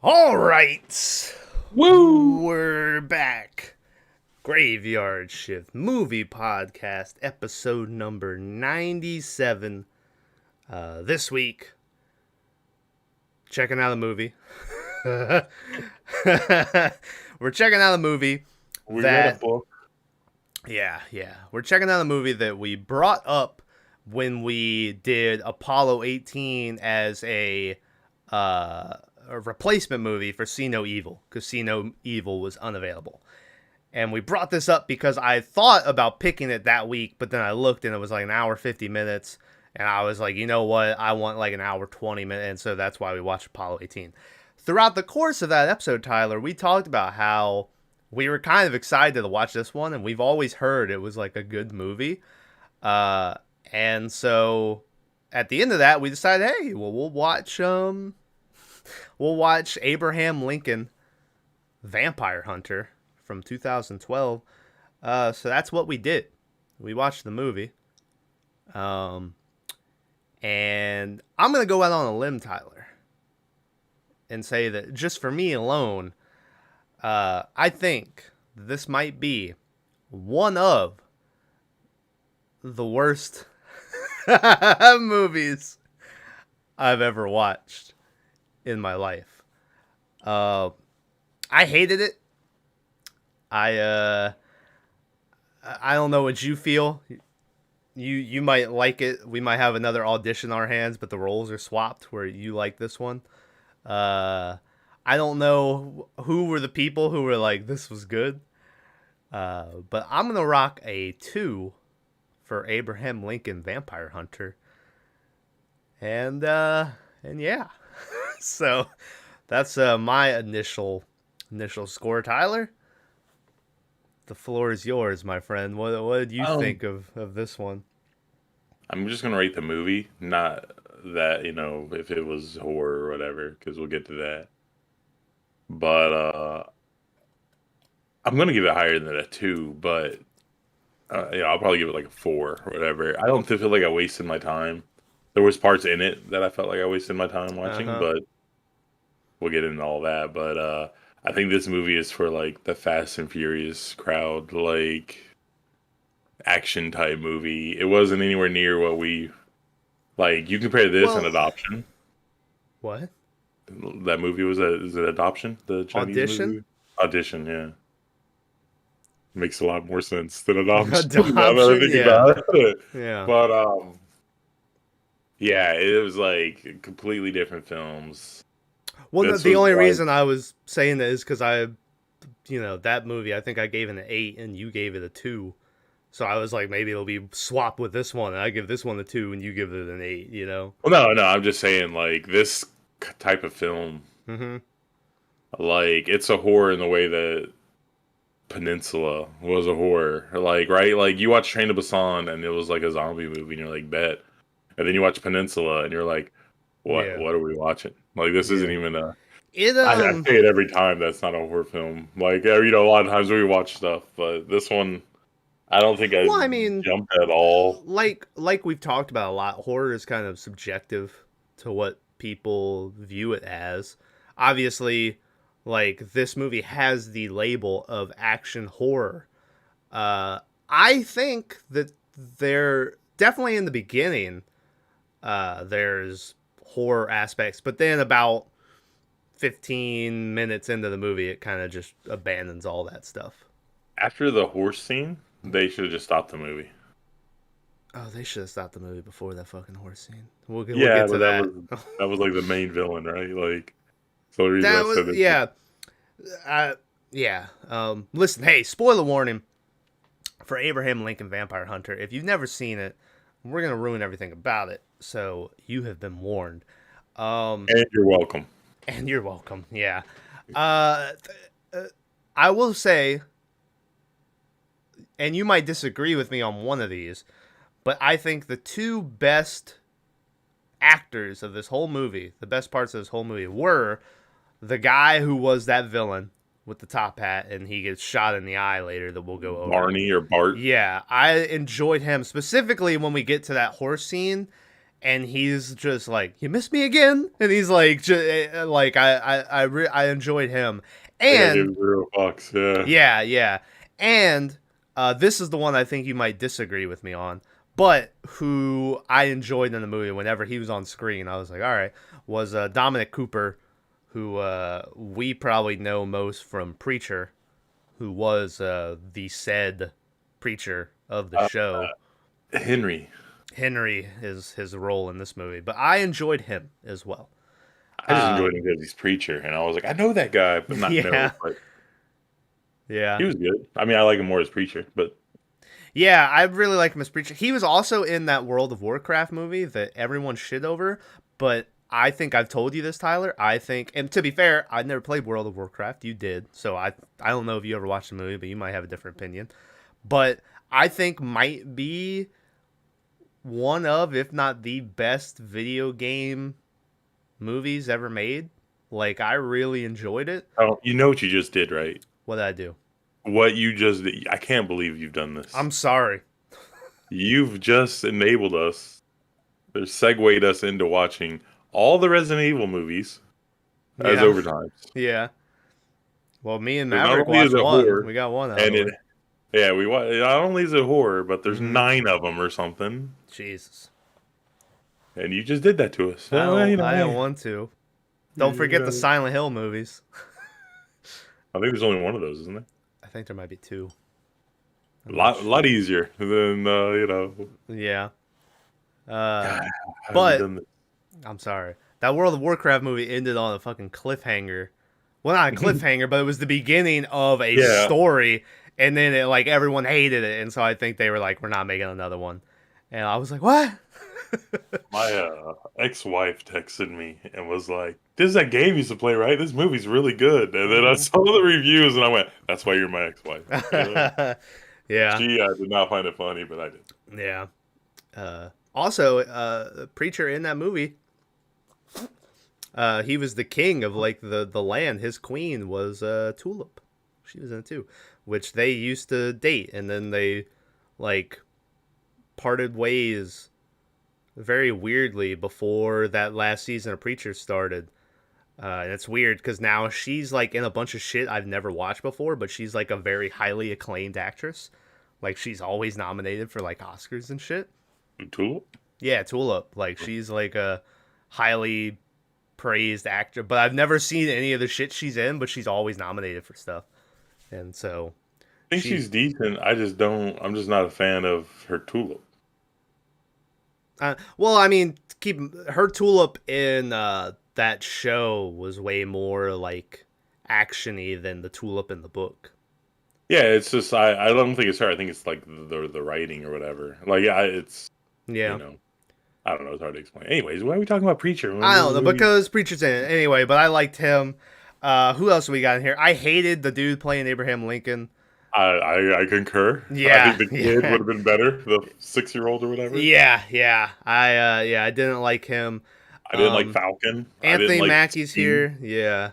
All right, Woo! we're back. Graveyard Shift Movie Podcast, episode number 97. This week, checking out a movie. We're checking out a movie We read a that, book. yeah. We're checking out a movie that we brought up when we did Apollo 18 as a replacement movie for See No Evil, because See No Evil was unavailable. And we brought this up because I thought about picking it that week, but then I looked and it was like an hour 50 minutes. And I was like, you know what? I want like an hour 20 minutes. And so that's why we watched Apollo 18. Throughout the course of that episode, Tyler, we talked about how we were kind of excited to watch this one. And we've always heard it was like a good movie. Uh, and so at the end of that, we decided, hey, well, we'll watch Abraham Lincoln Vampire Hunter from 2012. So that's what we did. We watched the movie. And I'm going to go out on a limb, Tyler, and say that just for me alone, I think this might be one of the worst movies I've ever watched in my life. I hated it. I I don't know what you feel. You might like it. We might have another audition on our hands, but the roles are swapped where you like this one. I don't know who were the people who were like this was good. But I'm gonna rock a 2 for Abraham Lincoln Vampire Hunter. And yeah. So that's my initial score, Tyler. The floor is yours, my friend. What did you Um, think of this one? I'm just gonna rate the movie, not that if it was horror or whatever, because we'll get to that. But I'm gonna give it higher than a 2, but I'll probably give it like a 4 or whatever. I don't feel like I wasted my time. There was parts in it that I felt like I wasted my time Uh watching, huh. but we'll get into all that. But I think this movie is for like the Fast and Furious crowd, like action type movie. It wasn't anywhere near what we like. You compare this and Well, Adoption. what That movie was a is it Adoption, the Chinese audition? movie? Audition, yeah, makes a lot more sense than Adoption. Now that I Adoption? think Yeah, about it, yeah. but yeah, it was like completely different films. Well, no, This the was only like reason I was saying that is because that movie. I think I gave it an 8, and you gave it a 2. So I was like, maybe it'll be swap with this one, and I give this one a 2, and you give it an 8. You know? well, no, I'm just saying like this type of film, Mm-hmm. like it's a horror in the way that Peninsula was a horror. Like, right? Like you watch Train to Busan and it was like a zombie movie and you're like, bet. And then you watch Peninsula and you're like, what? Yeah, What are we watching? Like this isn't yeah. even a It I say it every time that's not a horror film. Like a lot of times we watch stuff, but this one I don't think I Well, I mean, jumped at all. like we've talked about a lot, horror is kind of subjective to what people view it as. Obviously, like this movie has the label of action horror. I think that they're definitely in the beginning. There's horror aspects, but then about 15 minutes into the movie, it kind of just abandons all that stuff. After the horse scene, they should have just stopped the movie. Oh, they should have stopped the movie before that fucking horse scene. We'll Yeah, get to but that. that was like the main villain, right? Like so the reason I That said was it. yeah, yeah. Listen, hey, spoiler warning for Abraham Lincoln Vampire Hunter. If you've never seen it, we're gonna ruin everything about it. So you have been warned. Um, And you're welcome. and you're welcome. Yeah. Uh, I will say, and you might disagree with me on one of these, but I think the two best actors of this whole movie, the best parts of this whole movie, were the guy who was that villain with the top hat and he gets shot in the eye later that we'll go over. Barney or Bart. Yeah, I enjoyed him specifically when we get to that horse scene and he's just like, "You miss me again," and he's like, like I enjoyed him, I think I and gave 0 fucks. Yeah. yeah, and this is the one I think you might disagree with me on, but who I enjoyed in the movie whenever he was on screen, I was like, all right, was Dominic Cooper, who we probably know most from Preacher, who was the said preacher of the show. Henry. Henry is his role in this movie, but I enjoyed him as well. I just enjoyed him because he's Preacher, and I was like, I know that guy, but not Yeah, know. But yeah, he was good. I mean, I like him more as Preacher, but yeah. I really like him as Preacher. He was also in that World of Warcraft movie that everyone shit over, but I think I've told you this, Tyler. I think, and to be fair, I never played World of Warcraft. You did, so I don't know if you ever watched the movie, but you might have a different opinion. But I think might be one of, if not the best video game movies ever made. Like, I really enjoyed it. oh, you know what you just did, right? What did I do? What you just did. I can't believe you've done this. I'm sorry. You've just enabled us, or segued us into watching all the Resident Evil movies as Yeah. overtimes. Yeah. Well, me and Because not Maverick only is watched it one. horror, We got one out and of it, it. yeah, not only is it horror, but there's Mhm. 9 of them or something, Jesus. and you just did that to us. I Well, don't, you know, I don't hey, want to. Don't forget the Silent Hill movies. I think there's only one of those, isn't there? I think there might be two. A lot easier than you know. Yeah. God, how have you But done this? I'm sorry. That World of Warcraft movie ended on a fucking cliffhanger. Well, not a cliffhanger, but it was the beginning of a Yeah. story, and then it, like, everyone hated it, and so I think they were like, "We're not making another one," and I was like, "What?" My ex-wife texted me and was like, "This is that game you used to play, right? This movie's really good." And then I saw the reviews and I went, "That's why you're my ex-wife." Yeah, She did not find it funny, but I did. yeah. Also, Preacher in that movie, he was the king of, like, the land. His queen was Tulip. She was in it too, which they used to date, and then they, like, parted ways very weirdly before that last season of Preacher started. And it's weird because now she's, like, in a bunch of shit I've never watched before, but she's, like, a very highly acclaimed actress. Like, she's always nominated for, like, Oscars and shit. Tulip? Yeah, Tulip. Like, she's, like, a highly praised actor, but I've never seen any of the shit she's in, but she's always nominated for stuff. And so I think she's decent. I'm just not a fan of her Tulip. well, I mean, keep her Tulip in that show was way more, like, actiony than the Tulip in the book. Yeah, it's just I don't think it's her. I think it's like the writing or whatever. Like it's Yeah. you know, I don't know. It's hard to explain. Anyways, why are we talking about Preacher? I don't know, because Preacher's in it. Anyway, but I liked him. Who else we got in here? I hated the dude playing Abraham Lincoln. I concur. Yeah, I think the kid would have been better, the 6-year-old or whatever. Yeah. I didn't like him. I didn't like Falcon. Anthony Mackie's Speed. here. Yeah.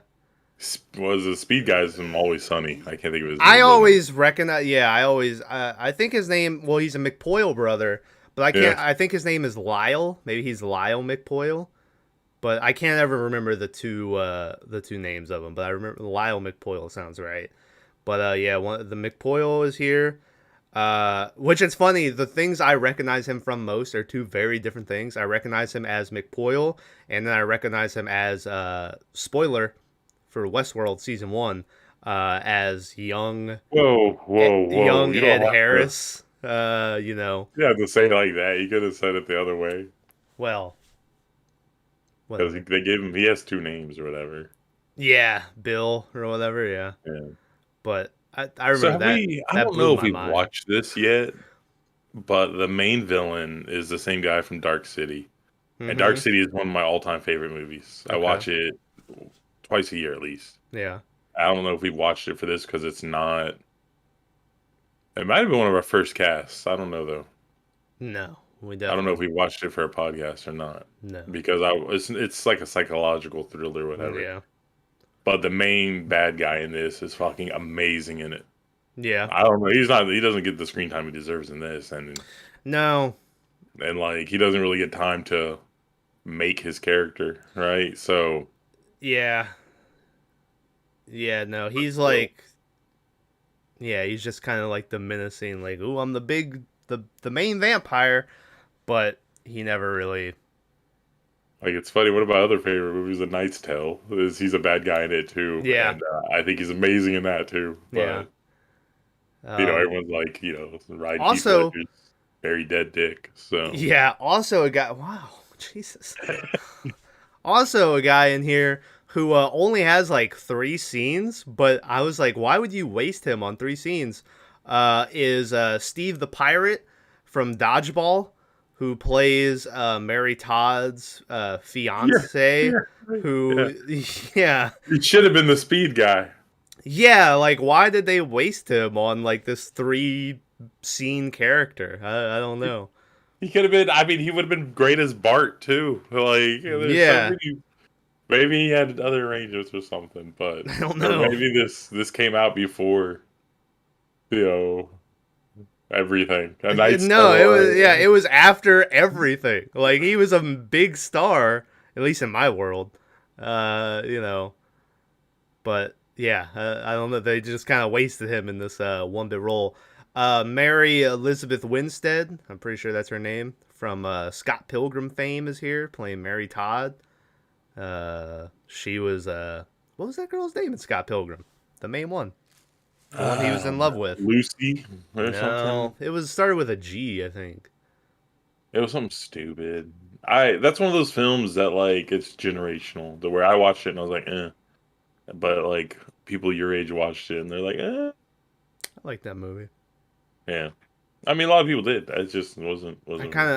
Was the Speed guy's from Always Sunny? I can't think of his name. I always recognize. Yeah, I think his name. Well, he's a McPoyle brother, but I can't. Yeah. I think his name is Lyle. Maybe he's Lyle McPoyle, but I can't ever remember the two names of them. But I remember Lyle McPoyle sounds right. But yeah, the McPoyle is here. Which it's funny. The things I recognize him from most are two very different things. I recognize him as McPoyle, and then I recognize him as spoiler for Westworld season 1 as young young Ed Harris. You know. You have to say it like that. You could have said it the other way. Well, because they gave him. He has 2 names or whatever. Yeah, Bill or whatever. Yeah. But I remember so that. I don't know if we've watched this yet, but the main villain is the same guy from Dark City, and Dark City is one of my all-time favorite movies. Okay. I watch it twice a year at least. Yeah. I don't know if we watched it for this because it's not. It might have been one of our first casts. I don't know though. No, we definitely. I don't know if we watched it for a podcast or not. No, because it's like a psychological thriller or whatever. Yeah. But the main bad guy in this is fucking amazing in it. Yeah. I don't know. He doesn't get the screen time he deserves in this. And no, and like he doesn't really get time to make his character, right? So, Yeah. Yeah, no, he's so like, yeah, he's just kind of like the menacing, like, ooh, I'm the main vampire, but he never really, like it's funny. One of my other favorite movies, A Knight's Tale, is he's a bad guy in it too, yeah, and I think he's amazing in that too. yeah. But Um, everyone's like, riding Heath also, Ledger's very dead dick. So yeah, also a guy, wow, Jesus. Also a guy in here who only has like 3 scenes, but I was like, why would you waste him on 3 scenes? Is Steve the Pirate from Dodgeball, who plays Mary Todd's yeah, fiance, yeah, yeah. who, yeah, It should have been the speed guy. yeah, like why did they waste him on like this 3 scene character? I don't know. He could have been. I mean, he would have been great as Bart too. Like, there's so Yeah, many. Maybe he had other arrangements or something, but I don't or know. maybe this came out before you know everything. A Knight's No, it was, yeah, Tale. it was after everything. Like he was a big star, at least in my world. You know, but yeah, I don't know. They just kind of wasted him in this one bit role. Mary Elizabeth Winstead, I'm pretty sure that's her name, from Scott Pilgrim fame, is here playing Mary Todd. She was what was that girl's name in Scott Pilgrim? The main one, the one he I was in don't love know, with. Lucy or something. No, it was started with a G, I think. It was something stupid. I That's one of those films that like it's generational. The where I watched it and I was like, eh. But like people your age watched it and they're like, eh. I like that movie. Yeah. I mean, a lot of people did. It just wasn't me. I'm kind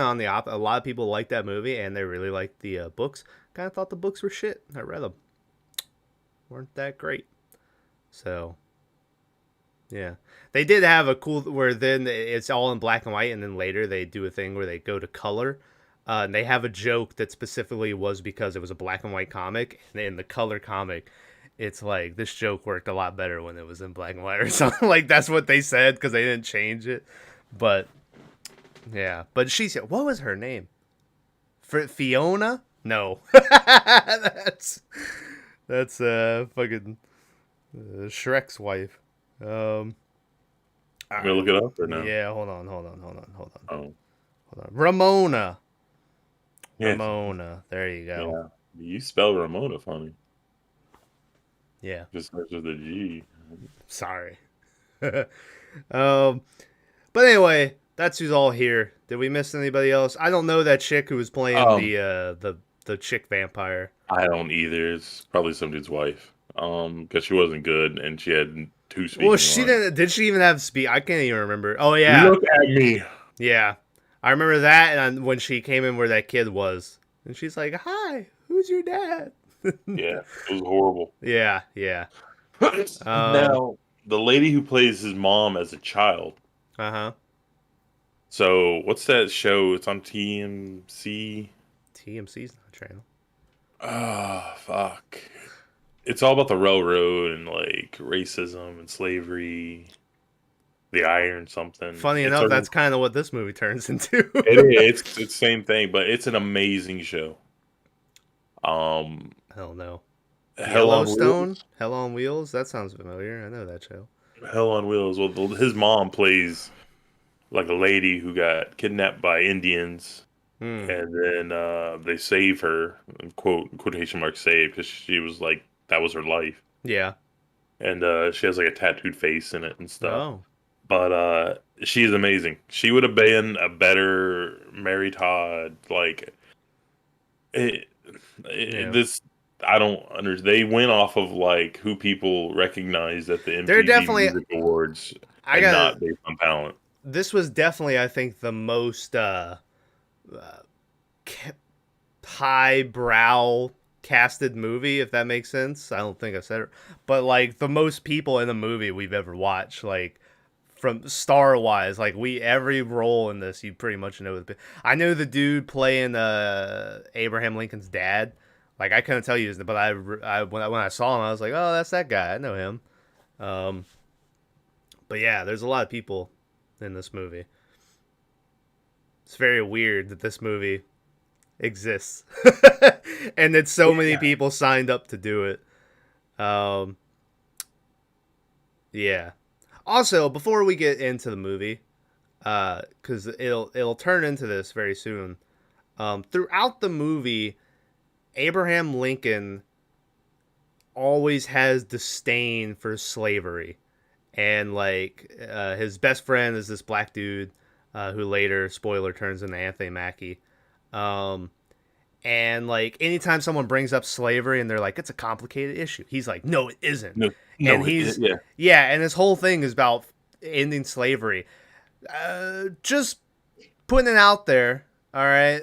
of on the op. A lot of people like that movie, and they really liked the books. Kind of thought the books were shit. I read them, weren't that great. So yeah, they did have a cool where then it's all in black and white, and then later they do a thing where they go to color. And they have a joke that specifically was because it was a black and white comic, and in the color comic, it's like this joke worked a lot better when it was in black and white or something. Like that's what they said because they didn't change it. But yeah, but she said, what was her name? Fiona? No, that's fucking Shrek's wife. Um, all I'm gonna right, look it up or no? yeah, hold on. Oh, Ramona, yeah, There you go. yeah. You spell Ramona funny. Yeah, Just starts with a G. sorry. um, but anyway, that's who's all here. Did we miss anybody else? I don't know that chick who was playing Um, the chick vampire. I don't either. It's probably some dude's wife. Because she wasn't good and she had two Well, speaking she lines. didn't. Did she even have speed? I can't even remember. Oh yeah, Look at me. yeah. I remember that, and when she came in where that kid was, and she's like, "Hi, who's your dad?" Yeah, it was horrible. Yeah, yeah. Now, the lady who plays his mom as a child. Uh huh. So, what's that show? It's on TMC. TMC's not a channel. Oh, fuck. It's all about the railroad and like racism and slavery, the iron something. Funny It's enough, a that's kind of what this movie turns into. it is it's the same thing, but it's an amazing show. Um, I don't know. Hell on Yellowstone, Wheels. Hell on Wheels. That sounds familiar. I know that show. Hell on Wheels. Well, his mom plays like a lady who got kidnapped by Indians, Hmm. and then they save her, quotation mark save, because she was like that was her life, Yeah. and she has like a tattooed face in it and stuff. Oh. But she's amazing. She would have been a better Mary Todd. Like it, Yeah. this, I don't understand. They went off of like who people recognized at the They're MTV definitely. Music Awards, I and got. not based on talent. This was definitely, I think, the most highbrow casted movie, if that makes sense. I don't think I said it, but like the most people in the movie we've ever watched, like from star wise, like we every role in this you pretty much know. I know the dude playing Abraham Lincoln's dad. Like I couldn't tell you his name, but when I saw him, I was like, oh, that's that guy. I know him. Um, but yeah, there's a lot of people in this movie. It's very weird that this movie exists and that so many Yeah. people signed up to do it. Um, yeah. Also, before we get into the movie, because it'll turn into this very soon. Throughout the movie, Abraham Lincoln always has disdain for slavery, and like his best friend is this black dude who later, spoiler, turns into Anthony Mackie. Um, and like anytime someone brings up slavery and they're like it's a complicated issue, he's like no it isn't. No, And no, he's yeah. yeah, and his whole thing is about ending slavery. Just putting it out there, all right.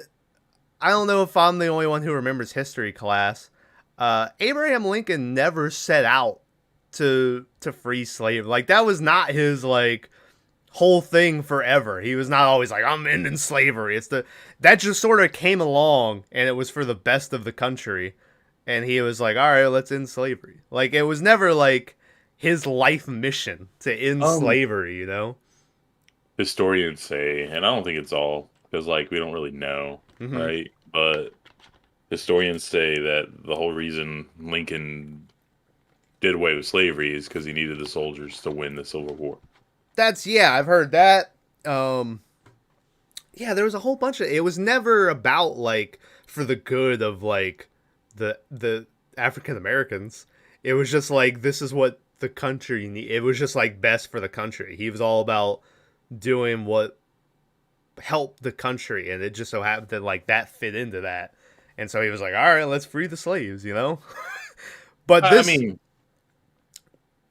I don't know if I'm the only one who remembers history class. Abraham Lincoln never set out to free slaves. Like that was not his like whole thing forever. He was not always like I'm ending slavery. It's the that just sort of came along and it was for the best of the country. And he was like, "All right, let's end slavery." Like it was never like his life mission to end Um, slavery, you know? Historians say, and I don't think it's all because like we don't really know, Mhm. right? But historians say that the whole reason Lincoln did away with slavery is because he needed the soldiers to win the Civil War. That's yeah, I've heard that. Um yeah, there was a whole bunch of it was never about like for the good of like the African Americans. It was just like this is what the country need. It was just like best for the country. He was all about doing what helped the country and it just so happened that like that fit into that. And so he was like, "All right, let's free the slaves," you know? But I this mean,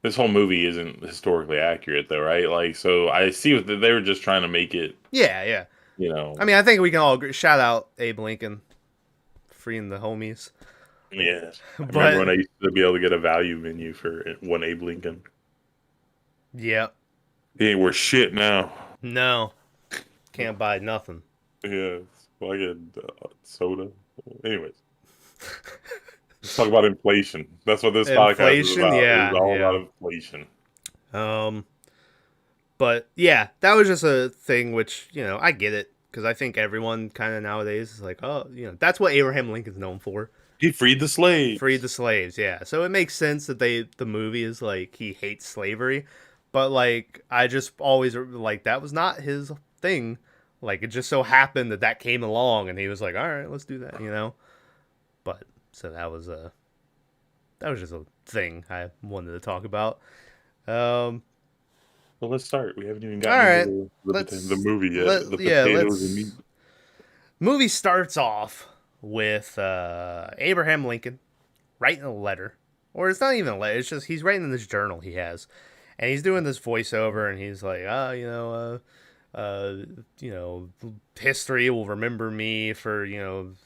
this whole movie isn't historically accurate, though, right? Like, so I see what they were just trying to make it, yeah, yeah. you know. I mean, I think we can all agree. Shout out Abe Lincoln freeing the homies. Yeah, I remember when But I used to be able to get a value menu for one Abe Lincoln. yeah, He ain't worth shit now. no, can't buy nothing. Yeah, it's like a soda. Anyways, let's talk about inflation. That's what this podcast is Inflation, about. It's yeah, all yeah. about inflation. Um, but yeah, that was just a thing which I get it because I think everyone kind of nowadays is like, oh, that's what Abraham Lincoln's known for. He freed the Freed slaves. the slaves, yeah. So it makes sense that the movie is like he hates slavery, but like I just always like that was not his thing. Like it just so happened that that came along and he was like, all right, let's do that. But so that was just a thing I wanted to talk about. Um, So let's start. We haven't even all gotten right, into the let's movie yet. The potatoes and meat. let's. Movie starts off with Abraham Lincoln writing a letter, or it's not even a letter. It's just he's writing in this journal he has, and he's doing this voiceover, and he's like, uh, history will remember me for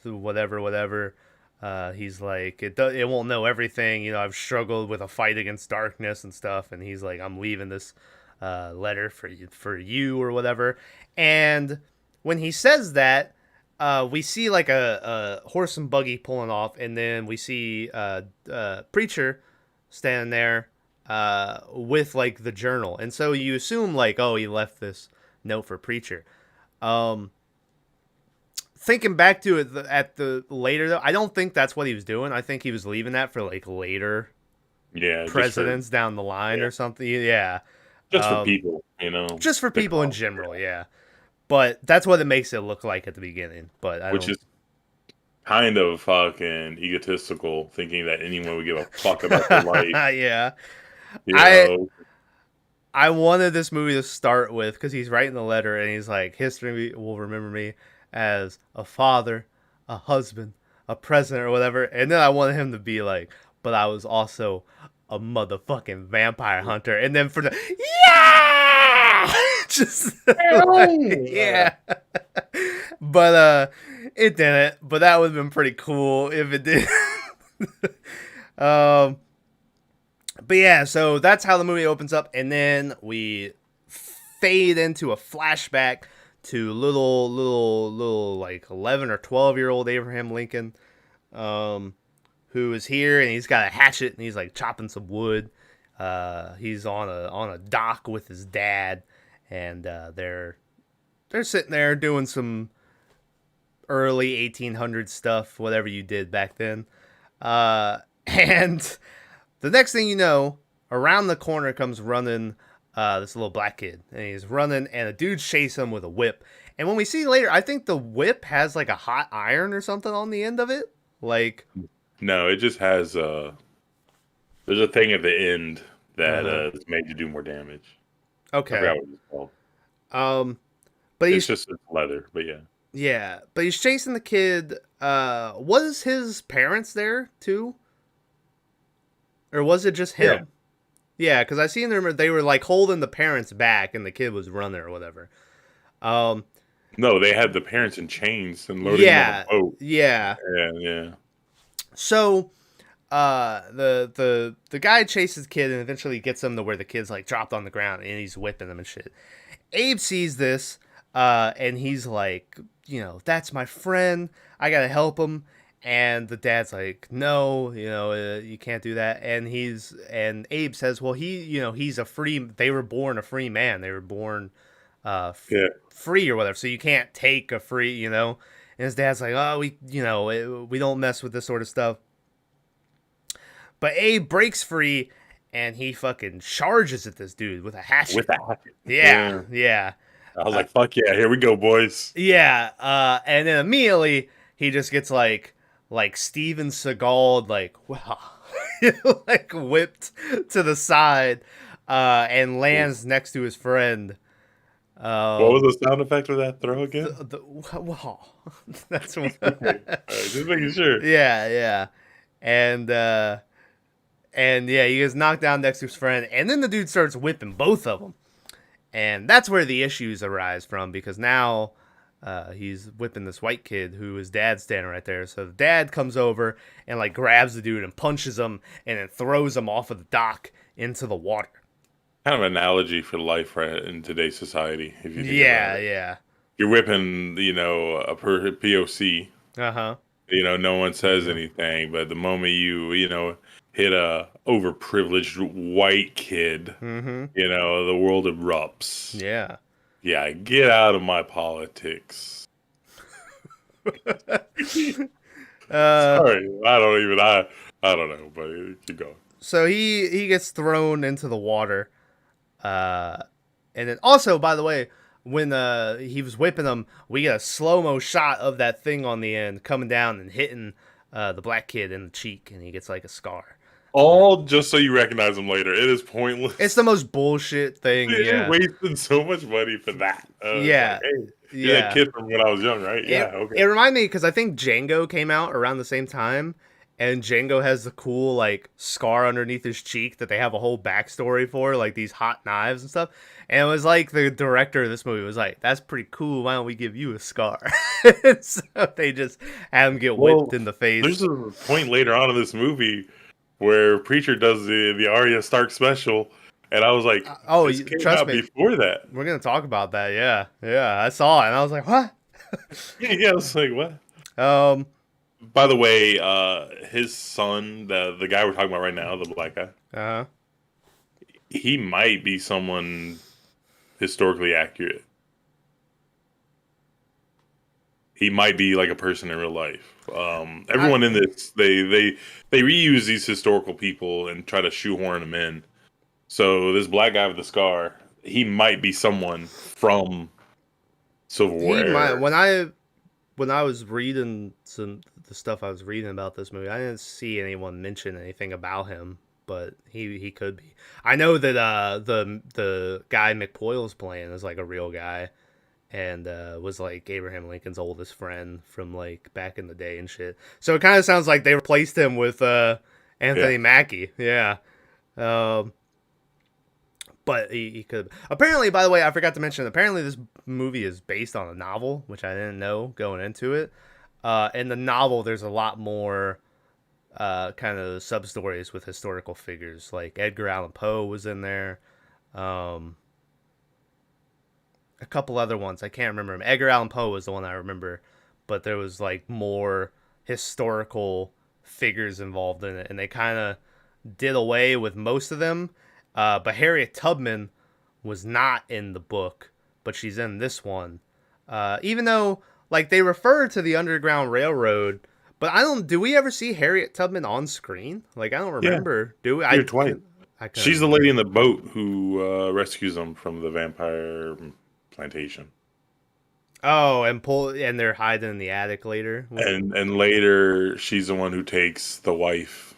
whatever. He's like, it won't know everything. I've struggled with a fight against darkness and stuff, and he's like, I'm leaving this letter for you or whatever. And when he says that, we see like a horse and buggy pulling off, and then we see preacher standing there with like the journal, and so you assume like, oh, he left this note for preacher. Um, Thinking back to it at the later though, I don't think that's what he was doing. I think he was leaving that for like later Yeah, presidents down the line yeah, or something. Yeah, just for people, just for to people in call. general. Yeah, but that's what it makes it look like at the beginning. But I Which don't. is kind of fucking egotistical, thinking that anyone would give a fuck about your life. Yeah, You I know, I wanted this movie to start with because he's writing the letter and he's like, history will remember me as a father, a husband, a president, or whatever. And then I wanted him to be like, but I was also a motherfucking vampire hunter. And then for the, yeah! Just like, yeah. But it didn't. But that would have been pretty cool if it did. um, but yeah, so that's how the movie opens up, and then we fade into a flashback to little like 11 or 12-year-old Abraham Lincoln, who is here and he's got a hatchet and he's like chopping some wood. He's on a dock with his dad, and they're they're sitting there doing some early 1800 stuff, whatever you did back then. And the next thing you know, around the corner comes running this little black kid, and he's running, and a dude chases him with a whip. And when we see later, I think the whip has like a hot iron or something on the end of it. Like, No, it just has there's a thing at the end that is made to do more damage. I okay, forgot what it's called. but It's he's just leather, but yeah. yeah, but he's chasing the kid. Was his parents there too, or was it just him? Yeah, because I seen them. They were like holding the parents back, and the kid was running or whatever. Um, No, they had the parents in chains and loading them on yeah, a boat. yeah. Yeah, yeah. So, the guy chases the kid and eventually gets him to where the kid's like dropped on the ground and he's whipping him and shit. Abe sees this, and he's like, that's my friend. I gotta help him. And the dad's like, no, you can't do that. And Abe says, well, he's a free. They were born a free man. They were born, Yeah. free or whatever. So you can't take a free. And his dad's like, oh, we don't mess with this sort of stuff. But Abe breaks free, and he fucking charges at this dude with a hatchet. With a hatchet. Yeah. I was like, fuck yeah, here we go, boys. Yeah, and then immediately he just gets like Steven Seagal, like, wow, like whipped to the side, and lands next to his friend. What was the sound effect of that throw again? Wow, that's what. Just making sure. Yeah, and yeah, he gets knocked down next to his friend, and then the dude starts whipping both of them. And that's where the issues arise from, because now he's whipping this white kid who his dad's standing right there. So the dad comes over and like grabs the dude and punches him and then throws him off of the dock into the water. Kind of an analogy for life right in today's society, if you think about it. Yeah. You're whipping, a POC. Uh-huh. No one says anything, but the moment you hit a overprivileged white kid, the world erupts. Yeah. Yeah, get out of my politics. Sorry, I don't know, but keep going. So he gets thrown into the water, and then also, by the way, when he was whipping him, we get a slow-mo shot of that thing on the end coming down and hitting the black kid in the cheek, and he gets like a scar. All just so you recognize him later. It is pointless. It's the most bullshit thing. You're wasting so much money for that. Yeah. Like, hey, you're that kid from when I was young, right? Okay. It reminded me, because I think Django came out around the same time, and Django has the cool like scar underneath his cheek that they have a whole backstory for, like these hot knives and stuff. And it was like the director of this movie was like, "That's pretty cool. Why don't we give you a scar?" So they just have him get whipped in the face. There's a point later on in this movie where Preacher does the Arya Stark special, and I was like, this came trust out me, before that. We're gonna talk about that. Yeah, I saw it, and I was like, what? Yeah, I was like, what? By the way, his son, the guy we're talking about right now, the black guy, he might be someone historically accurate. He might be like a person in real life. Everyone in this, they reuse these historical people and try to shoehorn them in. So this black guy with the scar, he might be someone from Civil War. He might. When I was reading the stuff I was reading about this movie, I didn't see anyone mention anything about him, but he could be. I know that the guy McPoyle's playing is like a real guy, and was like Abraham Lincoln's oldest friend from like back in the day and shit. So it kind of sounds like they replaced him with Anthony Mackie. Yeah. But he could. Apparently, by the way, I forgot to mention, apparently this movie is based on a novel, which I didn't know going into it. In the novel, there's a lot more kind of sub-stories with historical figures. Like Edgar Allan Poe was in there. A couple other ones. I can't remember them. Edgar Allan Poe was the one I remember. But there was like more historical figures involved in it. And they kind of did away with most of them. But Harriet Tubman was not in the book, but she's in this one. Even though like they refer to the Underground Railroad, but I don't. Do we ever see Harriet Tubman on screen? Like I don't Yeah, remember. Do we? here twice. I couldn't She's the remember. lady in the boat who rescues them from the vampire plantation. Oh, and they're hiding in the attic later. And later she's the one who takes the wife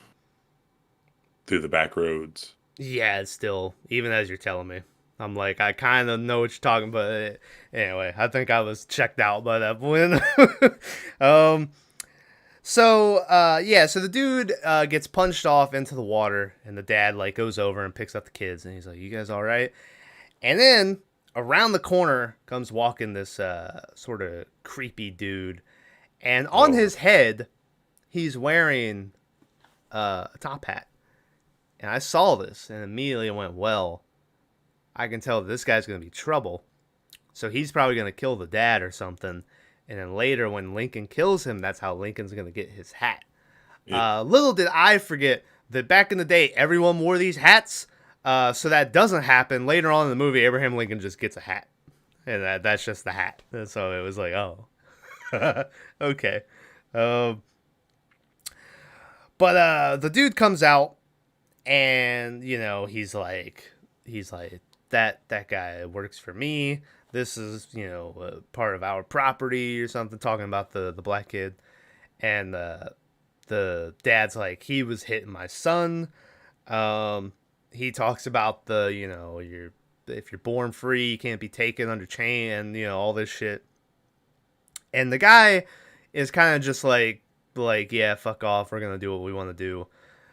through the back roads. Yeah, it's still even as you're telling me. I'm like, I kind of know what you're talking about. Anyway, I think I was checked out by that point. So the dude gets punched off into the water, and the dad like goes over and picks up the kids, and he's like, "You guys all right?" And then around the corner comes walking this sort of creepy dude, and on Oh, his head, he's wearing a top hat. And I saw this and immediately went, well, I can tell this guy's going to be trouble. So he's probably going to kill the dad or something. And then later, when Lincoln kills him, that's how Lincoln's going to get his hat. it, Little did I forget that back in the day, everyone wore these hats. So that doesn't happen. Later on in the movie, Abraham Lincoln just gets a hat. And that's just the hat. And so it was like, oh, okay. Um, but the dude comes out and he's like that guy works for me. This is part of our property or something, talking about the black kid. And the dad's like, he was hitting my son. He talks about you're if you're born free, you can't be taken under chain, and all this shit. And the guy is kind of just like, yeah, fuck off, we're gonna do what we want to do.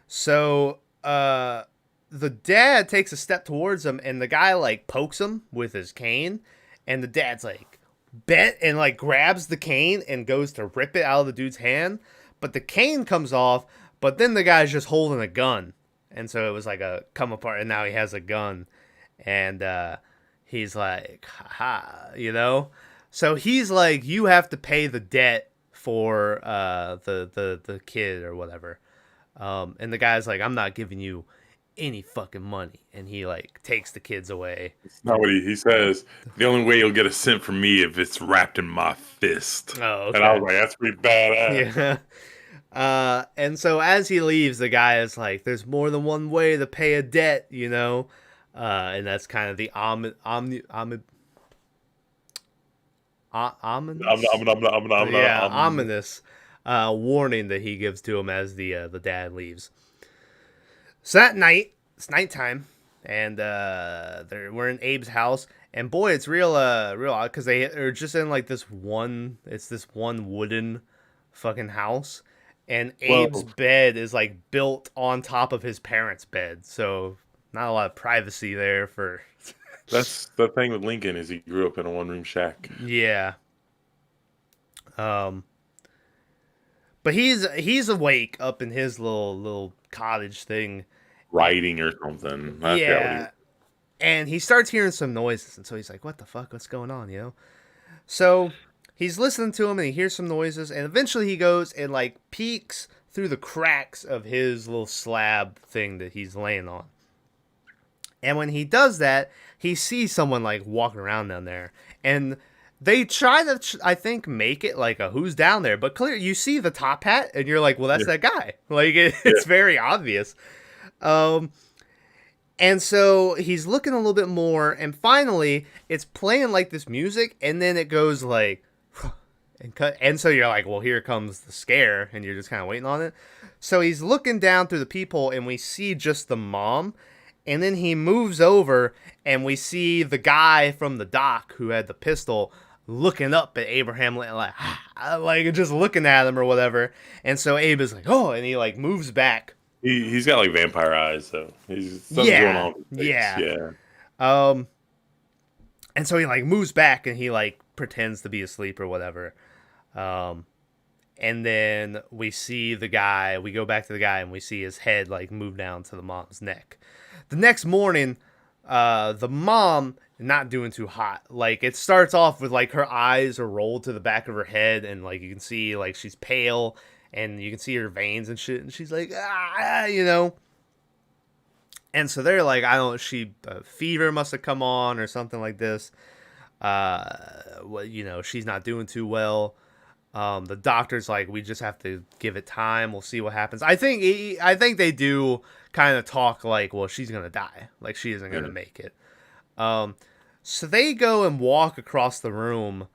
So the dad takes a step towards him, and the guy like pokes him with his cane, and the dad's like bent and like grabs the cane and goes to rip it out of the dude's hand, but the cane comes off, but then the guy's just holding a gun, and so it was like a come apart, and now he has a gun, and he's like, haha. So he's like, you have to pay the debt for the kid or whatever. And the guy's like, I'm not giving you any fucking money. And he like takes the kids away. it's not what he says. The only way you'll get a cent from me if it's wrapped in my fist. Oh, And I was okay. like, that's pretty badass. Yeah. And so as he leaves, the guy is like, there's more than one way to pay a debt. And that's kind of the ominous, yeah, ominous warning that he gives to him as the dad leaves. So that night, it's nighttime, and we're in Abe's house, and boy, it's real odd because they're just in like this one wooden fucking house, and Abe's Well, bed is like built on top of his parents' bed, so not a lot of privacy there for. that's the thing with Lincoln is he grew up in a one-room shack. Yeah. Um. But he's awake up in his little cottage thing. Writing or something. I forgot what he was. Yeah. And he starts hearing some noises, and so he's like, what the fuck, what's going on? So he's listening to him, and he hears some noises, and eventually he goes and like peeks through the cracks of his little slab thing that he's laying on. And when he does that, he sees someone like walking around down there, and they try to, I think, make it like a who's down there, but clear you see the top hat, and you're like, well, that's Yeah, that guy. Like yeah. it's very obvious. Um, And so he's looking a little bit more, and finally it's playing like this music, and then it goes like, and cut, and so you're like, well, here comes the scare, and you're just kind of waiting on it. So he's looking down through the peephole, and we see just the mom, and then he moves over, and we see the guy from the dock who had the pistol looking up at Abraham Lincoln, like just looking at him or whatever. And so Abe is like, oh, and he like moves back. He's got like vampire eyes, so he's something's going Yeah, on with his face. yeah. Yeah. Um, and so he like moves back and he like pretends to be asleep or whatever. Um, and then we see the guy. We go back to the guy and we see his head like move down to the mom's neck. The next morning, the mom not doing too hot. Like it starts off with like her eyes are rolled to the back of her head and like you can see like she's pale and you can see her veins and shit. And she's like And so they're like, I don't. Fever must have come on or something like this. She's not doing too well. The doctor's like, we just have to give it time. We'll see what happens. I think they do kind of talk like, well, she's gonna die. Like she isn't gonna Yeah. make it. Um, so they go and walk across the room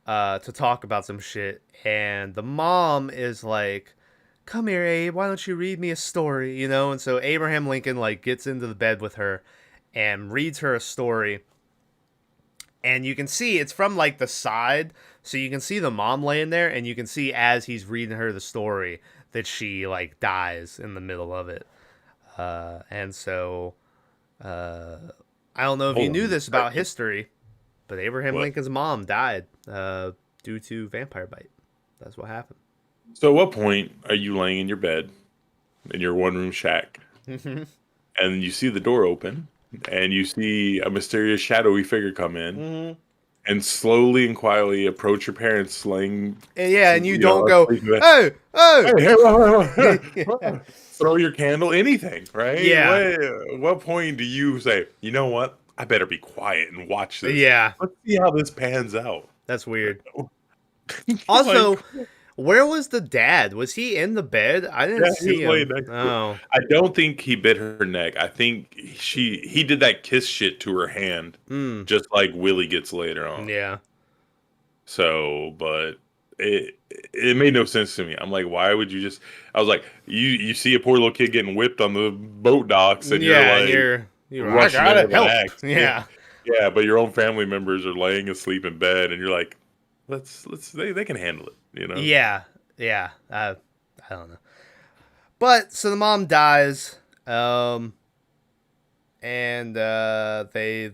to talk about some shit, and the mom is like, "Come here, Abe. Why don't you read me a story?" And so Abraham Lincoln like gets into the bed with her and reads her a story, and you can see it's from like the side, so you can see the mom laying there, and you can see as he's reading her the story that she like dies in the middle of it. And so I don't know if you Hold knew on. this about history, but Abraham What? Lincoln's mom died due to vampire bite. That's what happened. So, at what point are you laying in your bed in your one room shack, Mm-hmm. and you see the door open, and you see a mysterious shadowy figure come in, Mm-hmm. and slowly and quietly approach your parents, laying, And yeah, and you don't go, asleep in bed. "Oh, oh." Hey, hey, Yeah. throw your candle, anything, right? Yeah. What point do you say, you know what? I better be quiet and watch this. Yeah. Let's see how this pans out. That's weird. Like, Also, where was the dad? Was he in the bed? I didn't yeah, he was see laying him. next to her. Oh. I don't think he bit her neck. I think he did that kiss shit to her hand, Mm. just like Willie gets later on. Yeah. So, but it made no sense to me. I'm like, why would you just? I was like, you see a poor little kid getting whipped on the boat docks, and you're Yeah, and like you're I rushing gotta there to help. act. Yeah, Yeah. yeah, but your own family members are laying asleep in bed, and you're like, let's they can handle it, you know. Yeah. Yeah. I don't know. But so the mom dies. And they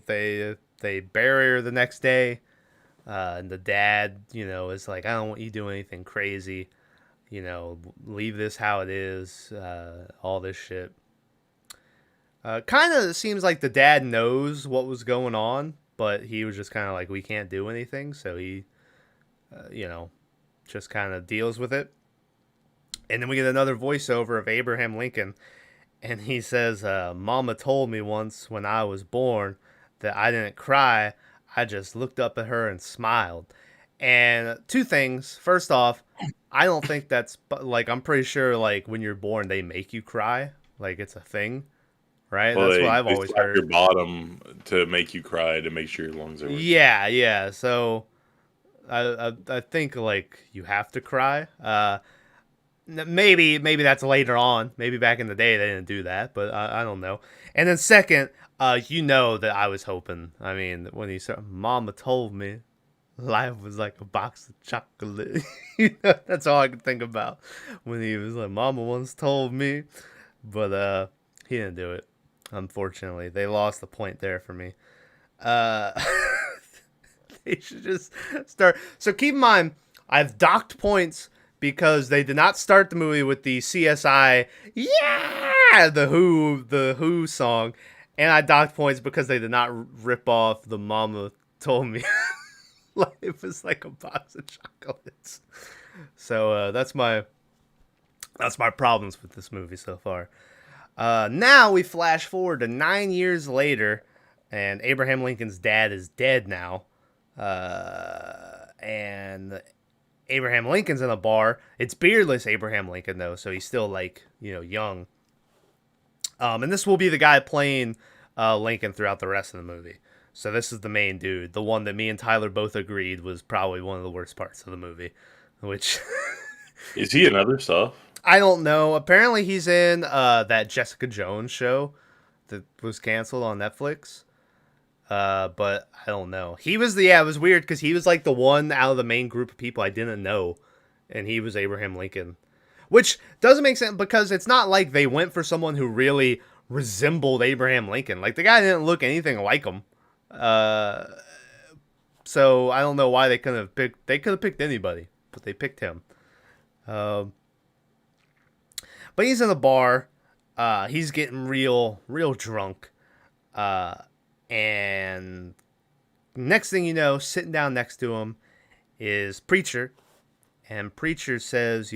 bury her the next day. And the dad, is like, I don't want you to do anything crazy. Leave this how it is. All this shit. Kind of seems like the dad knows what was going on, but he was just kind of like, we can't do anything. So he, just kind of deals with it. And then we get another voiceover of Abraham Lincoln. And he says, Mama told me once when I was born that I didn't cry. I just looked up at her and smiled. And two things. First off, I don't think that's like, I'm pretty sure like when you're born, they make you cry. Like it's a thing, right? Well, That's what they I've they always slap your heard. bottom to make you cry to make sure your lungs are working. Yeah, yeah. So I think like you have to cry. Maybe that's later on. Maybe back in the day they didn't do that, but I don't know. And then second, that I was hoping. I mean, when he said, "Mama told me life was like a box of chocolate," that's all I could think about when he was like, "Mama once told me," but he didn't do it. Unfortunately, they lost the point there for me. Uh, they should just start. So keep in mind, I've docked points because they did not start the movie with the CSI, yeah, the Who song, and I docked points because they did not rip off the Mama Told Me. Life was like a box of chocolates. So that's my problems with this movie so far. Now we flash forward to 9 years later, and Abraham Lincoln's dad is dead now. And Abraham Lincoln's in a bar. It's beardless Abraham Lincoln though, so he's still like young. And this will be the guy playing Lincoln throughout the rest of the movie. So this is the main dude, the one that me and Tyler both agreed was probably one of the worst parts of the movie, which Is he in other stuff? I don't know. Apparently he's in that Jessica Jones show that was canceled on Netflix. But I don't know. He was it was weird because he was like the one out of the main group of people I didn't know, and he was Abraham Lincoln, which doesn't make sense because it's not like they went for someone who really resembled Abraham Lincoln. Like the guy didn't look anything like him. Uh, so I don't know why they couldn't have picked. They could have picked anybody, but they picked him. But he's in the bar. He's getting real drunk. And next thing you know, sitting down next to him is Preacher. And Preacher says,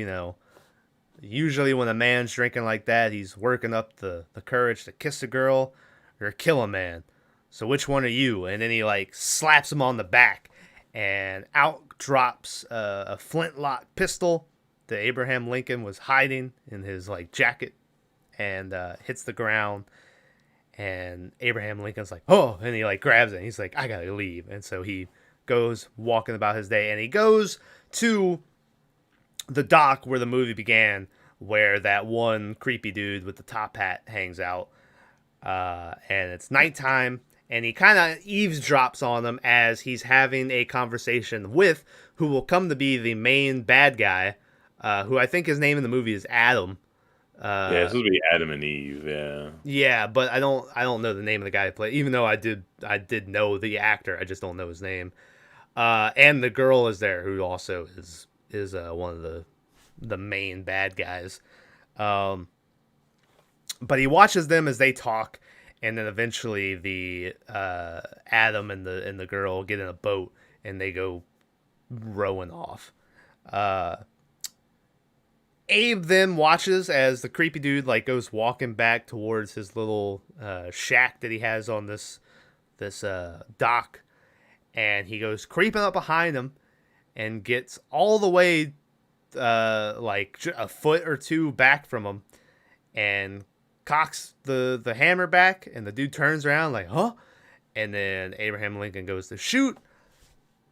usually when a man's drinking like that, he's working up the courage to kiss a girl or kill a man. So which one are you? And then he like slaps him on the back, and out drops a flintlock pistol that Abraham Lincoln was hiding in his like jacket, and hits the ground. And Abraham Lincoln's like, oh, and he like grabs it. And he's like, I gotta leave. And so he goes walking about his day, and he goes to the dock where the movie began, where that one creepy dude with the top hat hangs out. And it's nighttime, and he kind of eavesdrops on them as he's having a conversation with who will come to be the main bad guy, who I think his name in the movie is Adam. Yeah, this would be Adam and Eve. Yeah. Yeah, but I don't know the name of the guy who played. Even though I did know the actor, I just don't know his name. And the girl is there, who also is one of the main bad guys. But he watches them as they talk, and then eventually the Adam and the girl get in a boat and they go rowing off. Abe then watches as the creepy dude like goes walking back towards his little shack that he has on this dock, and he goes creeping up behind him and gets all the way like a foot or two back from him, and cocks the hammer back, and the dude turns around like, huh? And then Abraham Lincoln goes to shoot,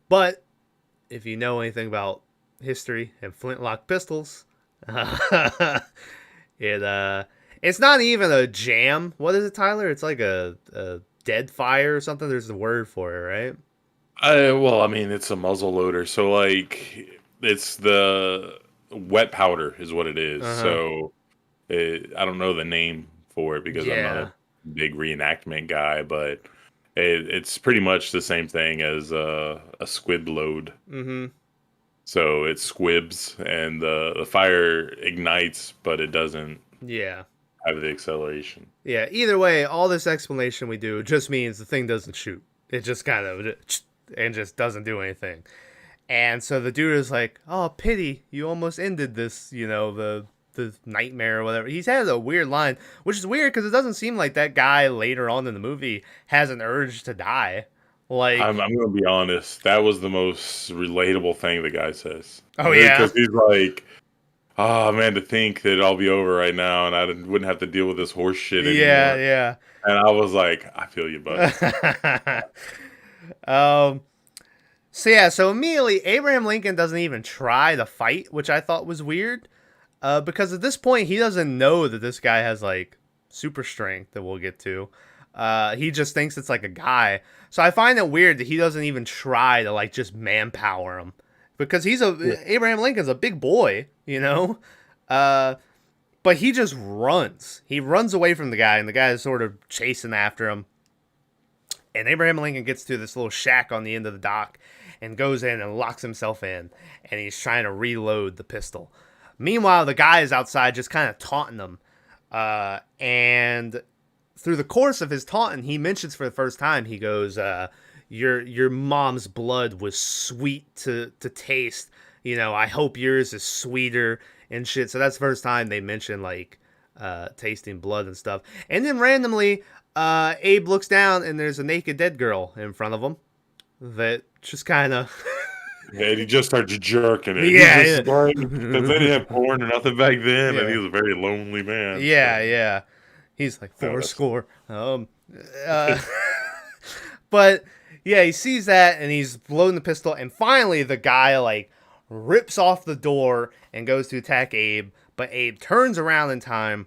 but if you know anything about history and flintlock pistols, it's not even a jam. What is it, Tyler? It's like a dead fire or something. There's a word for it, right? Well, I mean, it's a muzzle loader, so like it's the wet powder is what it is. So I don't know the name for it because I'm not a big reenactment guy, but it's pretty much the same thing as a squib load. Mm-hmm. So it squibs and the fire ignites, but it doesn't have the acceleration. Yeah, either way, all this explanation we do just means the thing doesn't shoot. It just kind of and just doesn't do anything. And so the dude is like, oh, pity, you almost ended this, the nightmare or whatever. He has a weird line, which is weird because it doesn't seem like that guy later on in the movie has an urge to die. Like, I'm gonna be honest. That was the most relatable thing the guy says. Oh yeah, because he's like, "Oh man, to think that it'd all be over right now, and I wouldn't have to deal with this horse shit anymore." Yeah. And I was like, "I feel you, buddy." So immediately Abraham Lincoln doesn't even try to fight, which I thought was weird, because at this point he doesn't know that this guy has like super strength that we'll get to. He just thinks it's like a guy. So I find it weird that he doesn't even try to like just manpower him, because Abraham Lincoln's a big boy, but he just runs. He runs away from the guy, and the guy is sort of chasing after him. And Abraham Lincoln gets to this little shack on the end of the dock and goes in and locks himself in, and he's trying to reload the pistol. Meanwhile, the guy is outside just kind of taunting him, and through the course of his taunting, he mentions for the first time, he goes, your mom's blood was sweet to taste. I hope yours is sweeter and shit. So that's the first time they mention like tasting blood and stuff. And then randomly, Abe looks down and there's a naked dead girl in front of him that just kind of... Yeah, he just starts jerking it. Yeah. Because they didn't have porn or nothing back then, and he was a very lonely man. Yeah. He's like 4 score. But yeah, he sees that and he's loading the pistol, and finally the guy like rips off the door and goes to attack Abe, but Abe turns around in time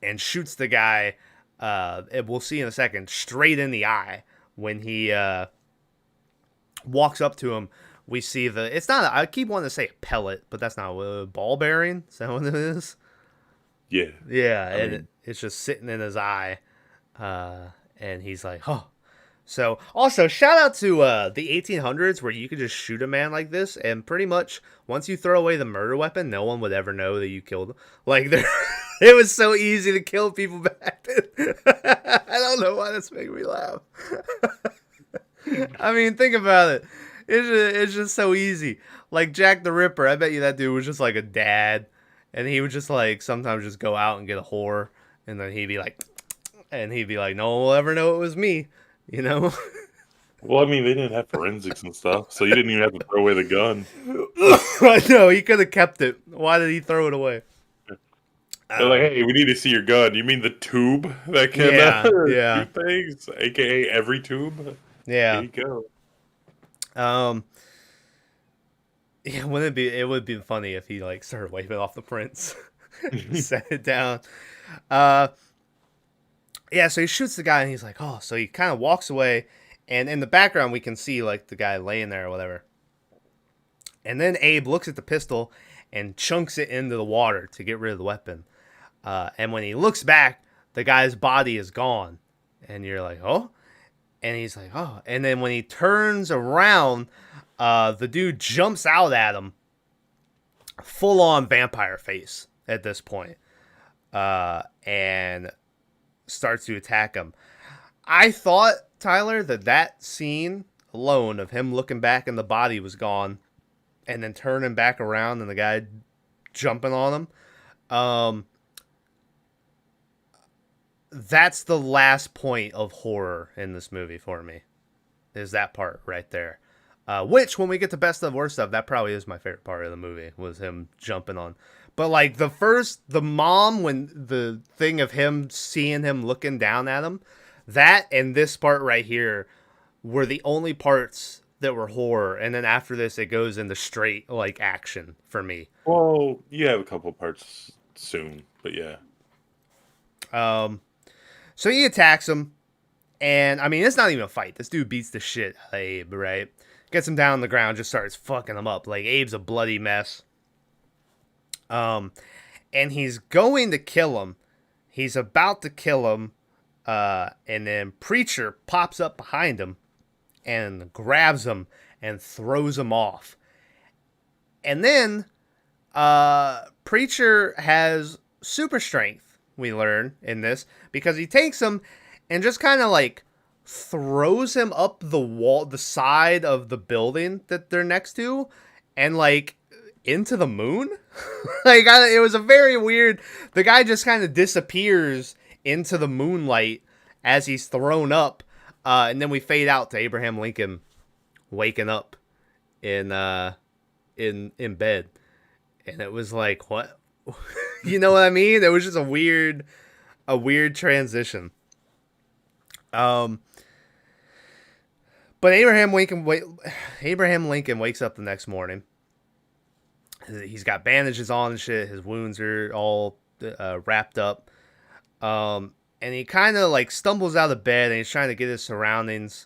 and shoots the guy, we'll see in a second, straight in the eye. When he walks up to him, we see I keep wanting to say a pellet, but that's not a ball bearing. Is that what it is? Yeah. Yeah, it's just sitting in his eye, and he's like, oh. So, also, shout out to the 1800s, where you could just shoot a man like this, and pretty much, once you throw away the murder weapon, no one would ever know that you killed him. Like, it was so easy to kill people back then. I don't know why that's making me laugh. I mean, think about it. It's just so easy. Like, Jack the Ripper, I bet you that dude was just like a dad. And he would just like sometimes just go out and get a whore, and then he'd be like, And he'd be like, no one will ever know it was me, you know? Well, I mean, they didn't have forensics and stuff, so you didn't even have to throw away the gun. I know, he could have kept it. Why did he throw it away? They're like, hey, we need to see your gun. You mean the tube that can yeah. shoot things? AKA every tube? Here Yeah. you go. Yeah, it would be funny if he like started wiping off the prints. Set it down. Yeah, so he shoots the guy and he's like, oh, so he kind of walks away, and in the background we can see like the guy laying there or whatever. And then Abe looks at the pistol and chunks it into the water to get rid of the weapon. And when he looks back, the guy's body is gone. And you're like, oh? And he's like, oh. And then when he turns around, the dude jumps out at him. Full on vampire face at this point. And starts to attack him. I thought, Tyler, that scene alone of him looking back and the body was gone, and then turning back around and the guy jumping on him, that's the last point of horror in this movie for me, is that part right there. Which, when we get to best of worst stuff, that probably is my favorite part of the movie, was him jumping on. But like the mom, when the thing of him seeing him looking down at him, that and this part right here were the only parts that were horror. And then after this, it goes into straight like action for me. Well, you have a couple parts soon, but yeah. So he attacks him, and I mean, it's not even a fight. This dude beats the shit out of Abe, right? Gets him down on the ground, just starts fucking him up. Like, Abe's a bloody mess. And he's going to kill him. He's about to kill him. And then Preacher pops up behind him and grabs him and throws him off. And then, Preacher has super strength, we learn in this, because he takes him and just kind of like throws him up the wall, the side of the building that they're next to, and like into the moon. It was a very weird. The guy just kind of disappears into the moonlight as he's thrown up, and then we fade out to Abraham Lincoln waking up in bed, and it was like, what? You know what I mean? It was just a weird transition. But Abraham Lincoln wakes up the next morning. He's got bandages on and shit. His wounds are all wrapped up. And he kind of like stumbles out of bed and he's trying to get his surroundings.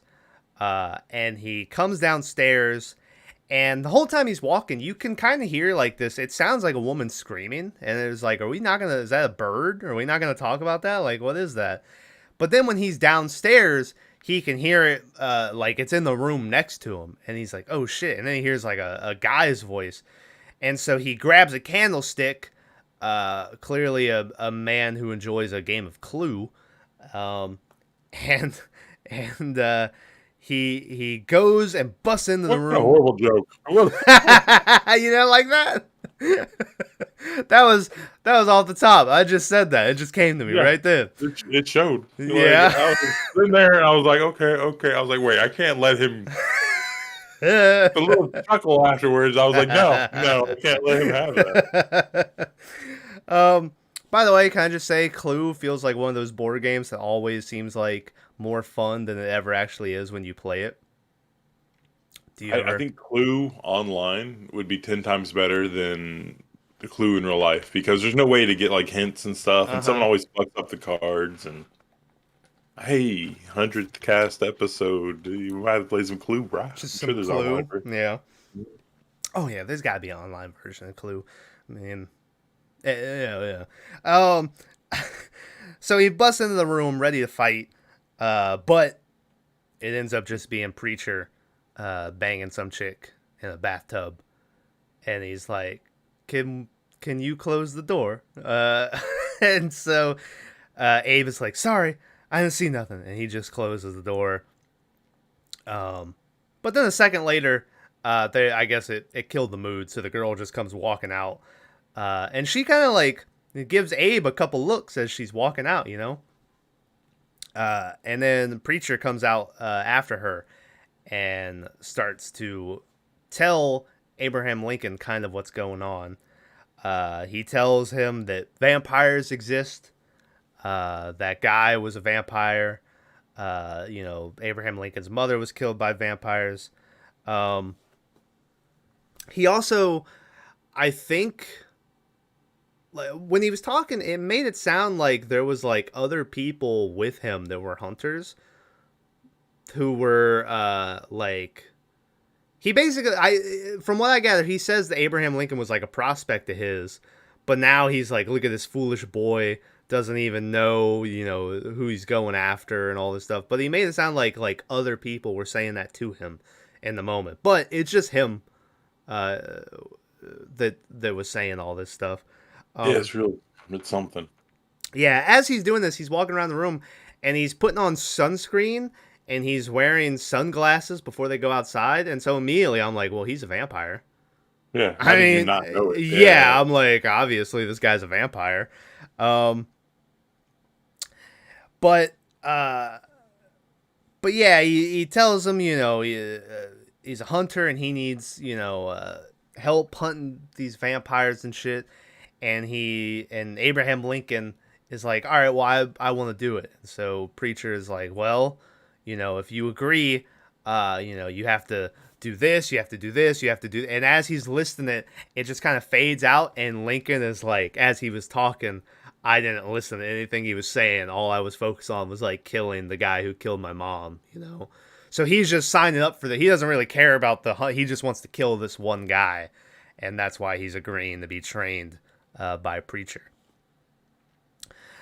And he comes downstairs. And the whole time he's walking, you can kind of hear like this. It sounds like a woman screaming. And it was like, is that a bird? Are we not going to talk about that? Like, what is that? But then when he's downstairs, he can hear it like it's in the room next to him. And he's like, oh shit. And then he hears like a guy's voice. And so he grabs a candlestick, clearly a man who enjoys a game of Clue. He goes and busts into the room. What a horrible joke. You know, like that? that was off the top. I just said that. It just came to me right then. It showed. Yeah. I was in there and I was like, okay. I was like, wait, I can't let him. A little chuckle afterwards. I was like, no, I can't let him have that. By the way, can I just say, Clue feels like one of those board games that always seems like more fun than it ever actually is when you play it. I think Clue online would be 10 times better than the Clue in real life, because there's no way to get like hints and stuff, and someone always fucks up the cards. And hey, 100th cast episode, you might have to play some Clue, bro. Just I'm some sure Clue. there's Yeah. Oh yeah, there's got to be an online version of Clue. I mean, yeah. So he busts into the room ready to fight, but it ends up just being Preacher banging some chick in a bathtub, and he's like, "Can you close the door?" And so Abe is like, "Sorry, I didn't see nothing," and he just closes the door. But then a second later, I guess it killed the mood, so the girl just comes walking out, and she kind of like gives Abe a couple looks as she's walking out, you know. And then the preacher comes out after her and starts to tell Abraham Lincoln kind of what's going on. He tells him that vampires exist. That guy was a vampire. Abraham Lincoln's mother was killed by vampires. He also, I think, like, when he was talking, it made it sound like there was like other people with him that were hunters who were like he basically I from what I gather he says that Abraham Lincoln was like a prospect of his, but now he's like, look at this foolish boy, doesn't even know, who he's going after and all this stuff. But he made it sound like other people were saying that to him in the moment, but it's just him uh that was saying all this stuff. Yeah, um it's something. Yeah, as he's doing this, he's walking around the room and he's putting on sunscreen and he's wearing sunglasses before they go outside. And so immediately I'm like, well, he's a vampire. Yeah, how I did you mean, not know it? yeah, I'm like, obviously this guy's a vampire. Um, but, uh, but yeah, he tells him, he's a hunter and he needs, help hunting these vampires and shit. And Abraham Lincoln is like, all right, well, I want to do it. So preacher is like, well, if you agree, you have to do this, you have to do this, you have to do. And as he's listing it, it just kind of fades out. And Lincoln is like, as he was talking, I didn't listen to anything he was saying. All I was focused on was like killing the guy who killed my mom. So he's just signing up for the. He doesn't really care about the hunt. He just wants to kill this one guy, and that's why he's agreeing to be trained by Preacher.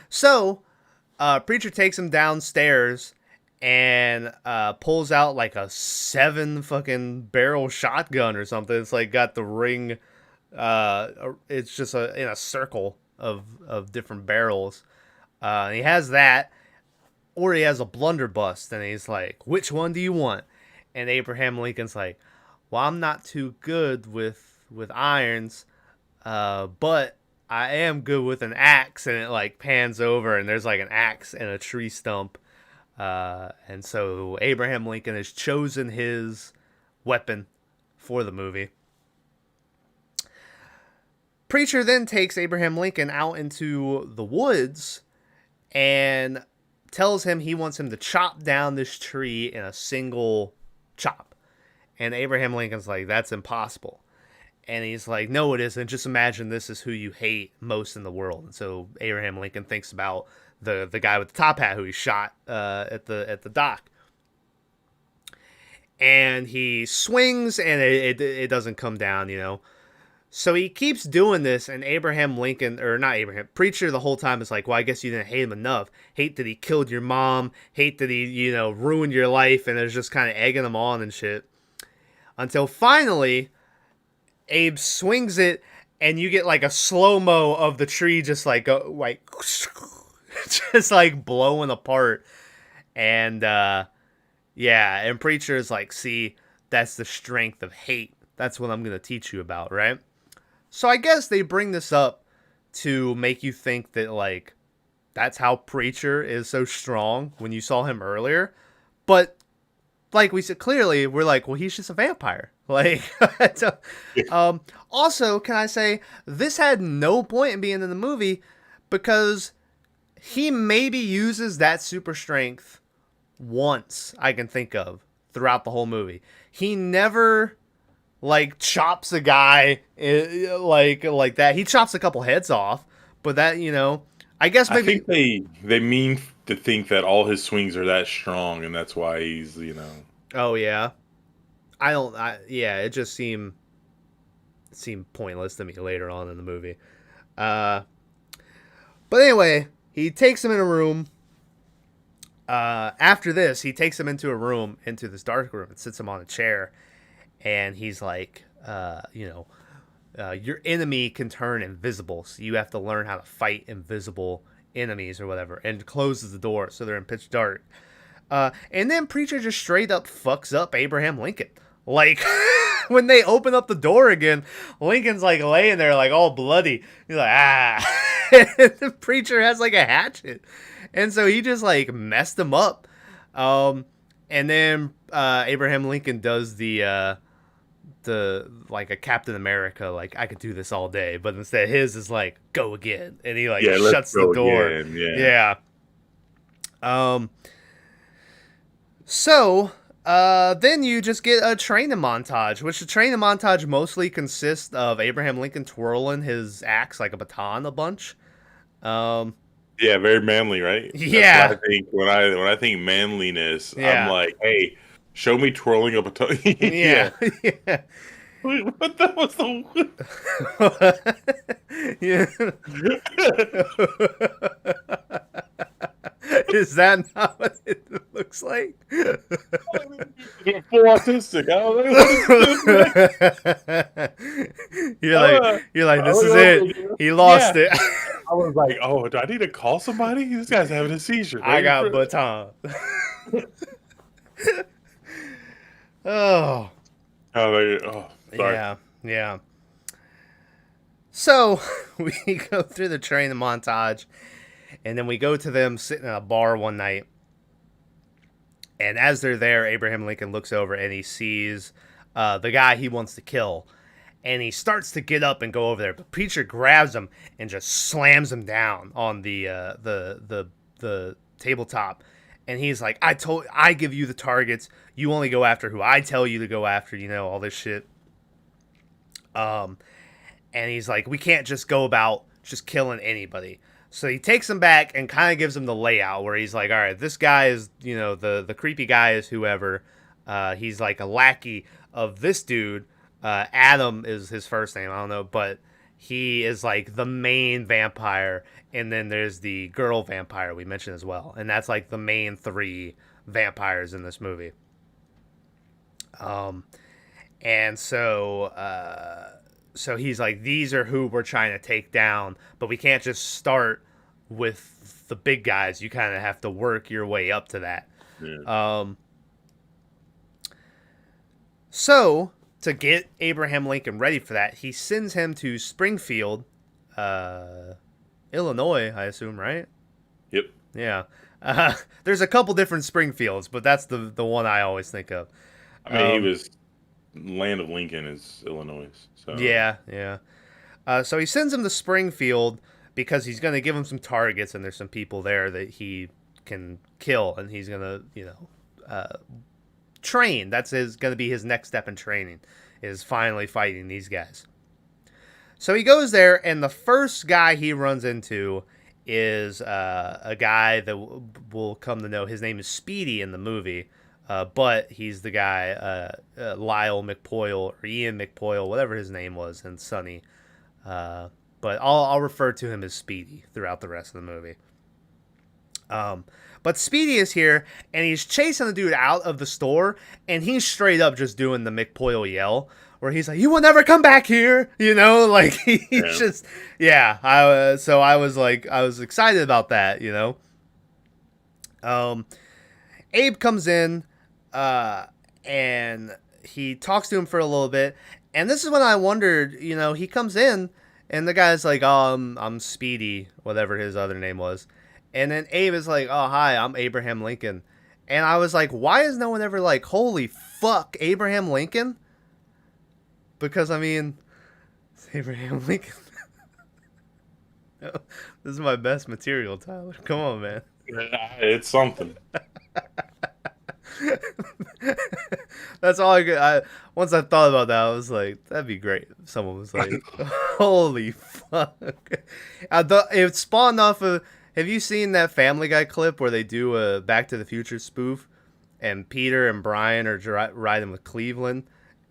So, Preacher takes him downstairs and pulls out like a 7 fucking barrel shotgun or something. It's like got the ring. It's just in a circle of different barrels. And he has that, or he has a blunderbuss, and he's like, "Which one do you want?" And Abraham Lincoln's like, "Well, I'm not too good with irons, but I am good with an axe." And it like pans over and there's like an axe and a tree stump. And so Abraham Lincoln has chosen his weapon for the movie. Preacher then takes Abraham Lincoln out into the woods and tells him he wants him to chop down this tree in a single chop. And Abraham Lincoln's like, that's impossible. And he's like, no, it isn't. Just imagine this is who you hate most in the world. And so Abraham Lincoln thinks about the guy with the top hat who he shot at the dock. And he swings, and it doesn't come down. So he keeps doing this, and Abraham Lincoln, or not Abraham, Preacher the whole time is like, well, I guess you didn't hate him enough. Hate that he killed your mom. Hate that he, ruined your life. And is just kind of egging him on and shit. Until finally, Abe swings it, and you get like a slow-mo of the tree just like just like blowing apart. And and Preacher's like, see, that's the strength of hate. That's what I'm gonna teach you about, right? So I guess they bring this up to make you think that like that's how Preacher is so strong when you saw him earlier. But like we said, clearly we're like, well, he's just a vampire. Like, also, can I say this had no point in being in the movie because he maybe uses that super strength once I can think of throughout the whole movie. He never like chops a guy like that. He chops a couple heads off, but that I guess maybe I think they mean to think that all his swings are that strong, and that's why he's Oh yeah. It just seemed pointless to me later on in the movie. But anyway, he takes him in a room. After this, he takes him into a room, into this dark room, and sits him on a chair. And he's like, your enemy can turn invisible, so you have to learn how to fight invisible enemies or whatever. And closes the door, so they're in pitch dark. And then Preacher just straight up fucks up Abraham Lincoln. Like, when they open up the door again, Lincoln's like laying there like all bloody. He's like, the preacher has like a hatchet, and so he just like messed him up. And then Abraham Lincoln does the like a Captain America, like I could do this all day, but instead his is like go again, and he like shuts the door. Again. Yeah. So then you just get a training montage, which the training montage mostly consists of Abraham Lincoln twirling his axe like a baton a bunch. Yeah, very manly, right? Yeah. That's what I think when I think manliness, Yeah. I'm like, hey, show me twirling a baton. Yeah. Yeah. Wait, what that was the Yeah. Is that not what it looks like? full autistic. I don't know. You're like, this is it. He lost it. I was like, oh, do I need to call somebody? This guy's having a seizure. I got baton. Oh. Oh, sorry. Yeah. So we go through the training montage, and then we go to them sitting in a bar one night. And as they're there, Abraham Lincoln looks over and he sees the guy he wants to kill. And he starts to get up and go over there, but Preacher grabs him and just slams him down on the tabletop. And he's like, I give you the targets. You only go after who I tell you to go after, all this shit. And he's like, we can't just go about just killing anybody. So he takes him back and kind of gives him the layout where he's like, all right, this guy is, the creepy guy is whoever. He's like a lackey of this dude. Adam is his first name. I don't know, but he is like the main vampire. And then there's the girl vampire we mentioned as well. And that's like the main 3 vampires in this movie. And so he's like, these are who we're trying to take down, but we can't just start with the big guys. You kind of have to work your way up to that. Yeah. So to get Abraham Lincoln ready for that, he sends him to Springfield, Illinois, I assume, right? Yep. Yeah. There's a couple different Springfields, but that's the one I always think of. I mean, he was land of Lincoln is Illinois. So Yeah. So he sends him to Springfield because he's going to give him some targets, and there's some people there that he can kill, and he's going to, train. That's going to be his next step in training, is finally fighting these guys. So he goes there, and the first guy he runs into is a guy that we'll come to know. His name is Speedy in the movie. But he's the guy, Lyle McPoyle or Ian McPoyle, whatever his name was, and Sonny. But I'll refer to him as Speedy throughout the rest of the movie. But Speedy is here, and he's chasing the dude out of the store, and he's straight up just doing the McPoyle yell, where he's like, "You will never come back here," like he's just, yeah. So I was excited about that, Abe comes in. And he talks to him for a little bit, and this is when I wondered, he comes in, and the guy's like, "Oh, I'm Speedy," whatever his other name was, and then Abe is like, "Oh, hi, I'm Abraham Lincoln," and I was like, why is no one ever like, "Holy fuck, Abraham Lincoln"? Because I mean, it's Abraham Lincoln. This is my best material, Tyler. Come on, man. It's something. That's all I could. Once I thought about that, I was like, that'd be great if someone was like, "Holy fuck!" It spawned off of. Have you seen that Family Guy clip where they do a Back to the Future spoof, and Peter and Brian are riding with Cleveland,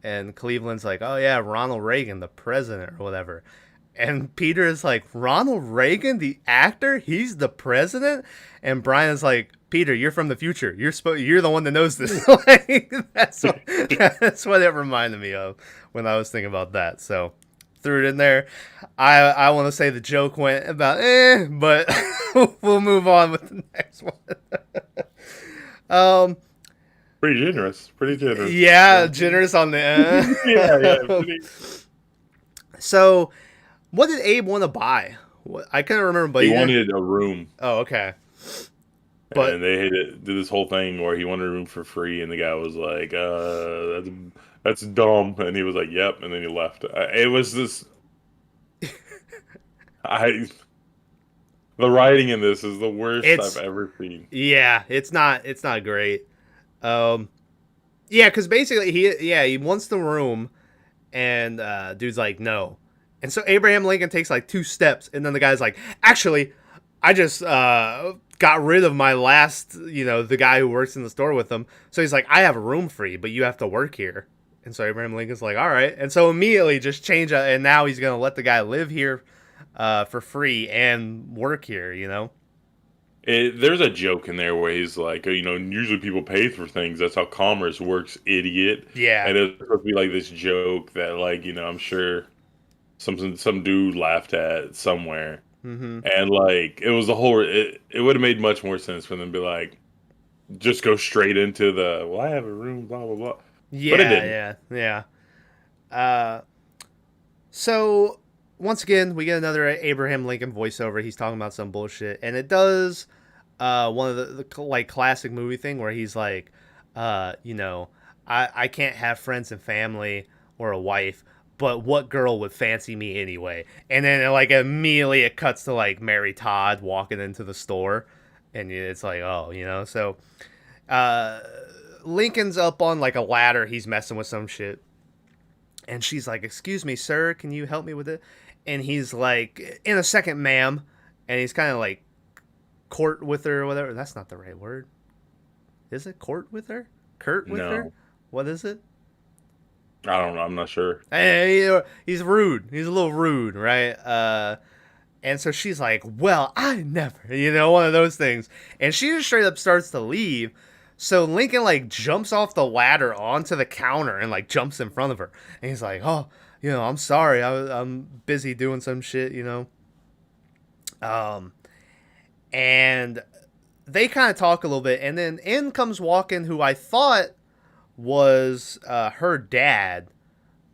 and Cleveland's like, "Oh yeah, Ronald Reagan, the president or whatever," and Peter is like, "Ronald Reagan, the actor, he's the president," and Brian is like, "Peter, you're from the future. You're the one that knows this." That's what it reminded me of when I was thinking about that. So threw it in there. I want to say the joke went about but we'll move on with the next one. Pretty generous. Yeah, generous on the yeah. So, what did Abe want to buy What? I couldn't remember, but He yeah. wanted a room, Oh, okay. But and they did this whole thing where he wanted a room for free, and the guy was like, that's dumb," and he was like, "Yep," and then he left. It was this. I The writing in this is the worst I've it's ever seen. yeah, it's not great. Um, yeah, because basically he wants the room, and dude's like no, and so Abraham Lincoln takes like 2 steps, and then the guy's like, actually, I just got rid of my last, the guy who works in the store with him. So he's like, I have a room free, but you have to work here. And so Abraham Lincoln's like, all right. And so immediately just change it, and now he's gonna let the guy live here for free and work here. There's a joke in there where he's like, usually people pay for things. That's how commerce works, idiot. Yeah. And it's supposed to be like this joke that, like, I'm sure some dude laughed at somewhere. Mm-hmm. And like it was the whole. It would have made much more sense for them to be like, just go straight into the, well, I have a room, blah blah blah. But it didn't. Yeah. Uh, so once again, we get another Abraham Lincoln voiceover. He's talking about some bullshit, and it does one of the like classic movie thing where he's like, I can't have friends and family or a wife, but what girl would fancy me anyway? And then like immediately it cuts to like Mary Todd walking into the store, and it's like, oh, so uh, Lincoln's up on like a ladder. He's messing with some shit, and she's like, "Excuse me, sir, can you help me with it?" And he's like, "In a second, ma'am." And he's kind of like court with her or whatever. That's not the right word. Is it court with her? Kurt with her? No, What is it? I don't know. I'm not sure. He's rude. He's a little rude, right? And so she's like, "Well, I never," one of those things. And she just straight up starts to leave. So Lincoln like jumps off the ladder onto the counter and like jumps in front of her. And he's like, "Oh, I'm sorry. I'm busy doing some shit." Um, and they kind of talk a little bit, and then in comes walking who I thought was her dad,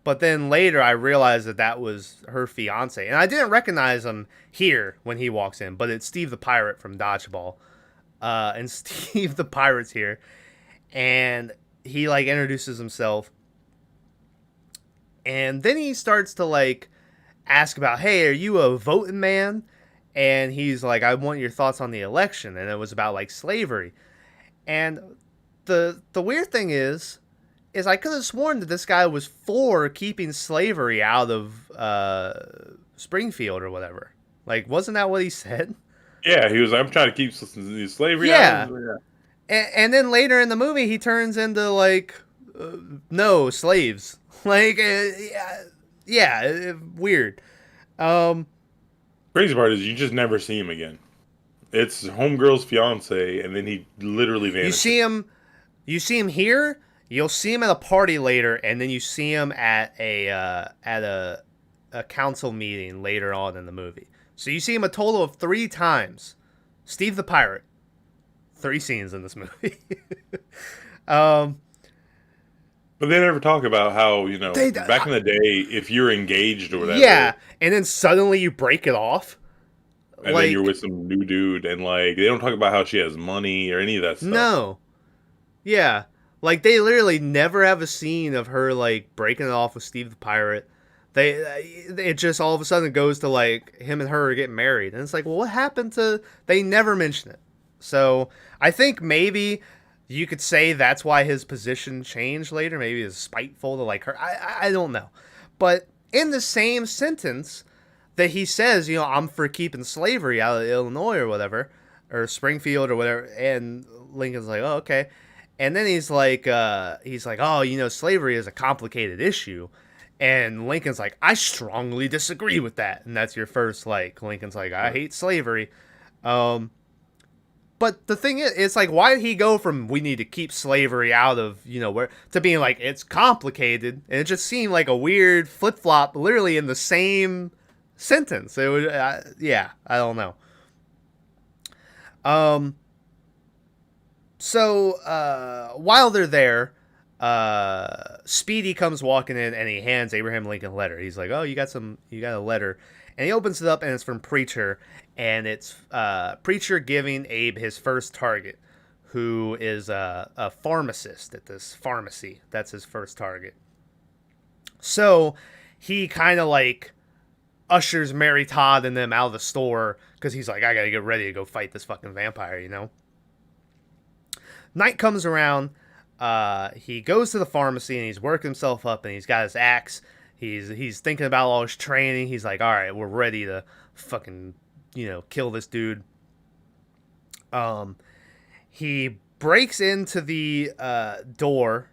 but then later I realized that was her fiance, and I didn't recognize him here when he walks in, but it's Steve the Pirate from Dodgeball, and Steve the Pirate's here, and he like introduces himself, and then he starts to like ask about, hey, are you a voting man? And he's like, I want your thoughts on the election, and it was about like slavery, and the weird thing is I could have sworn that this guy was for keeping slavery out of Springfield or whatever. Like, wasn't that what he said? Yeah, he was like, I'm trying to keep slavery Yeah. out of. Yeah. And then later in the movie, he turns into like, no, slaves. Like, weird. Crazy part is you just never see him again. It's homegirl's fiance, and then he literally vanishes. You see him here. You'll see him at a party later, and then you see him at a council meeting later on in the movie. So you see him a total of 3 times. Steve the Pirate. 3 scenes in this movie. But they never talk about how, back in the day, if you're engaged or whatever. Yeah, and then suddenly you break it off. And then you're with some new dude, and like they don't talk about how she has money or any of that stuff. No. Yeah. Like they literally never have a scene of her like breaking it off with Steve the Pirate. It just all of a sudden goes to like him and her are getting married, and it's like, well, what happened to? They never mention it. So I think maybe you could say that's why his position changed later. Maybe it's spiteful to like her. I don't know, but in the same sentence that he says, I'm for keeping slavery out of Illinois or whatever, or Springfield or whatever, and Lincoln's like, oh, okay. And then he's like, oh, slavery is a complicated issue. And Lincoln's like, I strongly disagree with that. And that's your first, like, Lincoln's like, I hate slavery. But the thing is, it's like, why did he go from we need to keep slavery out of, where, to being like, it's complicated? And it just seemed like a weird flip-flop literally in the same sentence. It was, I don't know. So while they're there, Speedy comes walking in and he hands Abraham Lincoln a letter. He's like, "Oh, you got a letter," And he opens it up, and it's from Preacher, and it's Preacher giving Abe his first target, who is a pharmacist at this pharmacy. That's his first target. So he kind of like ushers Mary Todd and them out of the store because he's like, I gotta get ready to go fight this fucking vampire, you know? Night comes around. He goes to the pharmacy and he's working himself up and he's got his axe. He's thinking about all his training. He's like, all right, we're ready to fucking, kill this dude. He breaks into the door,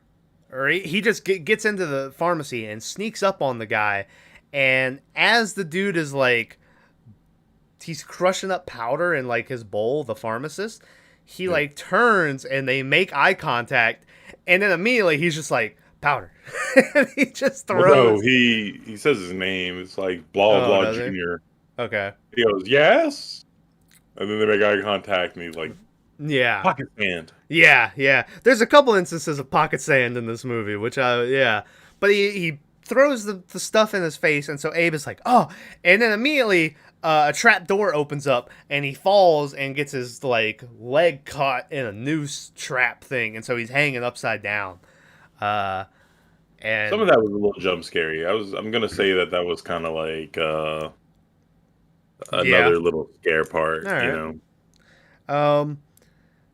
or he just gets into the pharmacy and sneaks up on the guy. And as the dude is like, he's crushing up powder in like his bowl, the pharmacist, he like turns and they make eye contact, and then immediately he's just like, powder. And he just throws. Well, no, he says his name. It's like blah blah Junior. Okay. He goes, yes, and then they make eye contact, and he's like, yeah, pocket sand. Yeah. There's a couple instances of pocket sand in this movie, but he throws the stuff in his face, and so Abe is like, oh, and then immediately a trap door opens up, and he falls and gets his like leg caught in a noose trap thing, and so he's hanging upside down. And some of that was a little jump scary. I'm gonna say that was kind of like another little scare part, right.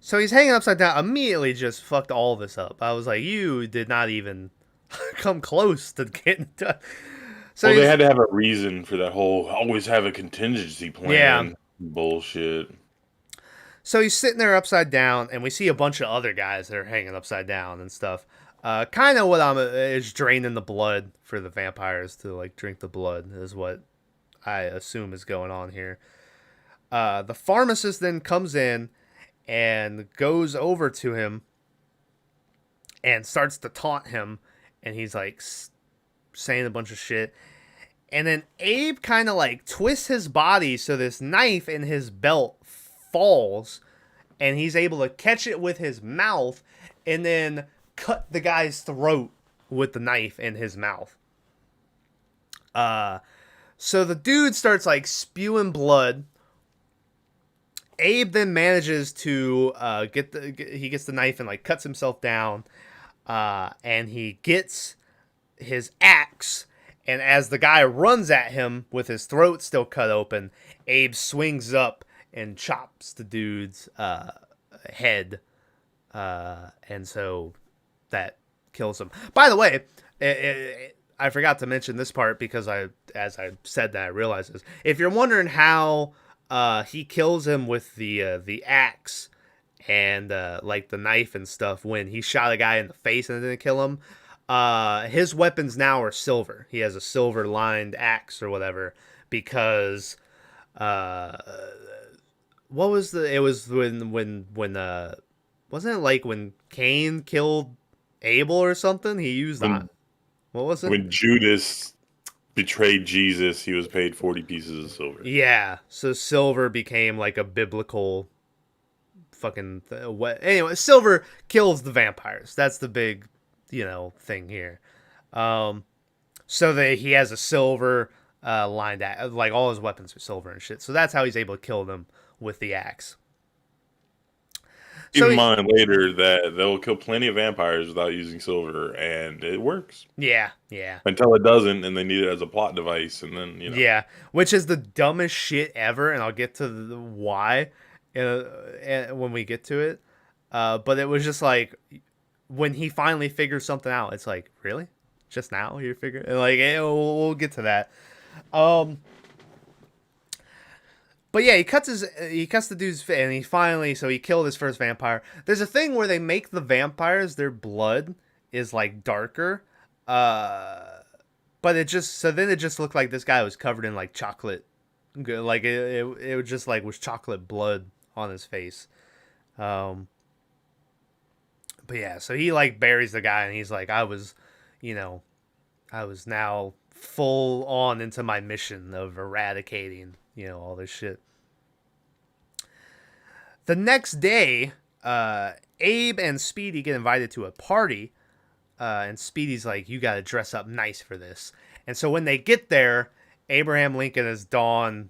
So he's hanging upside down. Immediately just fucked all this up. I was like, you did not even come close to getting done. So they had to have a reason for that whole always have a contingency plan bullshit. So he's sitting there upside down, and we see a bunch of other guys that are hanging upside down and stuff. Kind of what is draining the blood for the vampires to like drink the blood is what I assume is going on here. The pharmacist then comes in and goes over to him and starts to taunt him, and he's like saying a bunch of shit. And then Abe kind of like twists his body so this knife in his belt falls, and he's able to catch it with his mouth and then cut the guy's throat with the knife in his mouth. So the dude starts like spewing blood. Abe then manages to he gets the knife and like cuts himself down, and he gets his axe, and as the guy runs at him with his throat still cut open, Abe swings up and chops the dude's head, and so that kills him. By the way, I forgot to mention this part because as I said that, I realized this. If you're wondering how he kills him with the axe and like the knife and stuff when he shot a guy in the face and it didn't kill him, his weapons now are silver. He has a silver lined axe or whatever because what was it was when wasn't it like when Cain killed Abel or something? He used that. What was it? When Judas betrayed Jesus, he was paid 40 pieces of silver. Yeah, so silver became like a biblical fucking anyway, silver kills the vampires. That's the big, thing here. So that he has a silver lined like all his weapons are silver and shit. So that's how he's able to kill them with the axe. Keep in mind later that they'll kill plenty of vampires without using silver, and it works. Yeah. Until it doesn't, and they need it as a plot device, and then, Yeah, which is the dumbest shit ever, and I'll get to the why when we get to it. But it was just like, when he finally figures something out, it's like, really? Just now you figure? Like, we'll get to that. But yeah, he cuts the dude's face, and he killed his first vampire. There's a thing where they make the vampires, their blood is like darker, but it just looked like this guy was covered in like chocolate, like it was just like was chocolate blood on his face. But yeah, so he like buries the guy, and he's like, I was now full on into my mission of eradicating, all this shit. The next day, Abe and Speedy get invited to a party, and Speedy's like, you gotta dress up nice for this. And so when they get there, Abraham Lincoln has donned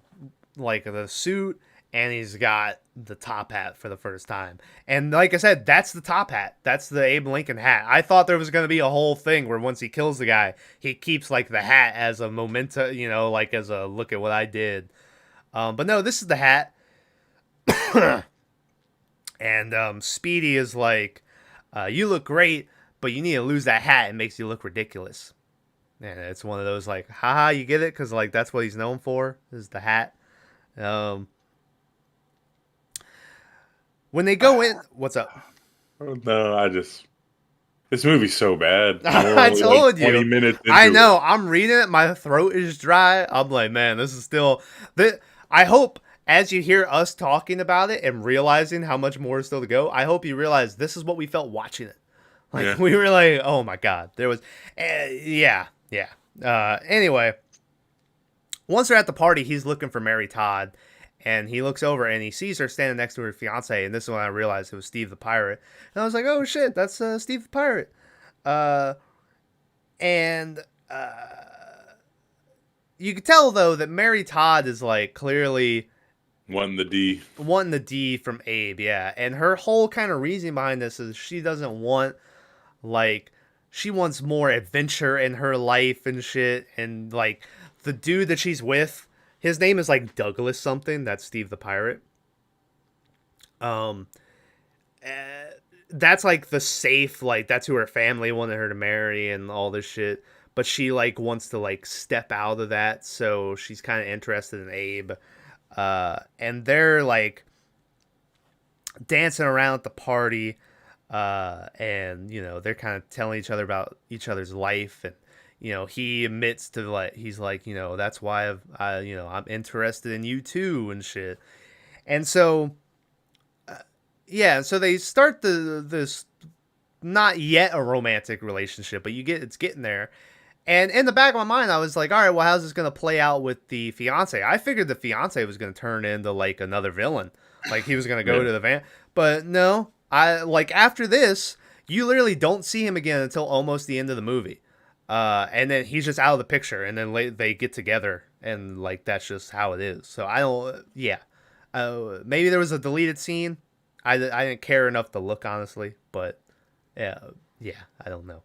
like the suit, and he's got the top hat for the first time. And like I said, that's the top hat. That's the Abe Lincoln hat. I thought there was going to be a whole thing where once he kills the guy, he keeps like the hat as a memento, like as a look at what I did. But no, this is the hat. And Speedy is like, you look great, but you need to lose that hat. It makes you look ridiculous. And it's one of those like, haha, you get it? Because like that's what he's known for, is the hat. When they go in, what's up? No, this movie's so bad. I told you. 20 minutes into I know. I'm reading it. My throat is dry. I'm like, man, this is still. I hope as you hear us talking about it and realizing how much more is still to go, I hope you realize this is what we felt watching it. Like we were like, oh my god, there was, yeah. Anyway, once they're at the party, he's looking for Mary Todd. And he looks over and he sees her standing next to her fiance. And this is when I realized it was Steve the Pirate. And I was like, oh shit, that's Steve the Pirate. You could tell, though, that Mary Todd is like clearly wanting the D from Abe, yeah. And her whole kind of reason behind this is she doesn't want, like, she wants more adventure in her life and shit. And, like, the dude that she's with, his name is like Douglas something. That's Steve the Pirate. That's like the safe, like that's who her family wanted her to marry and all this shit. But she like wants to like step out of that, so she's kind of interested in Abe. And they're like dancing around at the party, and they're kind of telling each other about each other's life. And he admits to like, he's like, that's why I'm interested in you too and shit. And so, so they start this not yet a romantic relationship, but it's getting there. And in the back of my mind, I was like, all right, well, how's this going to play out with the fiance? I figured the fiance was going to turn into like another villain. Like he was going to go to the van, but no, after this, you literally don't see him again until almost the end of the movie. And then he's just out of the picture, and then they get together, and like that's just how it is. So I don't, maybe there was a deleted scene. I didn't care enough to look, honestly, but I don't know.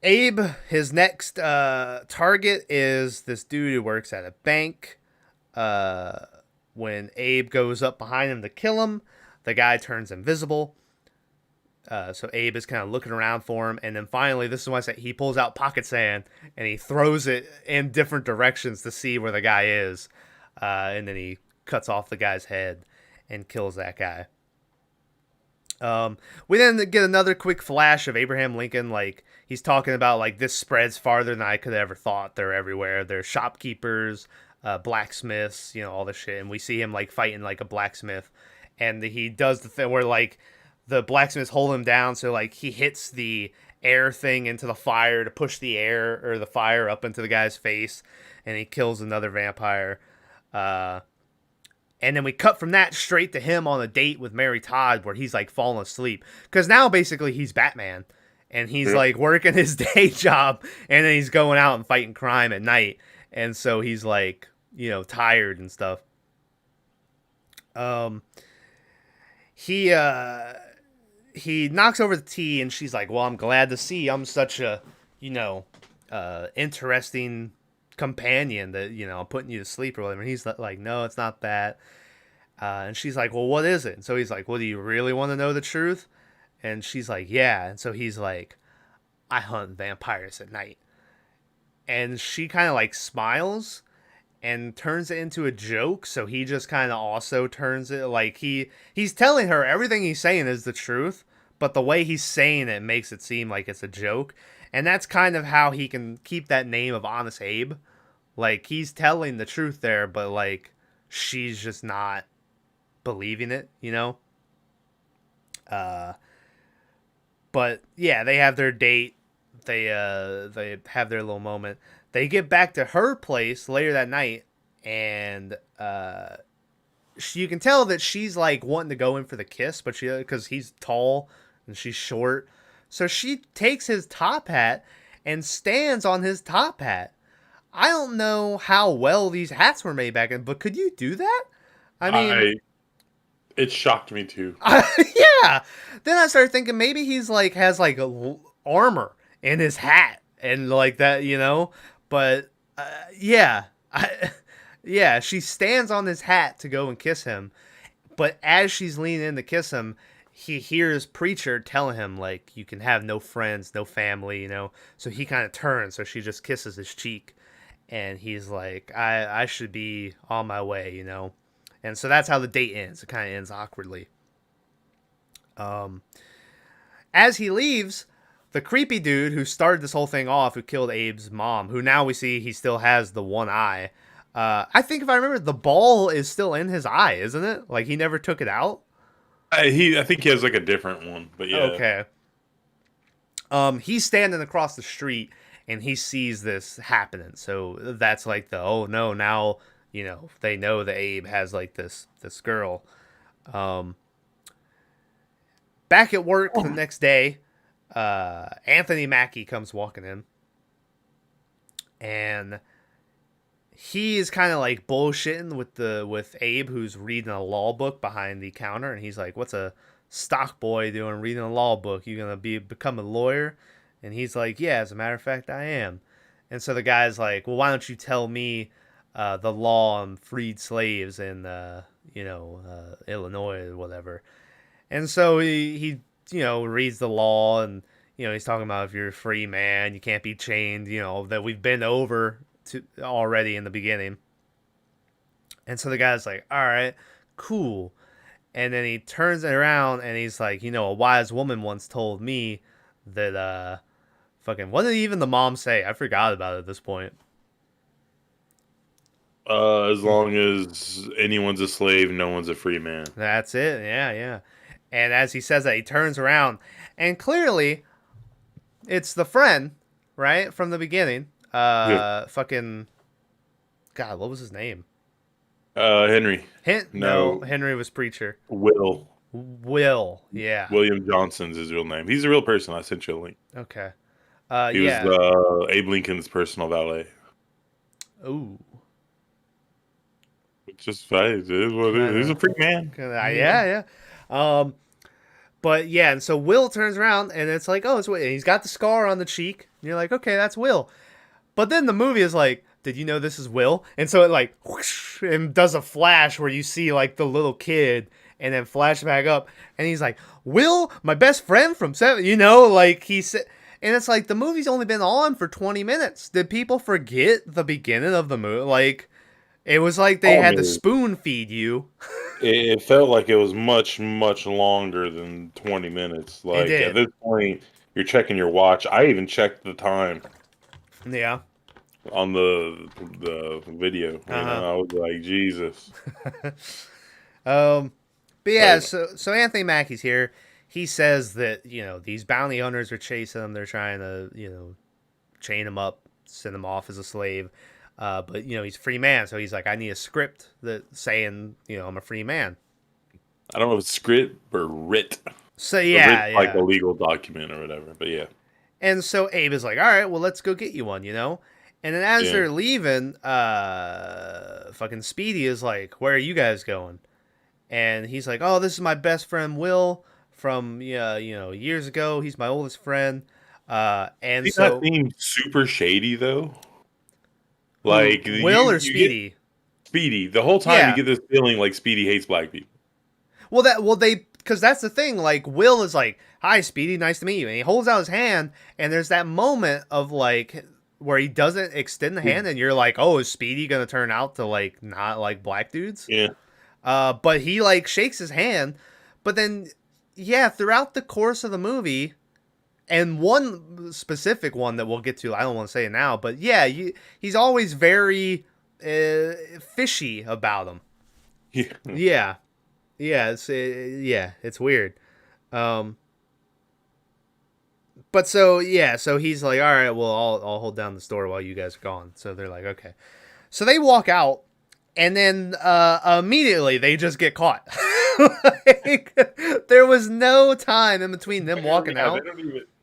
Abe, his next target is this dude who works at a bank. When Abe goes up behind him to kill him, the guy turns invisible. So Abe is kind of looking around for him, and then finally, this is why I say he pulls out pocket sand and he throws it in different directions to see where the guy is, and then he cuts off the guy's head and kills that guy. We then get another quick flash of Abraham Lincoln, like he's talking about like this spreads farther than I could have ever thought. They're everywhere. They're shopkeepers, blacksmiths, all this shit, and we see him like fighting like a blacksmith, and he does the thing where like the blacksmiths hold him down, so like he hits the air thing into the fire to push the air or the fire up into the guy's face, and he kills another vampire. And then we cut from that straight to him on a date with Mary Todd where he's like falling asleep, because now basically he's Batman, and he's like working his day job, and then he's going out and fighting crime at night, and so he's like tired and stuff. He knocks over the tea, and she's like, well, I'm glad to see I'm such a, interesting companion that, I'm putting you to sleep or whatever. And he's like, no, it's not that. And she's like, well, what is it? And so he's like, well, do you really want to know the truth? And she's like, yeah. And so he's like, I hunt vampires at night. And she kind of like smiles and turns it into a joke. So he just kind of also turns it like he's telling her everything he's saying is the truth, but the way he's saying it makes it seem like it's a joke. And that's kind of how he can keep that name of Honest Abe. Like he's telling the truth there, but like she's just not believing it, But yeah, they have their date. They have their little moment. They get back to her place later that night, and you can tell that she's like wanting to go in for the kiss, but because he's tall and she's short, so she takes his top hat and stands on his top hat. I don't know how well these hats were made back then, but could you do that? I mean, it shocked me too. yeah. Then I started thinking maybe he's like has like armor in his hat and like that, you know. But yeah, yeah. She stands on his hat to go and kiss him, but as she's leaning in to kiss him, he hears preacher telling him like you can have no friends, no family, you know. So he kind of turns, so she just kisses his cheek, and he's like, I should be on my way, you know. And so that's how the date ends. It kind of ends awkwardly. As he leaves, the creepy dude who started this whole thing off, who killed Abe's mom, who now we see he still has the one eye. I think if I remember, the ball is still in his eye, isn't it? Like he never took it out. I think he has like a different one, but yeah. Okay. He's standing across the street and he sees this happening. So that's like the, oh no, now, you know, they know that Abe has like this girl. Back at work the next day, Anthony Mackie comes walking in, and he is kind of like bullshitting with Abe, who's reading a law book behind the counter, and he's like, "What's a stock boy doing reading a law book? You gonna become a lawyer?" And he's like, "Yeah, as a matter of fact, I am." And so the guy's like, "Well, why don't you tell me the law on freed slaves in Illinois or whatever?" And so he reads the law, and he's talking about if you're a free man, you can't be chained, that we've been over to already in the beginning. And so the guy's like, "All right, cool." And then he turns it around and he's like, "A wise woman once told me that fucking what did even the mom say? I forgot about it at this point." As long as anyone's a slave, no one's a free man. That's it. Yeah, yeah. And as he says that, he turns around, and clearly, it's the friend, right, from the beginning. Yeah. Fucking, God, what was his name? Henry. No, Henry was preacher. Will, yeah. William Johnson's his real name. He's a real person. I sent you a link. Okay. He was Abe Lincoln's personal valet. Ooh. It's just fine. It is what it is. He's a free man. Yeah. But yeah, and so Will turns around, and it's like, oh, it's Will. And he's got the scar on the cheek. And you're like, okay, that's Will. But then the movie is like, did you know this is Will? And so it like whoosh, and does a flash where you see like the little kid, and then flash back up, and he's like, Will, my best friend from 7, like he said. And it's like the movie's only been on for 20 minutes. Did people forget the beginning of the movie? Like, it was like they had to spoon feed you. It felt like it was much, much longer than 20 minutes. Like, at this point, you're checking your watch. I even checked the time. Yeah. On the video. I was like, Jesus. But yeah, so Anthony Mackie's here. He says that, these bounty hunters are chasing him. They're trying to, chain him up, send him off as a slave. But, he's a free man. So he's like, I need a script that saying, I'm a free man. I don't know if it's script or writ. So, yeah. Like a legal document or whatever. But, yeah. And so Abe is like, all right, well, let's go get you one, And then as they're leaving, fucking Speedy is like, where are you guys going? And he's like, oh, this is my best friend Will from, years ago. He's my oldest friend. And he's not being super shady, though. Like Will or Speedy? Speedy. The whole time you get this feeling like Speedy hates black people. Because that's the thing. Like, Will is like, hi, Speedy, nice to meet you. And he holds out his hand, and there's that moment of like where he doesn't extend the hand, and you're like, oh, is Speedy gonna turn out to like not like black dudes? Yeah. But he like shakes his hand, but then throughout the course of the movie, and one specific one that we'll get to, I don't want to say it now, but he's always very fishy about him. Yeah. It's weird. But so he's like, all right, well, I'll hold down the store while you guys are gone. So they're like, okay. So they walk out, and then immediately they just get caught. Like, there was no time in between them walking out.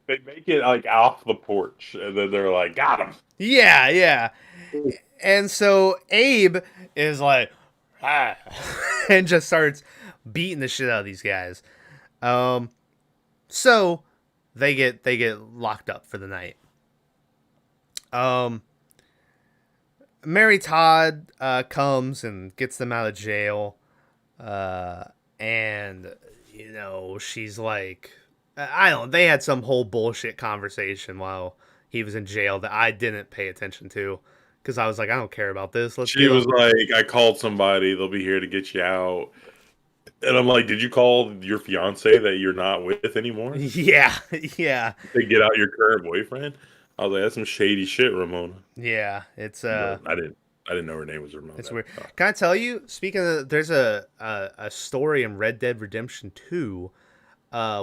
They make it like off the porch, and then they're like, "Got him." Yeah, yeah. And so Abe is like, ah, and just starts beating the shit out of these guys. So they get locked up for the night. Um, Mary Todd comes and gets them out of jail, and she's like, I don't. They had some whole bullshit conversation while he was in jail that I didn't pay attention to because I was like, I don't care about this. Let's She get was on. like, "I called somebody. They'll be here to get you out." And I'm like, "Did you call your fiance that you're not with anymore Yeah, yeah, to get out your current boyfriend?" I was like, "That's some shady shit, Ramona." yeah. It's But I didn't know her name was Ramona it's at weird. the time. Can I tell you? Speaking of, there's a story in Red Dead Redemption 2,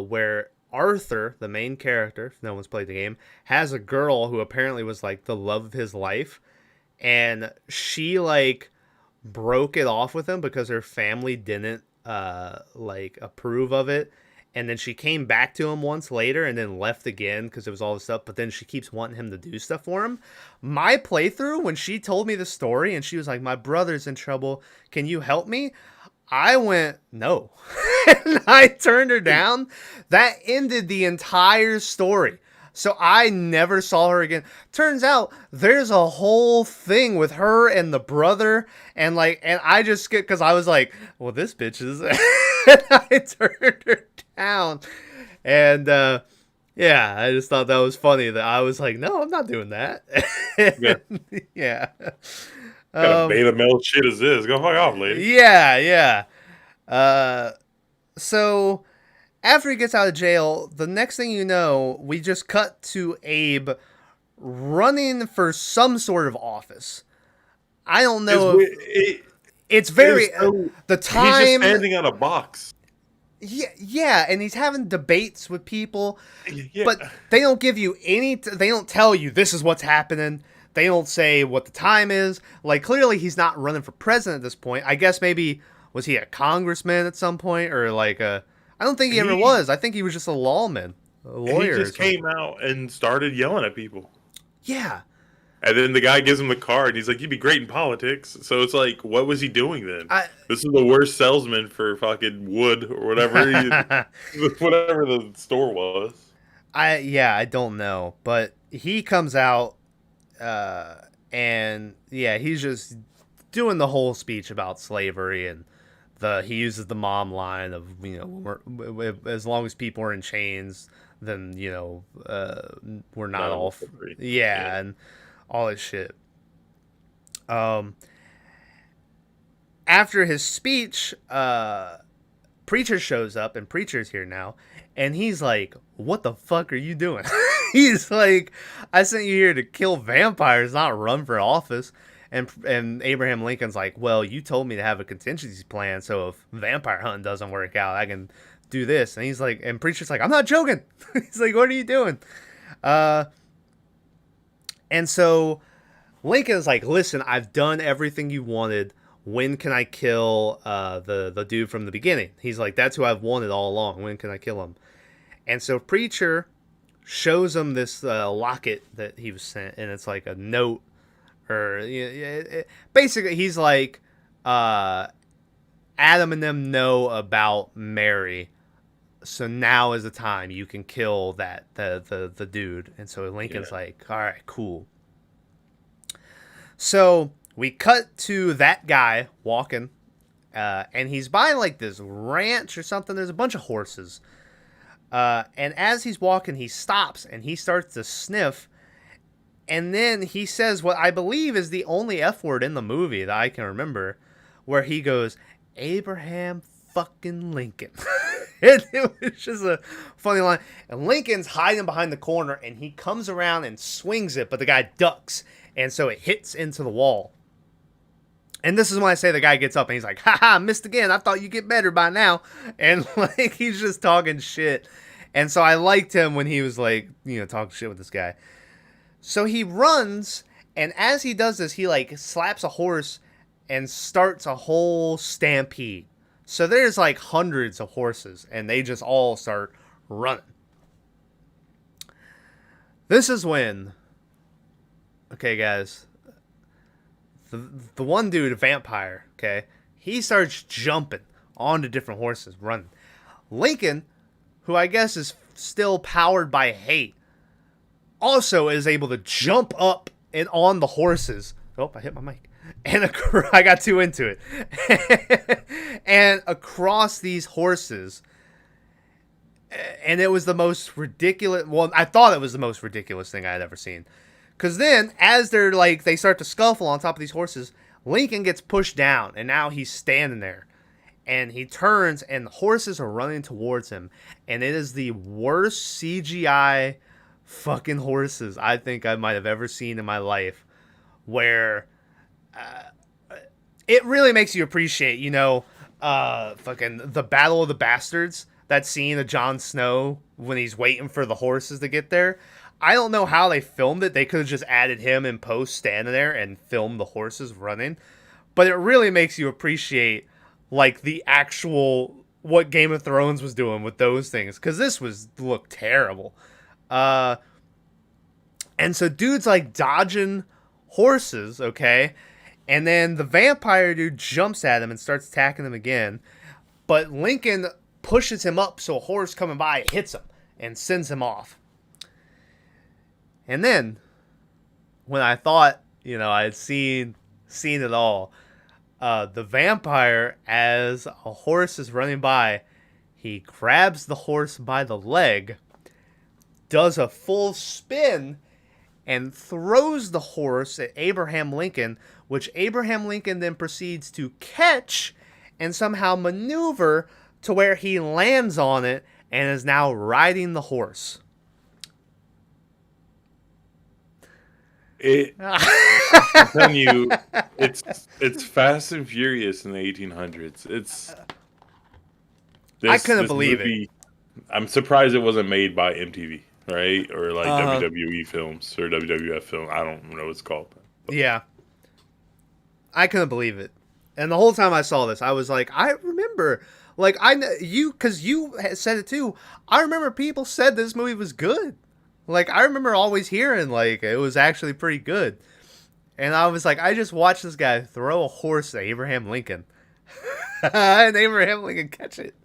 where Arthur, the main character, if no one's played the game, has a girl who apparently was like the love of his life, and she like broke it off with him because her family didn't like approve of it, and then she came back to him once later and then left again because it was all this stuff, but then she keeps wanting him to do stuff for him. My playthrough, when she told me the story and she was like, my brother's in trouble, can you help me, I went no. And I turned her down. That ended the entire story. So I never saw her again. Turns out there's a whole thing with her and the brother, and I just skip because I was like, well, this bitch is. And I turned her down, and yeah, I just thought that was funny. That I was like, no, I'm not doing that. Yeah, Yeah. what kind of beta male shit is this? Go fuck off, lady. Yeah, yeah. So after he gets out of jail, the next thing you know, we just cut to Abe running for some sort of office. I don't know if it's very the He's just time. standing on a box. Yeah, yeah, and he's having debates with people, Yeah, but they don't give you any. They don't tell you this is what's happening. They don't say what the time is. Like, clearly he's not running for president at this point. I guess maybe was he a congressman at some point, or like a. I don't think he ever was. I think he was just a lawman, a he lawyer. just came out and started yelling at people. Yeah. And then the guy gives him the card. And he's like, "You'd be great in politics." So it's like, what was he doing then? This is the worst salesman for fucking wood or whatever, whatever the store was. I don't know, but he comes out, and yeah, he's just doing the whole speech about slavery, and he uses the mom line of as long as people are in chains, then we're not all free. Yeah, and all this shit. After his speech, Preacher shows up, and Preacher's here now, and he's like, what the fuck are you doing? He's like, I sent you here to kill vampires, not run for office. And Abraham Lincoln's like, well, you told me to have a contingency plan, so if vampire hunting doesn't work out, I can do this. And he's like, and Preacher's like, I'm not joking. He's like, what are you doing? And so Lincoln's like, listen, I've done everything you wanted. When can I kill the dude from the beginning? He's like, that's who I've wanted all along. When can I kill him? And so Preacher shows him this locket that he was sent, and it's like a note, or basically he's like, Adam and them know about Mary, so now is the time you can kill the dude. And so Lincoln's like, all right, cool. So we cut to that guy walking, and he's by like this ranch or something. There's a bunch of horses. And as he's walking, he stops and he starts to sniff. And then he says what I believe is the only F word in the movie that I can remember, where he goes, Abraham fucking Lincoln. And it was just a funny line. And Lincoln's hiding behind the corner, and he comes around and swings it, but the guy ducks. And so it hits into the wall. And this is when I say the guy gets up and he's like, haha, missed again. I thought you'd get better by now. And like, he's just talking shit. And so I liked him when he was like, talking shit with this guy. So he runs, and as he does this, he like slaps a horse and starts a whole stampede. So there's like hundreds of horses, and they just all start running. This is when, okay, guys, the one dude, a vampire, okay, he starts jumping onto different horses, running. Lincoln, who I guess is still powered by hate, also is able to jump up and on the horses. Oh, I hit my mic. And I got too into it. And across these horses. And it was the most ridiculous. Well, I thought it was the most ridiculous thing I had ever seen. Because then, as they start to scuffle on top of these horses, Lincoln gets pushed down. And now he's standing there. And he turns, and the horses are running towards him. And it is the worst CGI fucking horses I think I might have ever seen in my life. Where it really makes you appreciate, fucking the Battle of the Bastards. That scene of Jon Snow when he's waiting for the horses to get there. I don't know how they filmed it. They could have just added him in post standing there and filmed the horses running. But it really makes you appreciate like the actual what Game of Thrones was doing with those things. Because this looked terrible. And so dude's like dodging horses, okay? And then the vampire dude jumps at him and starts attacking him again. But Lincoln pushes him up so a horse coming by hits him and sends him off. And then, when I thought, I had seen it all, the vampire, as a horse is running by, he grabs the horse by the leg, does a full spin, and throws the horse at Abraham Lincoln, which Abraham Lincoln then proceeds to catch and somehow maneuver to where he lands on it and is now riding the horse. I'm telling you, it's Fast and Furious in the 1800s. I couldn't believe it. I'm surprised it wasn't made by MTV, right? Or like WWE films or WWF film. I don't know what it's called. But. Yeah. I couldn't believe it. And the whole time I saw this, I was like, I remember, like, because you said it too. I remember people said this movie was good. Like, I remember always hearing, like, it was actually pretty good. And I was like, I just watched this guy throw a horse at Abraham Lincoln. And Abraham Lincoln catch it.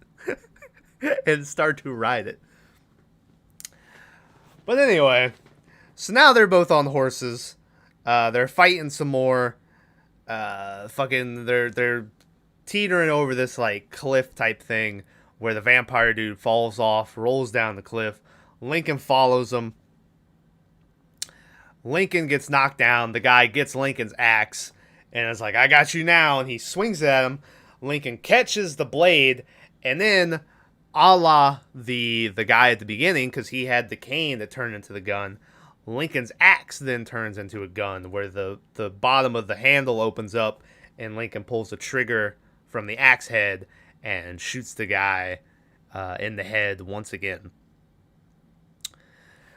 And start to ride it. But anyway, so now they're both on horses. They're fighting some more. They're teetering over this, like, cliff type thing where the vampire dude falls off, rolls down the cliff. Lincoln follows him. Lincoln gets knocked down. The guy gets Lincoln's axe and is like, I got you now. And he swings at him. Lincoln catches the blade. And then, a la the guy at the beginning, because he had the cane that turned into the gun, Lincoln's axe then turns into a gun where the bottom of the handle opens up and Lincoln pulls the trigger from the axe head and shoots the guy in the head once again.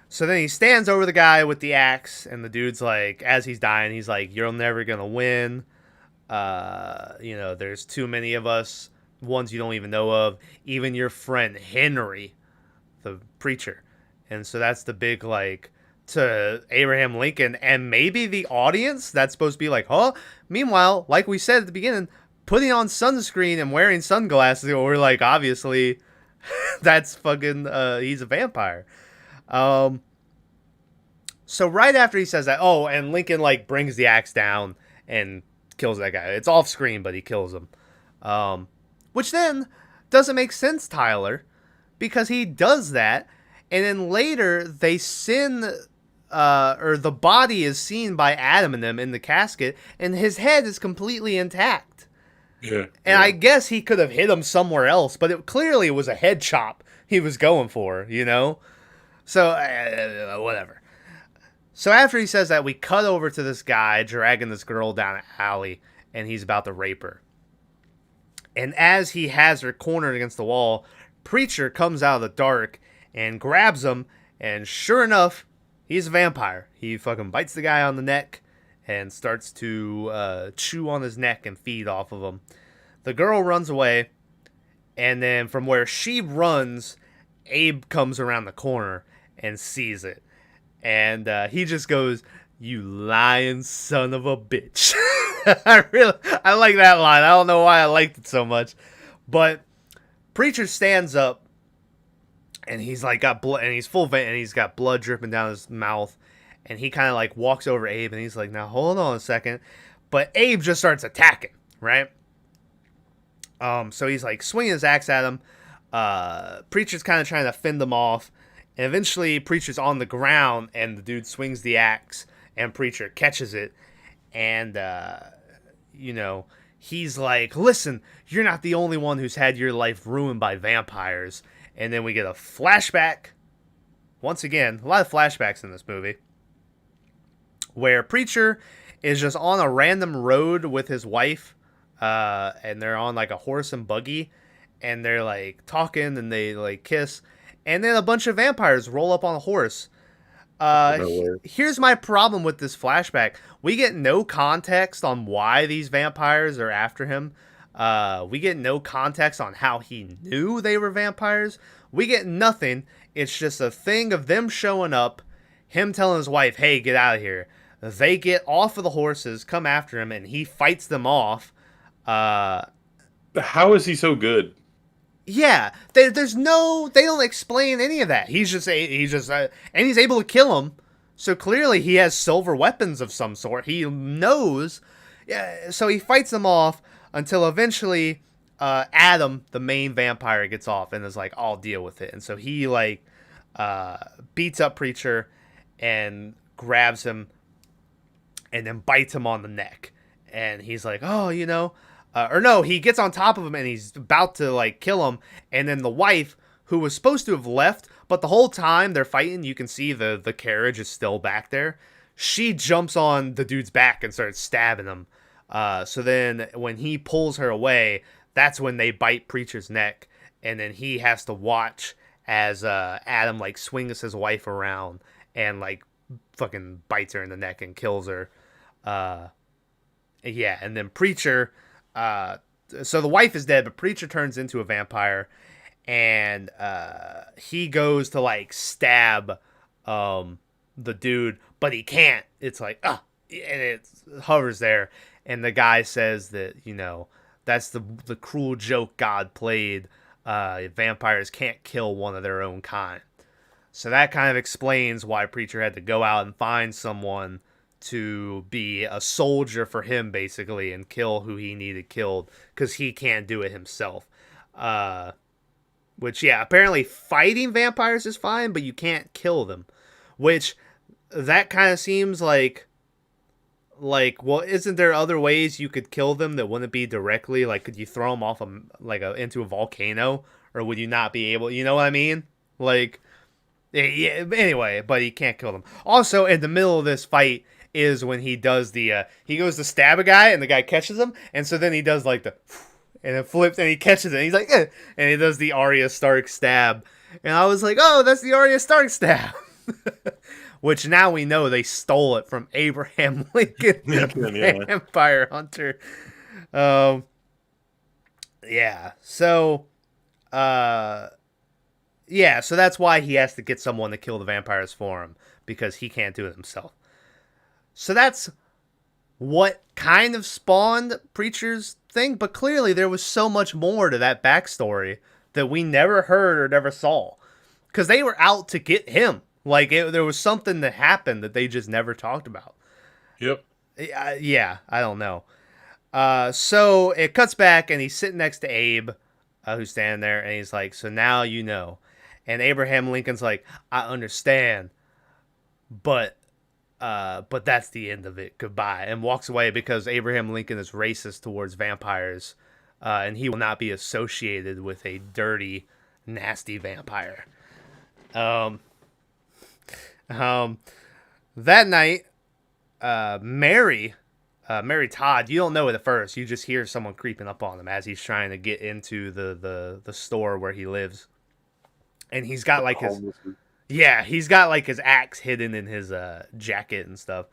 So then he stands over the guy with the axe, and the dude's like, as he's dying, he's like, you're never going to win. There's too many of us, ones you don't even know of, even your friend Henry, the preacher. And so that's the big, like, to Abraham Lincoln, and maybe the audience that's supposed to be like, huh? Meanwhile, like we said at the beginning, putting on sunscreen and wearing sunglasses, we're like, obviously, that's fucking, he's a vampire. So right after he says that, and Lincoln, like, brings the axe down and kills that guy. It's off screen, but he kills him. Which then doesn't make sense, Tyler, because he does that, and then later they or the body is seen by Adam and them in the casket, and his head is completely intact. Yeah. And I guess he could have hit him somewhere else, but it clearly was a head chop he was going for, So, whatever. So after he says that, we cut over to this guy dragging this girl down an alley, and he's about to rape her. And as he has her cornered against the wall, Preacher comes out of the dark and grabs him, and sure enough, he's a vampire. He fucking bites the guy on the neck and starts to chew on his neck and feed off of him. The girl runs away, and then from where she runs, Abe comes around the corner and sees it. And he just goes, "You lying son of a bitch." I like that line. I don't know why I liked it so much, but Preacher stands up, and he's like got blood, and he's full of, and he's got blood dripping down his mouth, and he kind of like walks over to Abe, and he's like, "Now hold on a second," but Abe just starts attacking, right? So he's like swinging his axe at him. Preacher's kind of trying to fend him off, and eventually Preacher's on the ground, and the dude swings the axe, and Preacher catches it, and you know, he's like, "Listen, you're not the only one who's had your life ruined by vampires." And then we get a flashback. Once again, a lot of flashbacks in this movie, where Preacher is just on a random road with his wife, and they're on like a horse and buggy, and they're like talking, and they like kiss, and then a bunch of vampires roll up on a horse. Here's my problem with this flashback. We get no context on why these vampires are after him. We get no context on how he knew they were vampires. We get nothing. It's just a thing of them showing up, him telling his wife, "Hey, get out of here." They get off of the horses, come after him, and he fights them off. How is he so good? Yeah, they don't explain any of that. He's just, and he's able to kill him. So clearly he has silver weapons of some sort. He knows. Yeah, so he fights them off until eventually Adam, the main vampire, gets off and is like, "I'll deal with it." And so he like beats up Preacher and grabs him and then bites him on the neck. And he's like, "Oh, you know," or no, he gets on top of him and he's about to like kill him. And then the wife, who was supposed to have left, but the whole time they're fighting, you can see the carriage is still back there. She jumps on the dude's back and starts stabbing him. So then when he pulls her away, that's when they bite Preacher's neck. And then he has to watch as Adam like swings his wife around and like fucking bites her in the neck and kills her. Yeah, and then Preacher, so the wife is dead, but Preacher turns into a vampire, and he goes to like stab the dude, but he can't. It's like, and it hovers there, and the guy says that, you know, that's the cruel joke God played. Vampires can't kill one of their own kind. So that kind of explains why Preacher had to go out and find someone to be a soldier for him, basically, and kill who he needed killed, because he can't do it himself. Which, yeah, apparently fighting vampires is fine, but you can't kill them. Which, that kind of seems like, well, isn't there other ways you could kill them that wouldn't be directly? Like, could you throw them off into a volcano, or would you not be able? You know what I mean? Like, yeah. Anyway, but he can't kill them. Also, in the middle of this fight is when he does he goes to stab a guy and the guy catches him, and so then he does like the, and it flips and he catches it. And he's like, eh, and he does the Arya Stark stab, and I was like, oh, that's the Arya Stark stab. Which now we know they stole it from Abraham Lincoln, the vampire hunter. Yeah. So, yeah. So that's why he has to get someone to kill the vampires for him, because he can't do it himself. So that's what kind of spawned Preacher's thing, but clearly there was so much more to that backstory that we never heard or never saw, because they were out to get him. Like, there was something that happened that they just never talked about. Yep. Yeah, I don't know. So it cuts back, and he's sitting next to Abe, who's standing there, and he's like, "So now you know." And Abraham Lincoln's like, "I understand, but that's the end of it. Goodbye," and walks away, because Abraham Lincoln is racist towards vampires, and he will not be associated with a dirty, nasty vampire. That night, Mary Todd, you don't know it at first. You just hear someone creeping up on him as he's trying to get into the store where he lives. And he's got like he's got like his axe hidden in his jacket and stuff.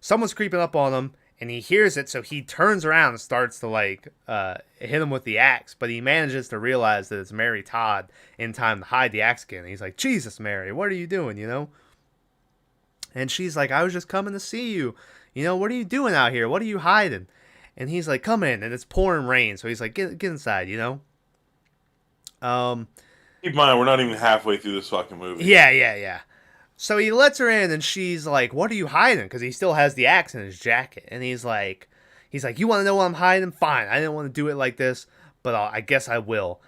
Someone's creeping up on him, and he hears it, so he turns around and starts to like hit him with the axe, but he manages to realize that it's Mary Todd in time to hide the axe again. And he's like, "Jesus, Mary, what are you doing, you know?" And she's like, I was just coming to see you. You know, what are you doing out here? What are you hiding? And he's like, come in. And it's pouring rain. So he's like, get inside, you know? Keep in mind, we're not even halfway through this fucking movie. Yeah. So he lets her in, and she's like, what are you hiding? Because he still has the axe in his jacket. And he's like, you want to know what I'm hiding? Fine. I didn't want to do it like this, but I guess I will.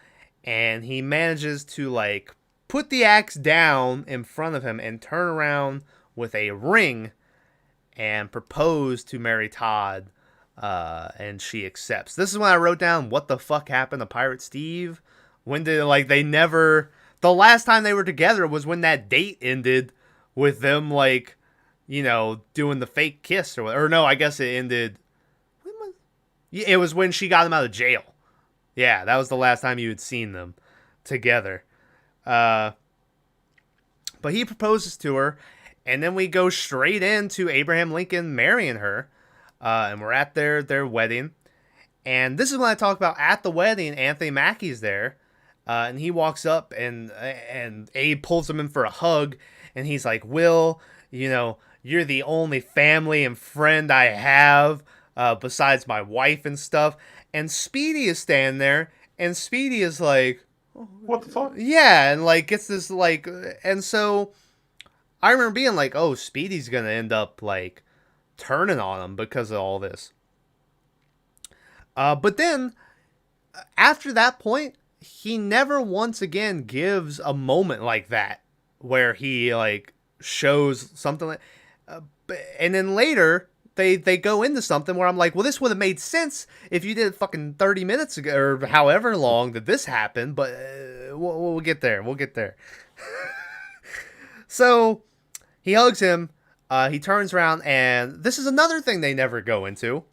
And he manages to, like, put the axe down in front of him and turn around with a ring and propose to Mary Todd, and she accepts. This is when I wrote down, what the fuck happened to Pirate Steve? When did, like, they never... The last time they were together was when that date ended with them, like, you know, doing the fake kiss or no, I guess it ended... It was when she got him out of jail. Yeah, that was the last time you had seen them together. But he proposes to her, and then we go straight into Abraham Lincoln marrying her, and we're at their wedding. And this is when I talk about at the wedding, Anthony Mackie's there, and he walks up, and Abe pulls him in for a hug, and he's like, Will, you know, you're the only family and friend I have, besides my wife and stuff. And Speedy is standing there, and Speedy is like, what the fuck? Yeah, and like gets this like, and so I remember being like, oh, Speedy's gonna end up like turning on him because of all this. But then after that point, he never once again gives a moment like that where he like shows something like, and then later they go into something where I'm like, well, this would have made sense if you did it fucking 30 minutes ago or however long that this happened, but we'll get there. We'll get there. So he hugs him. He turns around, and this is another thing they never go into,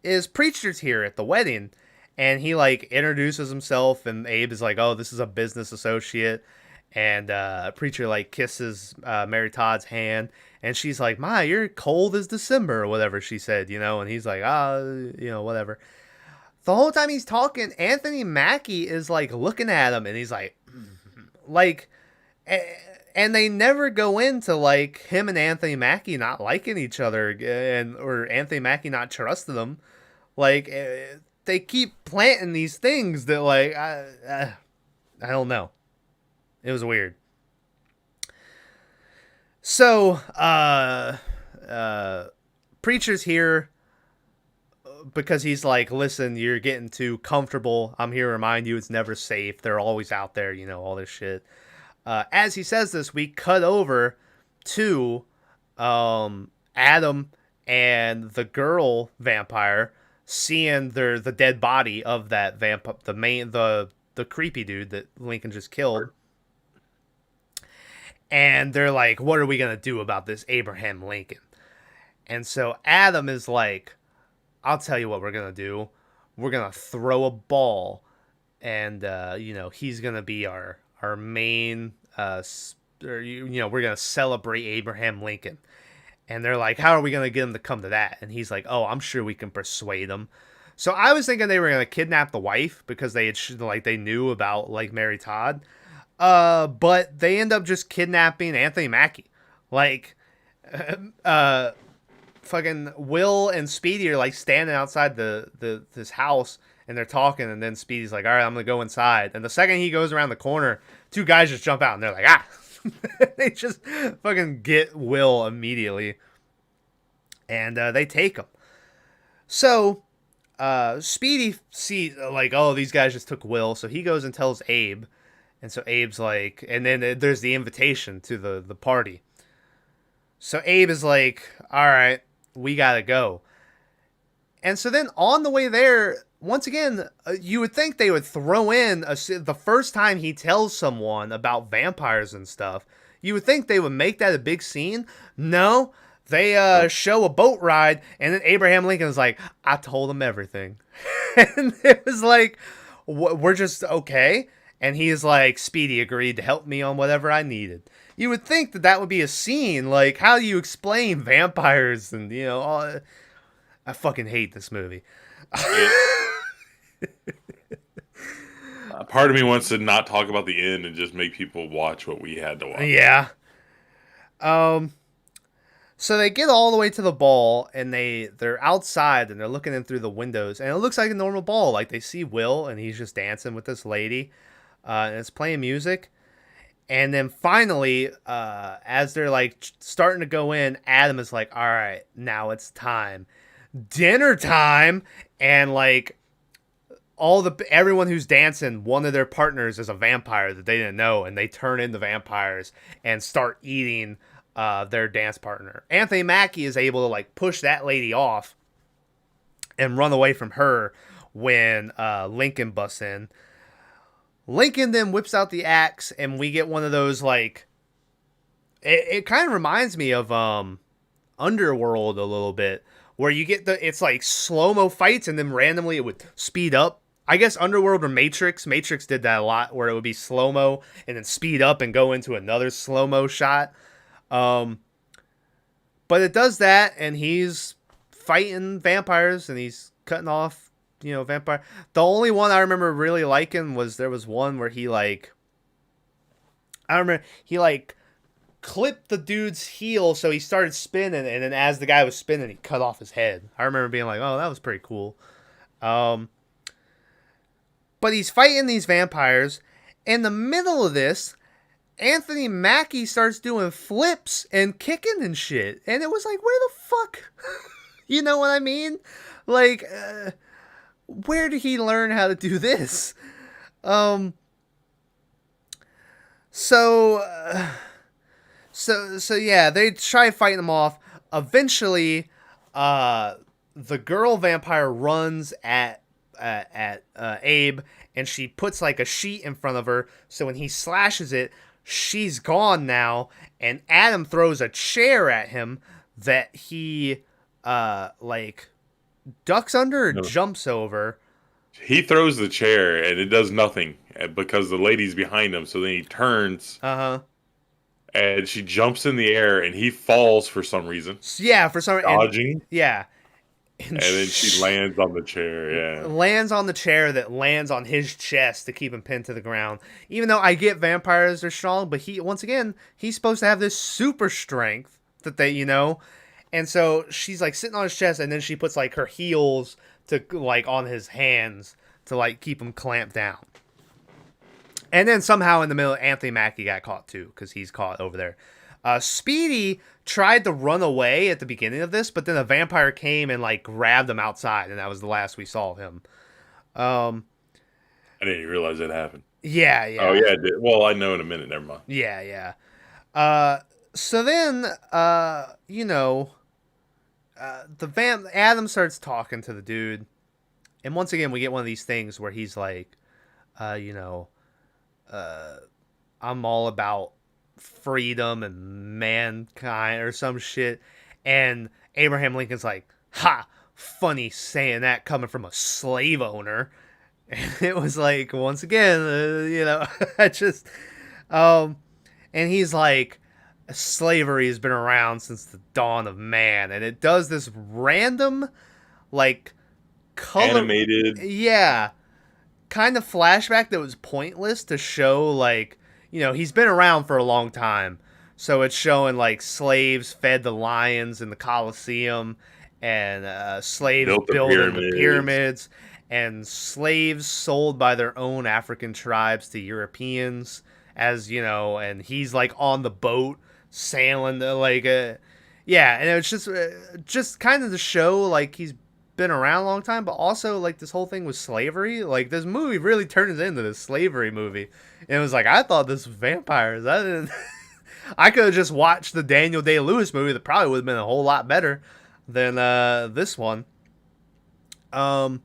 is Preacher's here at the wedding, and he like introduces himself, and Abe is like, oh, this is a business associate, and Preacher like kisses Mary Todd's hand, and she's like, my, you're cold as December, or whatever she said, you know, and he's like, you know, whatever. The whole time he's talking, Anthony Mackie is like looking at him, and he's like, and they never go into like him and Anthony Mackie not liking each other, or Anthony Mackie not trusting them. Like, they keep planting these things that like, I don't know. It was weird. So, Preacher's here because he's like, listen, you're getting too comfortable. I'm here to remind you it's never safe. They're always out there, you know, all this shit. As he says this, we cut over to Adam and the girl vampire seeing the dead body of that the creepy dude that Lincoln just killed. And they're like, what are we going to do about this Abraham Lincoln? And so Adam is like, I'll tell you what we're going to do. We're going to throw a ball, and, you know, he's going to be our main, you know, we're going to celebrate Abraham Lincoln. And they're like, how are we going to get him to come to that? And he's like, oh, I'm sure we can persuade him. So I was thinking they were going to kidnap the wife because they knew about, like, Mary Todd. But they end up just kidnapping Anthony Mackie. Like, fucking Will and Speedy are like standing outside this house, and they're talking, and then Speedy's like, all right, I'm gonna go inside. And the second he goes around the corner, two guys just jump out, and they're like, ah. They just fucking get Will immediately, and they take him. So Speedy sees like, oh, these guys just took Will, so he goes and tells Abe. And so Abe's like, and then there's the invitation to the party. So Abe is like, all right, we gotta go. And so then on the way there, once again, you would think they would throw in the first time he tells someone about vampires and stuff, you would think they would make that a big scene. No, they show a boat ride, and then Abraham Lincoln's like, I told him everything. And it was like, we're just okay. And he's like, Speedy agreed to help me on whatever I needed. You would think that would be a scene. Like, how do you explain vampires and, you know, all... I fucking hate this movie. Part of me wants to not talk about the end and just make people watch what we had to watch. Yeah. So they get all the way to the ball, and they're outside, and they're looking in through the windows, and it looks like a normal ball. Like, they see Will, and he's just dancing with this lady, and it's playing music. And then finally, as they're like starting to go in, Adam is like, "All right, now it's time, dinner time," and like everyone who's dancing, one of their partners is a vampire that they didn't know, and they turn into vampires and start eating their dance partner. Anthony Mackie is able to like push that lady off and run away from her when Lincoln busts in. Lincoln then whips out the axe, and we get one of those like. It kind of reminds me of Underworld a little bit, where you get it's like slow mo fights, and then randomly it would speed up. I guess Underworld or Matrix. Matrix did that a lot, where it would be slow mo and then speed up and go into another slow mo shot. But it does that, and he's fighting vampires, and he's cutting off, vampire. The only one I remember really liking was there was one where he like, I remember he like clipped the dude's heel, so he started spinning, and then as the guy was spinning, he cut off his head. I remember being like, oh, that was pretty cool. But he's fighting these vampires. In the middle of this, Anthony Mackie starts doing flips and kicking and shit. And it was like, where the fuck? You know what I mean? Like, where did he learn how to do this? So yeah, they try fighting them off. Eventually, the girl vampire runs at Abe, and she puts like a sheet in front of her, so when he slashes it, she's gone now, and Adam throws a chair at him that he like ducks under or jumps over. He throws the chair, and it does nothing because the lady's behind him, so then he turns. And she jumps in the air, and he falls for some reason. Yeah, for some reason. Dodging. Yeah. And then she lands on the chair, yeah. Lands on the chair that lands on his chest to keep him pinned to the ground. Even though I get vampires are strong, but once again, he's supposed to have this super strength that they, And so she's like sitting on his chest, and then she puts like her heels to like on his hands to like keep him clamped down. And then somehow in the middle, Anthony Mackie got caught too, because he's caught over there. Speedy tried to run away at the beginning of this, but then a vampire came and like grabbed him outside, and that was the last we saw of him. I didn't even realize that happened. Yeah. Oh yeah, it did. Well, I know in a minute. Never mind. Yeah. So then, Adam starts talking to the dude, and once again we get one of these things where he's like, I'm all about freedom and mankind or some shit. And Abraham Lincoln's like, ha, funny saying that coming from a slave owner. And it was like, once again, I just, and he's like, slavery has been around since the dawn of man. And it does this random, like, color. Animated. Yeah. Kind of flashback that was pointless to show, like, he's been around for a long time. So it's showing, like, slaves fed the lions in the Colosseum, and slaves building the pyramids, and slaves sold by their own African tribes to Europeans, and he's, like, on the boat sailing, like, and it was just kind of to show, like, he's been around a long time, but also like this whole thing was slavery. Like this movie really turns into this slavery movie, and it was like I thought this was vampires. I didn't. I could have just watched the Daniel Day-Lewis movie that probably would have been a whole lot better than this one. I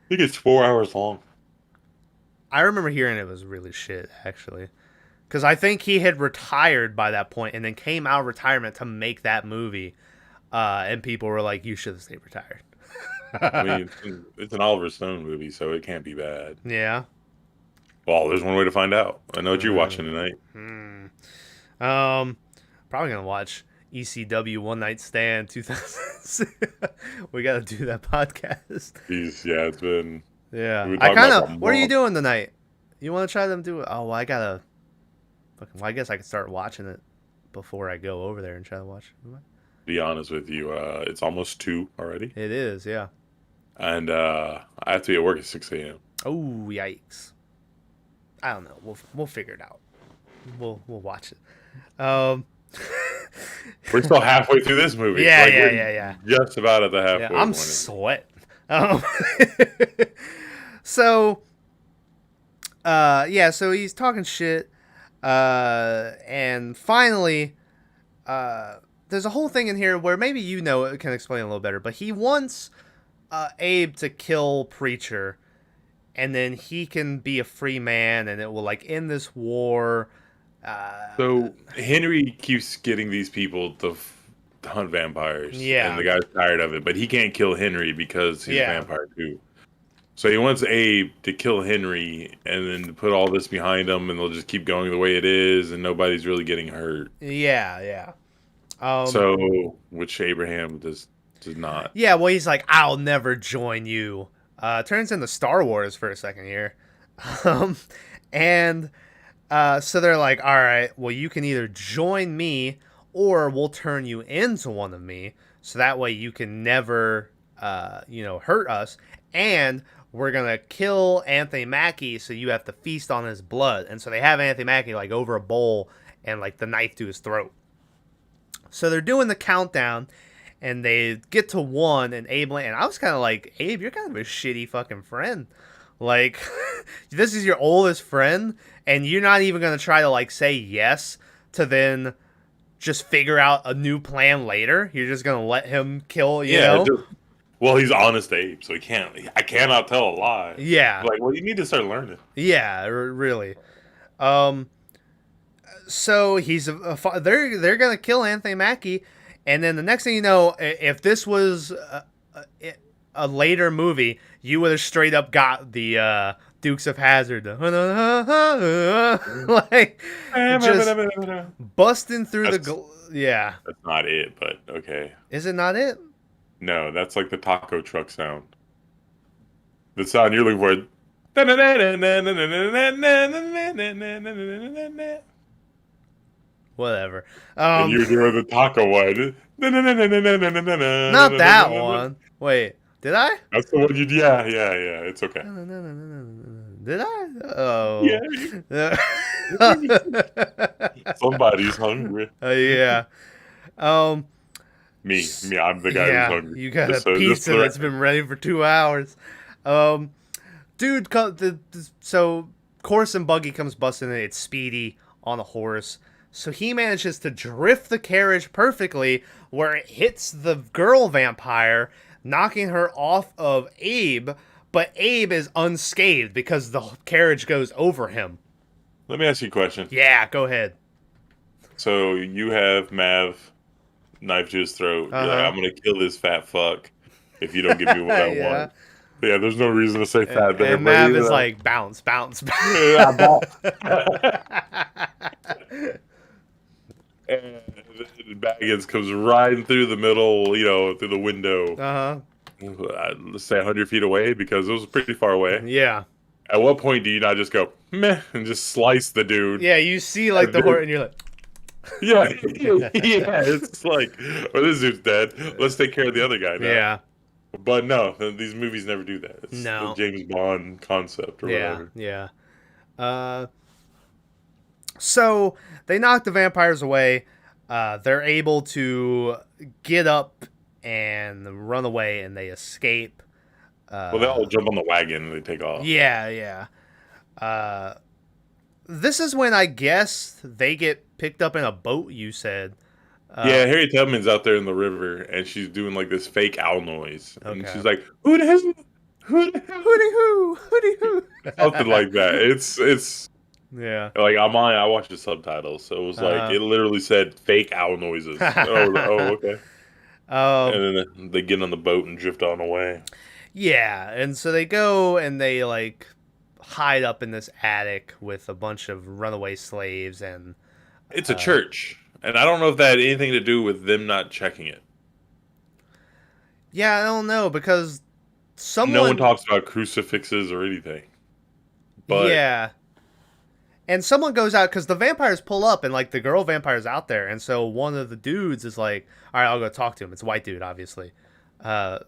think it's 4 hours long. I remember hearing it was really shit actually, because I think he had retired by that point and then came out of retirement to make that movie, and people were like, "You should have stayed retired." I mean, it's an Oliver Stone movie, so it can't be bad. Yeah. Well, there's one way to find out. I know what you're watching tonight. Probably gonna watch ECW One Night Stand 2000. We gotta do that podcast. Yeah, it's been. Yeah, I kind of. What are you doing tonight? You want to try them do it? Oh, well, I gotta. Well, I guess I could start watching it before I go over there and try to watch it. be honest with you. It's almost 2 already, It is, yeah. and I have to be at work at 6 a.m. Oh, yikes. I don't know. We'll figure it out. We'll watch it. We're still halfway through this movie. Yeah, Like, yeah, we're yeah, yeah. just about at the Yeah, halfway I'm point. sweating. Um, so, so he's talking shit, and finally, there's a whole thing in here where maybe it can explain a little better, but he wants Abe to kill Preacher, and then he can be a free man, and it will like end this war. So Henry keeps getting these people to hunt vampires, Yeah. and the guy's tired of it, but he can't kill Henry because he's a vampire too. So he wants Abe to kill Henry, and then to put all this behind him, and they'll just keep going the way it is, and nobody's really getting hurt. Yeah. Which Abraham does not. Yeah, well, he's like, I'll never join you. Turns into Star Wars for a second here. And so they're like, all right, well, you can either join me or we'll turn you into one of me. So that way you can never, hurt us. And we're going to kill Anthony Mackie, so you have to feast on his blood. And so they have Anthony Mackie like over a bowl and like the knife to his throat. So they're doing the countdown, and they get to 1, and Abe Lincoln, and I was kind of like, Abe, you're kind of a shitty fucking friend. Like, this is your oldest friend, and you're not even going to try to, like, say yes to then just figure out a new plan later. You're just going to let him kill, you know? Well, he's honest Abe, so I cannot tell a lie. Yeah. Like, well, you need to start learning. Yeah, really. So they're going to kill Anthony Mackie. And then the next thing you know, if this was a later movie, you would have straight up got the Dukes of Hazzard, like just busting through yeah. That's not it, but okay. Is it not it? No, that's like the taco truck sound. The sound you're looking for. Whatever. And you're doing the taco one. Not that one. Wait, did I? That's the one you. Yeah. It's okay. Did I? Oh. Yeah. Somebody's hungry. Yeah. Me. I'm the guy who's hungry. You got a pizza that's been ready for 2 hours. Dude, so Horse and Buggy comes busting in. It's Speedy on a horse. So he manages to drift the carriage perfectly where it hits the girl vampire, knocking her off of Abe, but Abe is unscathed because the carriage goes over him. Let me ask you a question. Yeah, go ahead. So you have Mav knife to his throat. You're like, I'm going to kill this fat fuck if you don't give me what I want. Yeah, there's no reason to say fat there. And Mav is like, bounce. And Baggins comes riding through the middle, through the window. Let's say 100 feet away, because it was pretty far away. Yeah. At what point do you not just go, meh, and just slice the dude? Yeah, you see like the horse and you're like... Yeah, it's like, well, this dude's dead. Let's take care of the other guy now. Yeah. But no, these movies never do that. It's no. the James Bond concept or whatever. Yeah. So they knock the vampires away. They're able to get up and run away, and they escape. Well, they all jump on the wagon and they take off. Yeah. This is when I guess they get picked up in a boat, you said. Yeah, Harriet Tubman's out there in the river, and she's doing like this fake owl noise. Okay. And she's like, who the hell? Hooty hoo. Something like that. It's yeah. Like I watched the subtitles, so it was like it literally said fake owl noises. Okay. And then they get on the boat and drift on away. Yeah, and so they go and they like hide up in this attic with a bunch of runaway slaves, and it's a church, and I don't know if that had anything to do with them not checking it. Yeah, I don't know, because no one talks about crucifixes or anything. But yeah, And someone goes out because the vampires pull up and like the girl vampire's out there, and so one of the dudes is like, "All right, I'll go talk to him." It's a white dude, obviously, uh,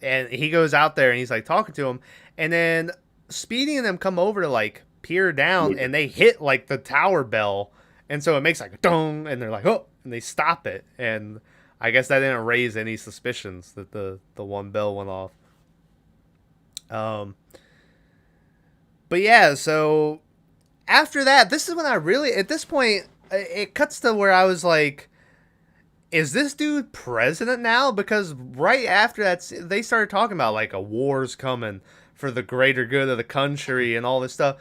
and he goes out there and he's like talking to him, and then Speedy and them come over to like peer down, and they hit like the tower bell, and so it makes like a dong, and they're like, "Oh," and they stop it, and I guess that didn't raise any suspicions that the one bell went off. Um, but yeah, so after that, this is when I really, at this point, it cuts to where I was like, is this dude president now? Because right after that, they started talking about like a war's coming for the greater good of the country and all this stuff.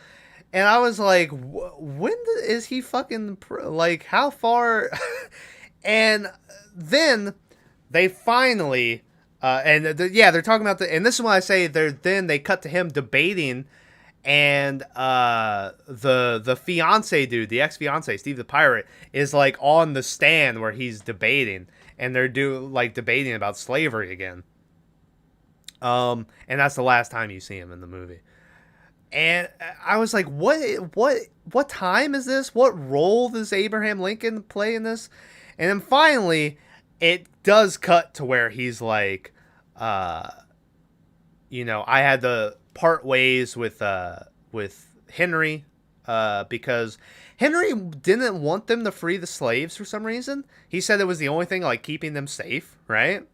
And I was like, when is he fucking, like, how far? And then they finally, yeah, they're talking about and this is when I say then they cut to him debating, and the fiance dude, the ex-fiance Steve the pirate, is like on the stand where he's debating, and they're debating about slavery again. And that's the last time you see him in the movie. And I was like, what time is this? What role does Abraham Lincoln play in this? And then finally, it does cut to where he's like, I had to part ways with Henry, because Henry didn't want them to free the slaves for some reason. He said it was the only thing like keeping them safe, right?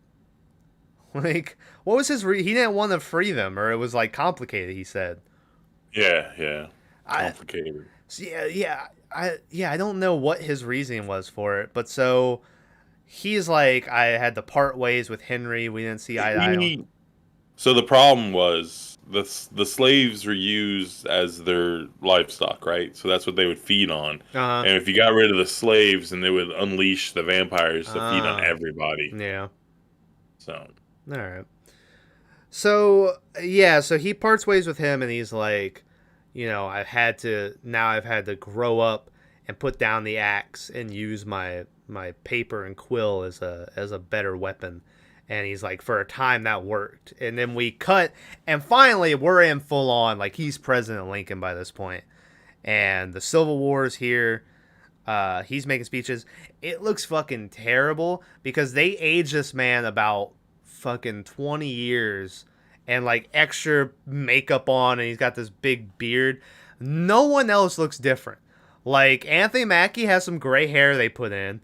Like, what was his he didn't want to free them, or it was like complicated, he said. Yeah. Complicated. I don't know what his reasoning was for it, but so he's like, I had to part ways with Henry. We didn't see eye to eye on. So the problem was the slaves were used as their livestock, right? So that's what they would feed on. Uh-huh. And if you got rid of the slaves, then they would unleash the vampires to feed on everybody. Yeah. So. All right. So yeah, so he parts ways with him, and he's like, I've had to grow up and put down the axe and use my paper and quill as a better weapon. And he's like, for a time that worked. And then we cut, and finally we're in full on, like, he's President Lincoln by this point. And the Civil War's here. He's making speeches. It looks fucking terrible because they aged this man about fucking 20 years and like extra makeup on, and he's got this big beard. No one else looks different. Like, Anthony Mackie has some gray hair they put in.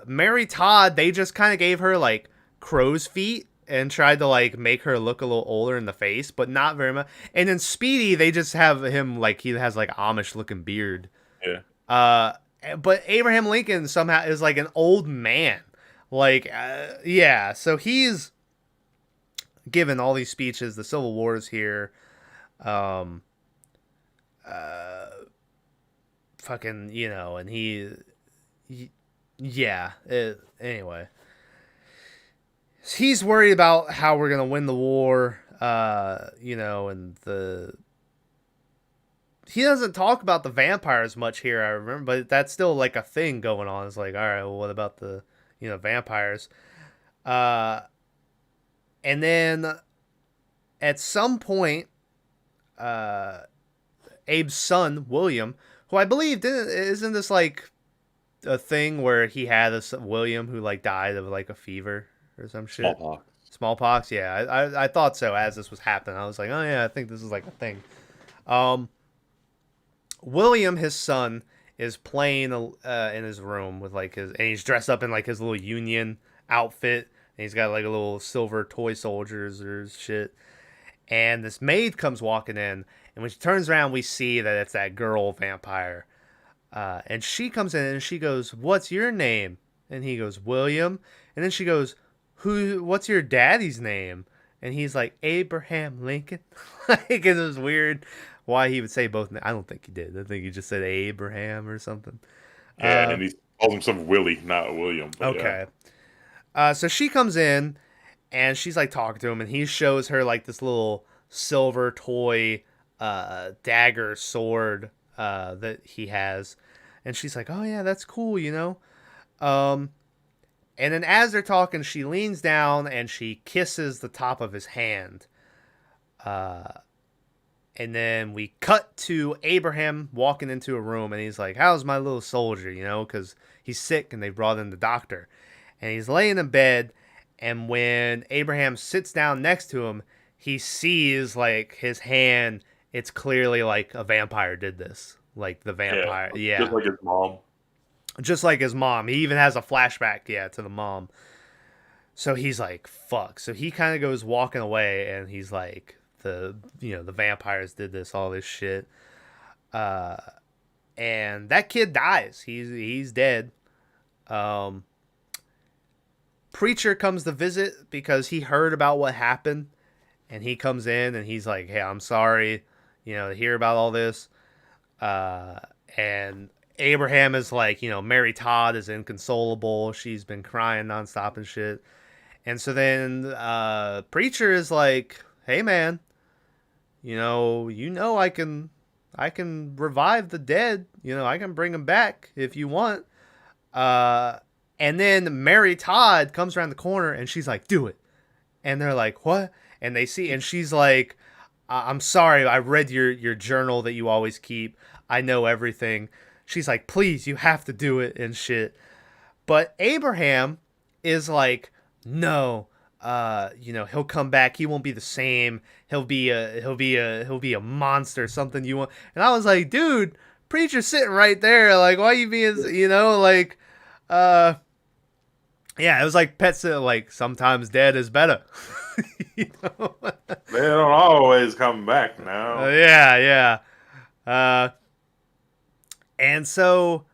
Mary Todd, they just kind of gave her like crow's feet and tried to like make her look a little older in the face, but not very much. And then Speedy, they just have him like he has like Amish looking beard. Yeah. But Abraham Lincoln somehow is like an old man. Like, yeah, so he's given all these speeches. The Civil War's here. Fucking, and anyway. He's worried about how we're going to win the war, and he doesn't talk about the vampires much here, I remember, but that's still like a thing going on. It's like, all right, well, what about the vampires? And then at some point, Abe's son, William, who I believe isn't this like a thing where he had a William who like died of like a fever or some shit? Smallpox, yeah. I thought so as this was happening. I was like, oh yeah, I think this is like a thing. William, his son, is playing in his room with like and he's dressed up in like his little Union outfit. And he's got like a little silver toy soldiers or shit. And this maid comes walking in, and when she turns around, we see that it's that girl vampire. And she comes in and she goes, "What's your name?" And he goes, "William." And then she goes, "What's your daddy's name?" And he's like, "Abraham Lincoln." Like, it was weird why he would say both. I don't think he did. I think he just said Abraham or something. Yeah, and he calls himself Willie, not William. Okay. Yeah. So she comes in, and she's like talking to him, and he shows her like this little silver toy dagger sword that he has. And she's like, "Oh yeah, that's cool, And then as they're talking, she leans down and she kisses the top of his hand. And then we cut to Abraham walking into a room, and he's like, "How's my little soldier?" You know, because he's sick, and they brought in the doctor, and he's laying in bed. And when Abraham sits down next to him, he sees like his hand. It's clearly like a vampire did this, like the Yeah, vampire. just Yeah, like his mom. just like his mom. He even has a flashback, yeah, to the mom. So he's like, "Fuck." So he kind of goes walking away, and he's like, the vampires did this, all this shit. Uh, and that kid dies. He's dead. Um, Preacher comes to visit because he heard about what happened, and he comes in and he's like, "Hey, I'm sorry, to hear about all this." Uh, and Abraham is like, Mary Todd is inconsolable. She's been crying nonstop and shit. And so then Preacher is like, "Hey, man, I can revive the dead. I can bring them back if you want." Uh, and then Mary Todd comes around the corner and she's like, "Do it." And they're like, "What?" And they see, and she's like, "I'm sorry. I read your journal that you always keep. I know everything." She's like, "Please, you have to do it," and shit. But Abraham is like, "No, he'll come back. He won't be the same. He'll be a monster, something you want." And I was like, "Dude, Preacher's sitting right there. Like, why you being, like, uh, yeah." It was like Pet said, like, sometimes dead is better. you know? They don't always come back now. Yeah, yeah. Uh, and so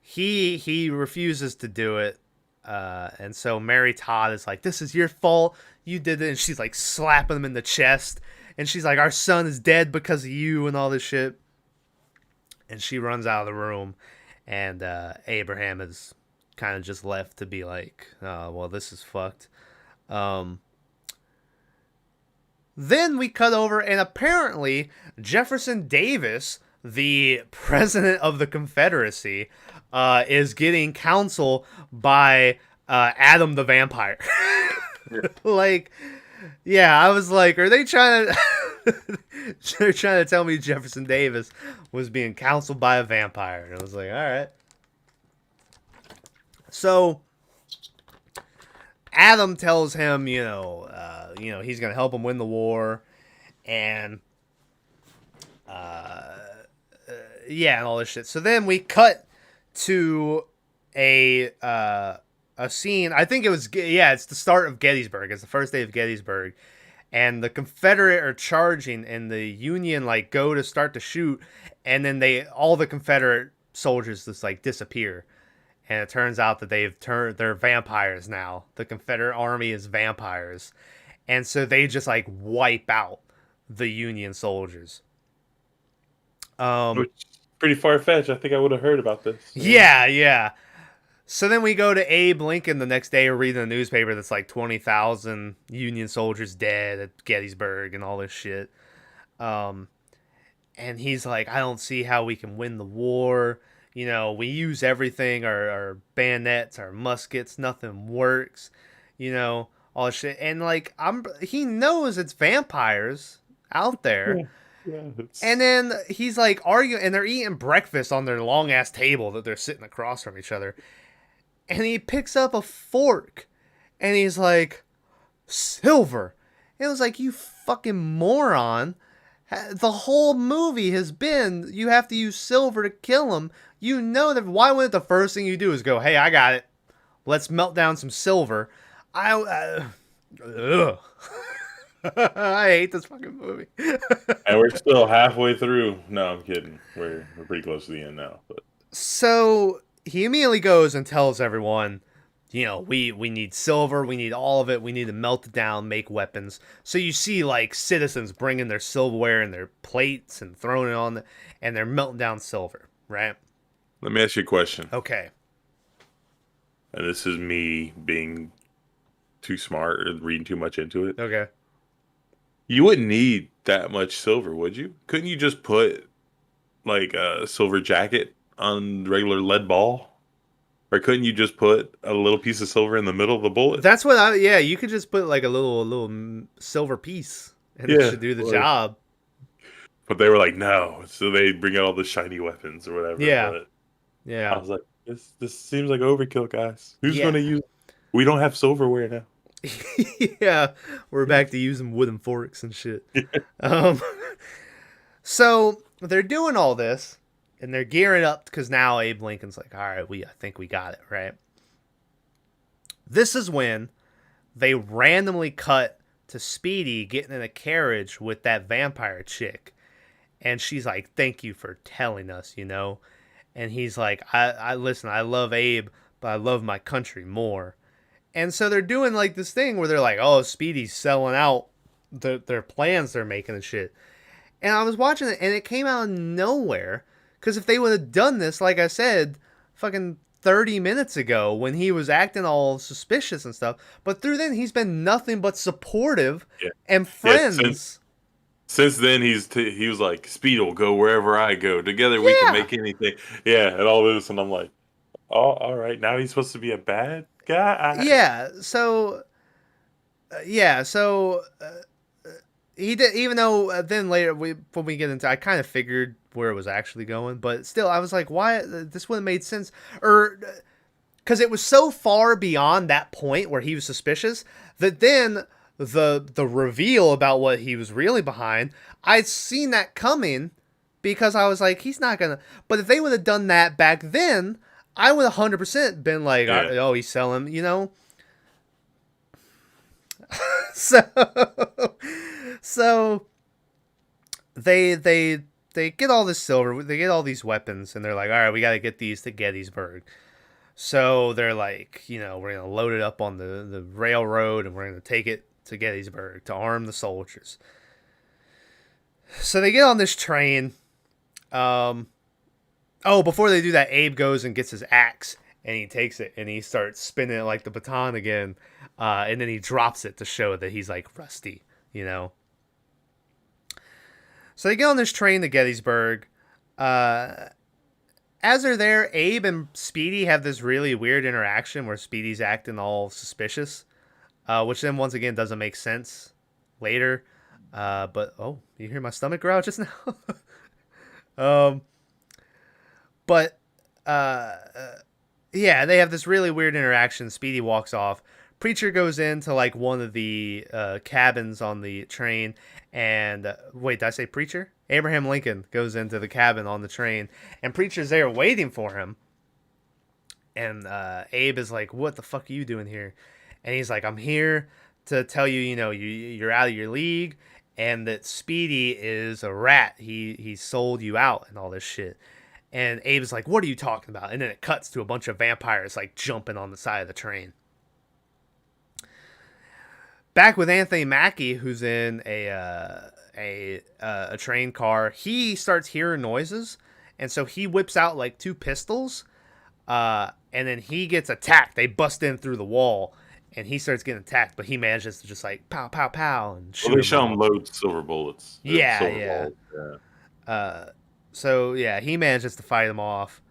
he refuses to do it. And so Mary Todd is like, "This is your fault. You did it." And she's like slapping him in the chest. And she's like, "Our son is dead because of you," and all this shit. And she runs out of the room. And Abraham is kind of just left to be like, "Oh, well, this is fucked." Um, then we cut over, and apparently Jefferson Davis, the president of the Confederacy, is getting counsel by Adam the Vampire. Yeah. Like, yeah, I was like, are they trying to? They're trying to tell me Jefferson Davis was being counseled by a vampire, and I was like, all right. So Adam tells him, he's gonna help him win the war, and yeah, and all this shit. So then we cut to a scene. I think it's the start of Gettysburg. It's the first day of Gettysburg, and the Confederate are charging, and the Union like go to start to shoot, and then all the Confederate soldiers just like disappear. And it turns out that they're vampires now. The Confederate army is vampires. And so they just like wipe out the Union soldiers. Which is pretty far fetched. I think I would have heard about this. Yeah, yeah. So then we go to Abe Lincoln the next day, reading the newspaper that's like 20,000 Union soldiers dead at Gettysburg and all this shit. And he's like, "I don't see how we can win the war. We use everything, our bayonets, our muskets, nothing works, all this shit." And like, he knows it's vampires out there. Yeah. Yeah, And then he's like arguing, and they're eating breakfast on their long ass table that they're sitting across from each other. And he picks up a fork, and he's like, "Silver." And it was like, you fucking moron. The whole movie has been you have to use silver to kill him. You know that. Why wouldn't the first thing you do is go, "Hey, I got it. Let's melt down some silver." Ugh. I hate this fucking movie. And we're still halfway through. No, I'm kidding. We're pretty close to the end now. But So he immediately goes and tells everyone, we need silver, we need all of it, we need to melt it down, make weapons. So you see like citizens bringing their silverware and their plates and throwing it on, and they're melting down silver, right? let me ask you a question. Okay. And this is me being too smart or reading too much into it. Okay. You wouldn't need that much silver, would you? Couldn't you just put like a silver jacket on regular lead ball? Or couldn't you just put a little piece of silver in the middle of the bullet? That's what you could just put like a little silver piece and it should do the job. But they were like, no. So they bring out all the shiny weapons or whatever. Yeah. But I Yeah. was like, this seems like overkill, guys. Who's Yeah. gonna use? We don't have silverware now. Yeah. We're back to using wooden forks and shit. Um, so they're doing all this and they're gearing up because now Abe Lincoln's like, all right, I think we got it, right? This is when they randomly cut to Speedy getting in a carriage with that vampire chick. And she's like, thank you for telling us, you know? And he's like, I listen, I love Abe, but I love my country more. And so they're doing like this thing where they're like, oh, Speedy's selling out their plans they're making and shit. And I was watching it and it came out of nowhere. Because if they would have done this, like I said, fucking 30 minutes ago when he was acting all suspicious and stuff. But through then, he's been nothing but supportive Yeah. and Yeah, friends. since then, he was like, Speed will go wherever I go. Together we can Yeah. make anything. Yeah, and all this, and I'm like, oh, all right. Now he's supposed to be a bad guy. Yeah. So, yeah. So, he did, even though then later when we get into, I kind of figured where it was actually going, but still, I was like, why this wouldn't have made sense, or because it was so far beyond that point where he was suspicious that then the reveal about what he was really behind, I'd seen that coming because I was like, he's not gonna. But if they would have done that back then, I would have 100% been like, Yeah. oh, he's selling, you know. so so they get all this silver, they get all these weapons, and they're like, all right, we got to get these to Gettysburg. So they're like, you know, we're gonna load it up on the railroad and we're gonna take it to Gettysburg to arm the soldiers. So they get on this train. Before they do that, Abe goes and gets his axe and he takes it and he starts spinning it like the baton again, and then he drops it to show that he's like rusty, you know. So they get on this train to Gettysburg. As they're there, Abe and Speedy have this really weird interaction where Speedy's acting all suspicious, which then once again doesn't make sense later. But you hear my stomach growl just now? But yeah, they have this really weird interaction. Speedy walks off. Preacher goes into like one of the cabins on the train, and wait, did I say Preacher? Abraham Lincoln goes into the cabin on the train, and Preacher's there waiting for him. And Abe is like, "What the fuck are you doing here?" And he's like, "I'm here to tell you, you know, you're out of your league, and that Speedy is a rat. He sold you out and all this shit." And Abe is like, "What are you talking about?" And then it cuts to a bunch of vampires like jumping on the side of the train. Back with Anthony Mackie, who's in a train car, he starts hearing noises, and so he whips out like two pistols, and then he gets attacked. They bust in through the wall, and he starts getting attacked, but he manages to just like pow, pow, pow, and shoot. Well, they show him him load silver bullets. Yeah, silver yeah. balls. Yeah. So yeah, he manages to fight him off.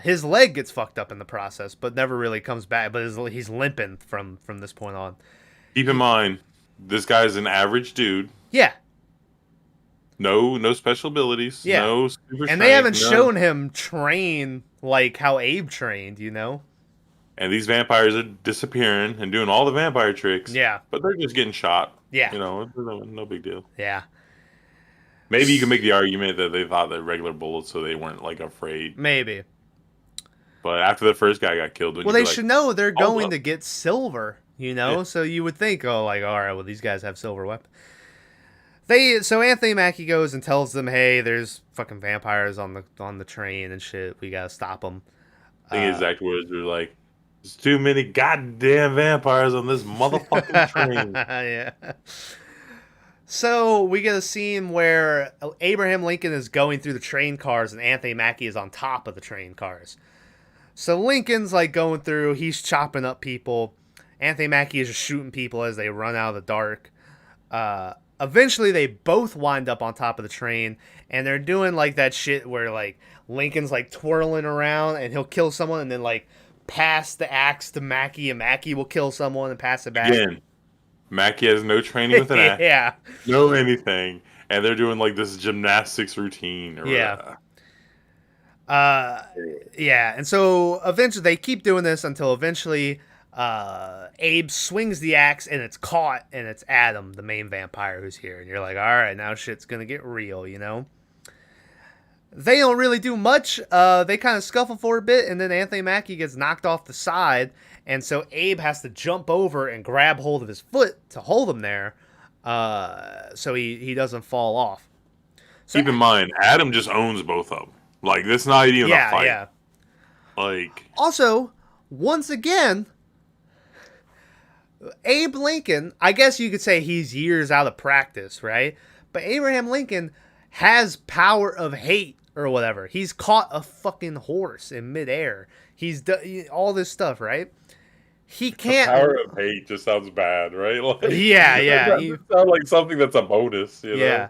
His leg gets fucked up in the process, but never really comes back. But he's limping from this point on. Keep in mind, this guy's an average dude. Yeah. No special abilities. Yeah. No super strength. And they haven't shown him train like how Abe trained, you know? And these vampires are disappearing and doing all the vampire tricks. Yeah. But they're just getting shot. Yeah. You know, no big deal. Yeah. Maybe you can make the argument that they thought that regular bullets, so they weren't like afraid. Maybe. But after the first guy got killed, well, they should know they're going up. to get silver, you know? Yeah. So you would think, all right, well, these guys have silver weapons. So Anthony Mackie goes and tells them, hey, there's fucking vampires on the train and shit. We gotta stop them. I think exact words were like, there's too many goddamn vampires on this motherfucking train. Yeah. So we get a scene where Abraham Lincoln is going through the train cars and Anthony Mackie is on top of the train cars. So Lincoln's like going through, he's chopping up people. Anthony Mackie is just shooting people as they run out of the dark. Eventually they both wind up on top of the train and they're doing like that shit where like Lincoln's like twirling around and he'll kill someone and then like pass the axe to Mackie and Mackie will kill someone and pass it back. Again, Mackie has no training with an axe. Yeah. No anything. and they're doing like this gymnastics routine or Yeah. whatever. Uh, yeah, and so eventually they keep doing this until eventually Abe swings the axe and it's caught, and it's Adam, the main vampire, who's here. And you're like, all right, now shit's gonna get real, you know? They don't really do much. They kind of scuffle for a bit, and then Anthony Mackie gets knocked off the side, and so Abe has to jump over and grab hold of his foot to hold him there, so he doesn't fall off. So, keep in mind, Adam just owns both of them. Like, this not even a fight. Yeah. Like, also, once again, Abe Lincoln, I guess you could say he's years out of practice, right? But Abraham Lincoln has power of hate or whatever. He's caught a fucking horse in midair. He's done all this stuff, right? He can't. The power of hate just sounds bad, right? Like, yeah. It sounds like something that's a bonus, you know? Yeah.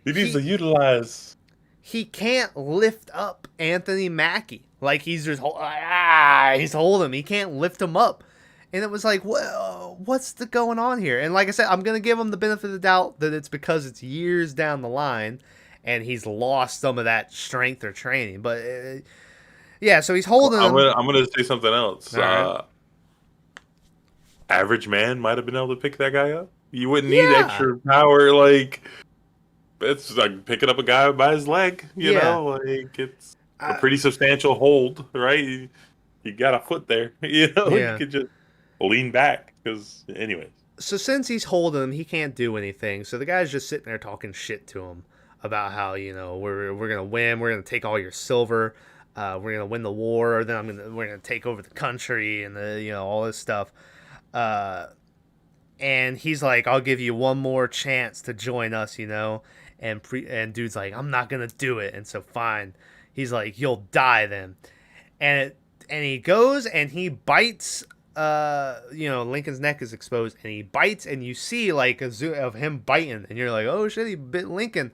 He needs to utilize. He can't lift up Anthony Mackie. Like, he's just he's holding him. He can't lift him up. And it was like, what's going on here? And like I said, I'm going to give him the benefit of the doubt that it's because it's years down the line and he's lost some of that strength or training. But, yeah, so he's holding him. I'm gonna say something else. Right. Average man might have been able to pick that guy up. You wouldn't need extra power. Like, it's like picking up a guy by his leg, you know? Like, it's a pretty substantial hold, right? You got a foot there, you know? You could just lean back, because, anyways. So since he's holding him, he can't do anything. So the guy's just sitting there talking shit to him about how, you know, we're gonna win, we're gonna take all your silver, we're gonna win the war, then we're gonna take over the country, and all this stuff. And he's like, I'll give you one more chance to join us, you know. And dude's like, I'm not gonna do it. And so fine, he's like, you'll die then. And he goes and he bites. Lincoln's neck is exposed, and he bites, and you see like a zoom of him biting, and you're like, oh shit, he bit Lincoln.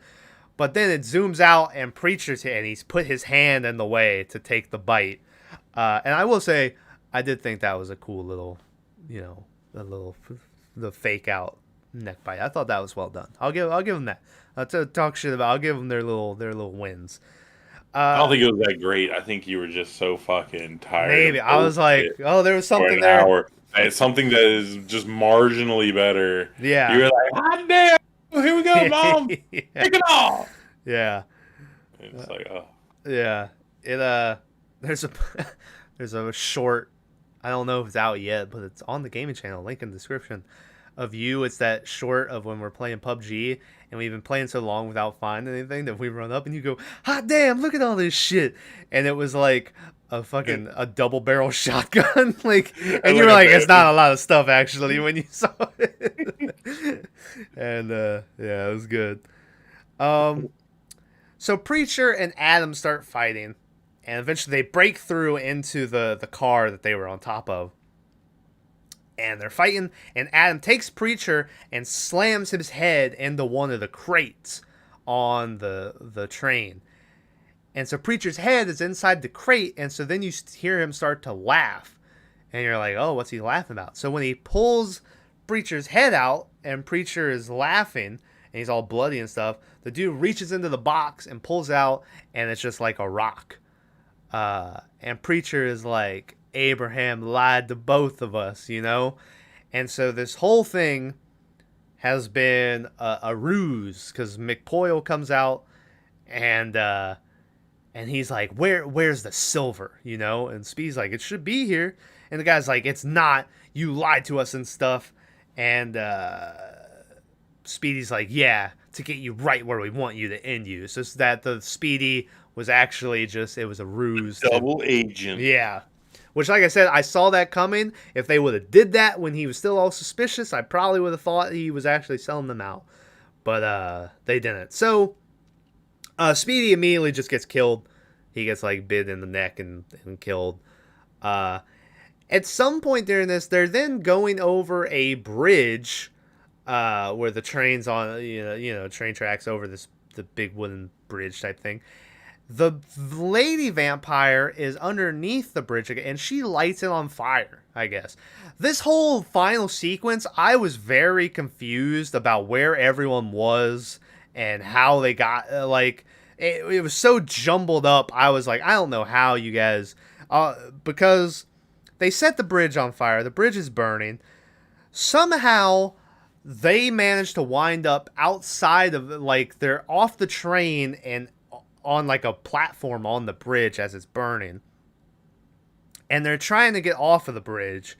But then it zooms out, and Preacher's here, and he's put his hand in the way to take the bite. And I will say, I did think that was a cool little, the fake out neck bite. I thought that was well done. I'll give them that. To talk shit about, I'll give them their little wins. I don't think it was that great. I think you were just so fucking tired. Maybe I was like, oh, there was something there. Hour. It's something that is just marginally better. Yeah, you were like, hot damn, here we go, mom, pick it off. Yeah, it's like, oh, yeah. It there's a short. I don't know if it's out yet, but it's on the gaming channel. Link in the description. Of you, it's that short of when we're playing PUBG and we've been playing so long without finding anything that we run up and you go, hot damn, look at all this shit. And it was like a double barrel shotgun. Like, and you were like, it's not a lot of stuff actually when you saw it. And yeah, it was good. So Preacher and Adam start fighting, and eventually they break through into the car that they were on top of. And they're fighting, and Adam takes Preacher and slams his head into one of the crates on the train. And so Preacher's head is inside the crate, and so then you hear him start to laugh. And you're like, oh, what's he laughing about? So when he pulls Preacher's head out, and Preacher is laughing, and he's all bloody and stuff, the dude reaches into the box and pulls out, and it's just like a rock. And Preacher is like, Abraham lied to both of us, you know? And so this whole thing has been a ruse, because McPoyle comes out and he's like, where's the silver, you know? And Speed's like, it should be here. And the guy's like, it's not, you lied to us and stuff. And Speedy's like, yeah, to get you right where we want you to end you. So it's that the Speedy was actually it was a ruse. Double agent. Yeah. Which, like I said, I saw that coming. If they would have did that when he was still all suspicious, I probably would have thought he was actually selling them out. But they didn't. So Speedy immediately just gets killed. He gets like bit in the neck and killed. At some point during this, they're then going over a bridge where the train's on, train tracks over the big wooden bridge type thing. The lady vampire is underneath the bridge again, and she lights it on fire, I guess. This whole final sequence, I was very confused about where everyone was and how they got it was so jumbled up. I was like, I don't know how you guys, because they set the bridge on fire. The bridge is burning. Somehow they managed to wind up outside of, like, they're off the train and on like a platform on the bridge as it's burning. And they're trying to get off of the bridge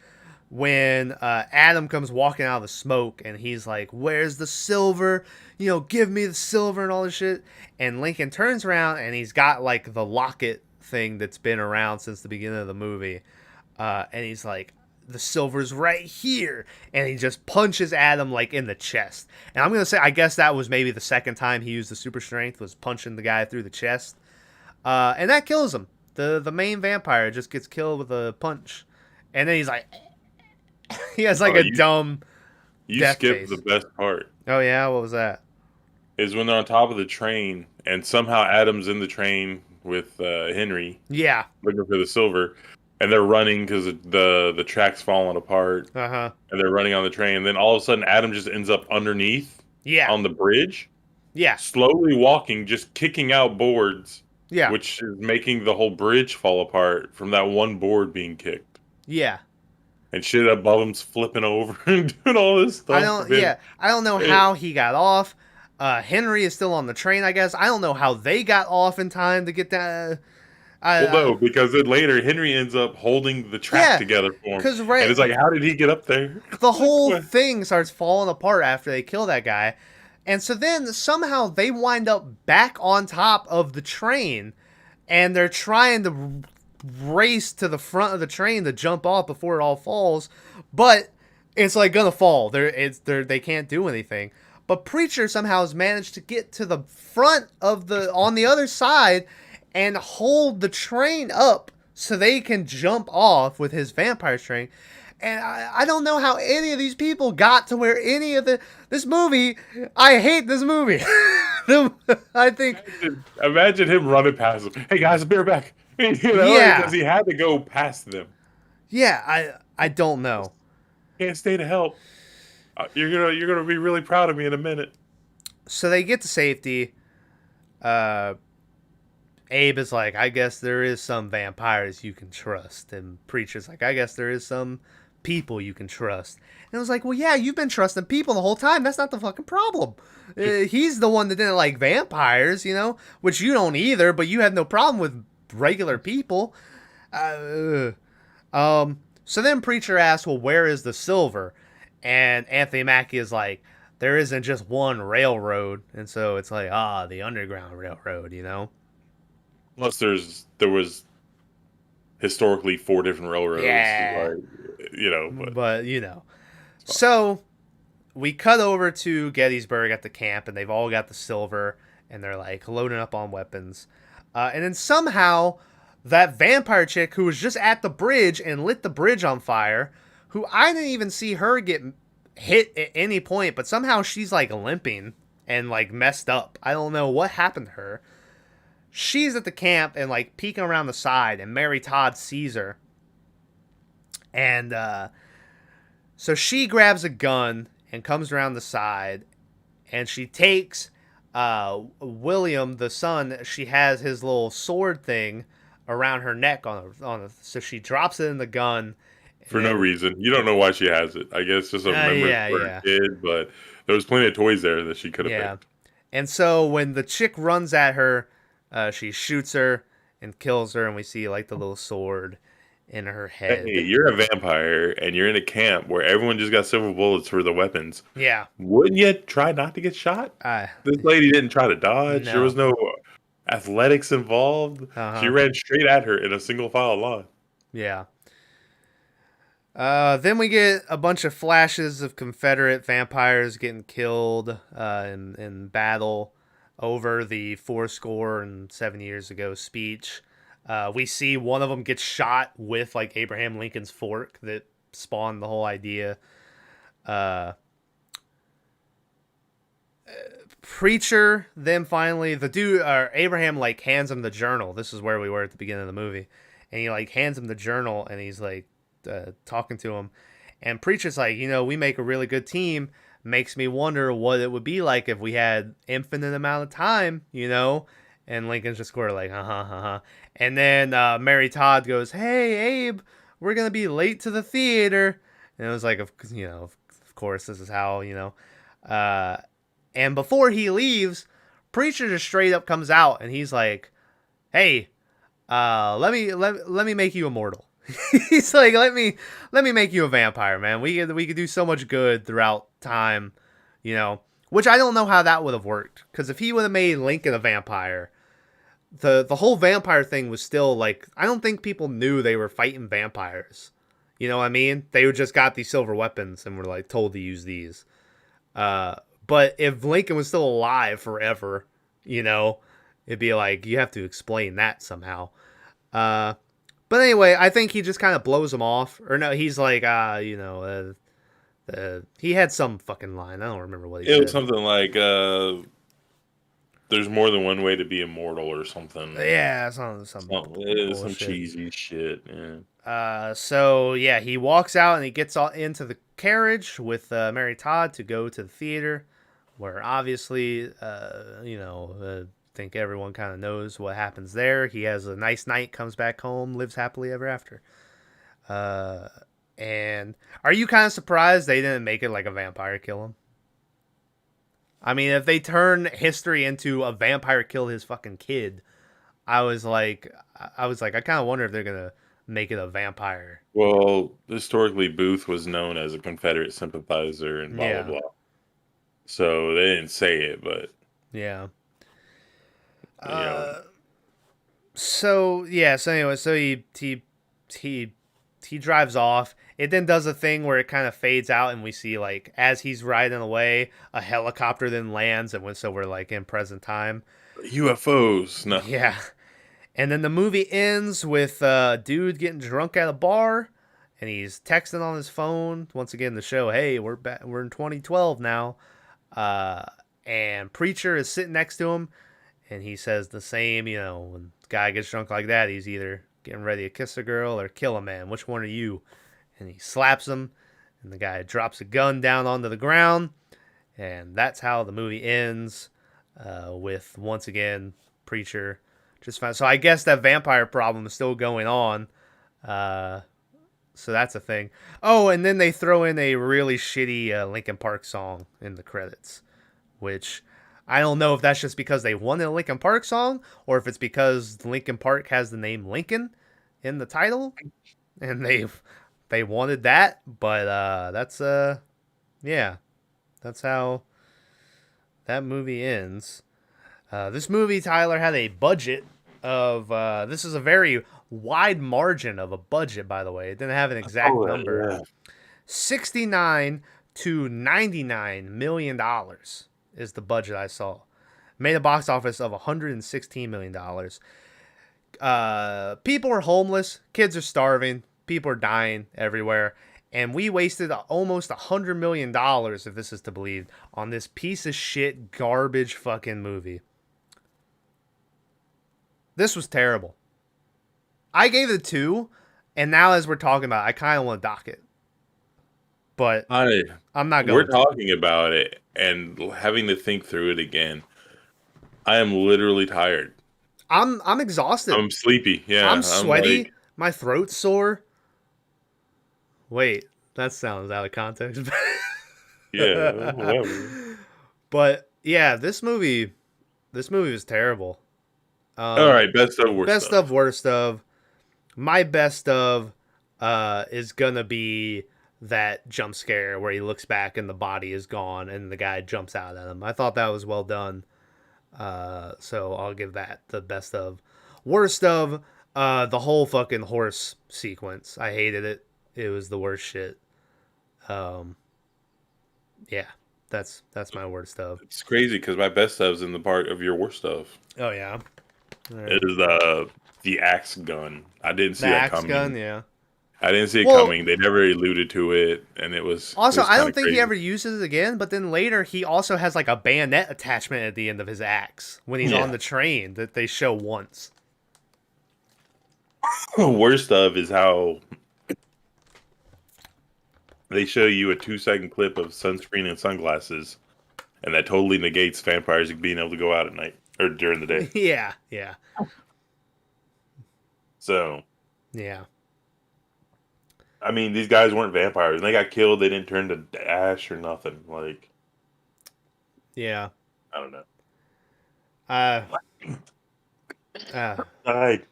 when Adam comes walking out of the smoke, and he's like, where's the silver? You know, give me the silver and all this shit. And Lincoln turns around, and he's got like the locket thing that's been around since the beginning of the movie. And he's like, the silver's right here. And he just punches Adam like in the chest. And I'm going to say, I guess that was maybe the second time he used the super strength, was punching the guy through the chest. And that kills him. The main vampire just gets killed with a punch. And then he's like, he has like dumb death skipped face. The best part. Oh yeah, what was that? Is when they're on top of the train, and somehow Adam's in the train with Henry. Yeah. Looking for the silver, and they're running because the track's falling apart. Uh-huh. And they're running on the train, and then all of a sudden Adam just ends up underneath. Yeah. On the bridge. Yeah. Slowly walking, just kicking out boards. Yeah. Which is making the whole bridge fall apart from that one board being kicked. Yeah. And shit above him's flipping over and doing all this stuff. I don't know how he got off. Henry is still on the train, I guess. I don't know how they got off in time to get that. No, because then later Henry ends up holding the track together for him. And it's like, how did he get up there? The whole thing starts falling apart after they kill that guy. And so then somehow they wind up back on top of the train, and they're trying to race to the front of the train to jump off before it all falls, but it's like gonna fall. They can't do anything. But Preacher somehow has managed to get to the front of on the other side and hold the train up so they can jump off with his vampire string. And I don't know how any of these people got to where any of this movie. I hate this movie. I think. Imagine him running past them. Hey guys, I'll be right back. Because he had to go past them. Yeah, I don't know. Can't stay to help. You're gonna be really proud of me in a minute. So they get to safety. Abe is like, I guess there is some vampires you can trust, and Preacher's like, I guess there is some people you can trust. And I was like, well, yeah, you've been trusting people the whole time. That's not the fucking problem. He's the one that didn't like vampires, which you don't either, but you had no problem with regular people. So then Preacher asks, well, where is the silver? And Anthony Mackie is like, there isn't just one railroad. And so it's like, the Underground Railroad, Plus there was historically 4 different railroads. Yeah. But So we cut over to Gettysburg at the camp, and they've all got the silver, and they're like loading up on weapons. And then somehow that vampire chick who was just at the bridge and lit the bridge on fire, who I didn't even see her get hit at any point, but somehow she's like limping and like messed up. I don't know what happened to her. She's at the camp and like peeking around the side, and Mary Todd sees her. And so she grabs a gun and comes around the side, and she takes William, the son. She has his little sword thing around her neck so she drops it in the gun. For no reason. You don't know why she has it. I guess just a memory for a kid, but there was plenty of toys there that she could have picked. And so when the chick runs at her, she shoots her and kills her, and we see like the little sword in her head. Hey, you're a vampire, and you're in a camp where everyone just got silver bullets for the weapons. Yeah. Wouldn't you try not to get shot? This lady didn't try to dodge. No. There was no athletics involved. Uh-huh. She ran straight at her in a single file line. Yeah. Then we get a bunch of flashes of Confederate vampires getting killed in battle over the 7 years ago speech. We see one of them get shot with like Abraham Lincoln's fork that spawned the whole idea. Preacher, then finally the dude, Abraham like hands him the journal. This is where we were at the beginning of the movie, and he like hands him the journal, and he's like talking to him, and Preacher's like, we make a really good team makes me wonder what it would be like if we had infinite amount of time, you know? And Lincoln's just sort of like, uh-huh. And then Mary Todd goes, hey, Abe, we're going to be late to the theater. And it was like, of course, this is how, and before he leaves, Preacher just straight up comes out and he's like, hey, let me make you immortal. He's like, let me make you a vampire, man. We could do so much good throughout time, Which I don't know how that would have worked, because if he would have made Lincoln a vampire, the whole vampire thing was still like, I don't think people knew they were fighting vampires. You know what I mean? They just got these silver weapons and were like told to use these. But if Lincoln was still alive forever, it'd be like, you have to explain that somehow. But anyway, I think he just kind of blows him off. Or no, he's like, he had some fucking line. I don't remember what he said. It was something like, there's more than one way to be immortal or something. Yeah, some cheesy shit, yeah. So yeah, he walks out and he gets into the carriage with Mary Todd to go to the theater, where obviously, I think everyone kind of knows what happens there. He has a nice night, comes back home, lives happily ever after. And are you kind of surprised they didn't make it like a vampire kill him? I mean, if they turn history into a vampire kill his fucking kid, I was like, I kind of wonder if they're gonna make it a vampire. Well, historically, Booth was known as a Confederate sympathizer and blah, blah, blah. So they didn't say it, but... Yeah. So anyway, so he drives off. It then does a thing where it kind of fades out and we see, like, as he's riding away, a helicopter then lands, and so we're like in present time. UFOs. No. Yeah. And then the movie ends with a dude getting drunk at a bar, and he's texting on his phone once again to show, hey, we're in 2012 now. And Preacher is sitting next to him, and he says the same, when the guy gets drunk like that, he's either getting ready to kiss a girl or kill a man. Which one are you? And he slaps him, and the guy drops a gun down onto the ground, and that's how the movie ends, with, once again, Preacher just fine. So I guess that vampire problem is still going on. So that's a thing. Oh, and then they throw in a really shitty Linkin Park song in the credits, which I don't know if that's just because they wanted a Linkin Park song or if it's because Linkin Park has the name Lincoln in the title and they wanted that. But that's how that movie ends. This movie, Tyler, had a budget of, this is a very wide margin of a budget, by the way. It didn't have an exact number. Yeah. $69 to $99 million is the budget I saw. Made a box office of $116 million. People are homeless. Kids are starving. People are dying everywhere. And we wasted almost $100 million, if this is to believe, on this piece of shit garbage fucking movie. This was terrible. I gave it a 2, and now as we're talking about it, I kind of want to dock it. But I'm not going We're talking about it and having to think through it again. I am literally tired. I'm exhausted. I'm sleepy. Yeah. I'm sweaty. My throat's sore. Wait, that sounds out of context. Yeah, whatever. But yeah, this movie was terrible. All right, best of worst. Best of worst of. My best of is gonna be that jump scare where he looks back and the body is gone and the guy jumps out at him. I thought that was well done. So I'll give that the best of. Worst of, the whole fucking horse sequence. I hated it. It was the worst shit. Yeah, that's my worst of. It's crazy because my best of's in the part of your worst of. Oh yeah. Right. It is the axe gun. I didn't see that coming. The axe gun, yeah. I didn't see it coming. They never alluded to it, and it was also. I don't think he ever uses it again. But then later, he also has like a bayonet attachment at the end of his axe when he's on the train that they show once. Worst of is how They show you a 2-second clip of sunscreen and sunglasses, and that totally negates vampires being able to go out at night or during the day. Yeah, yeah, So, yeah, I mean, these guys weren't vampires. They got killed. They didn't turn to ash or nothing. Like, yeah. I don't know. Uh, uh, Died.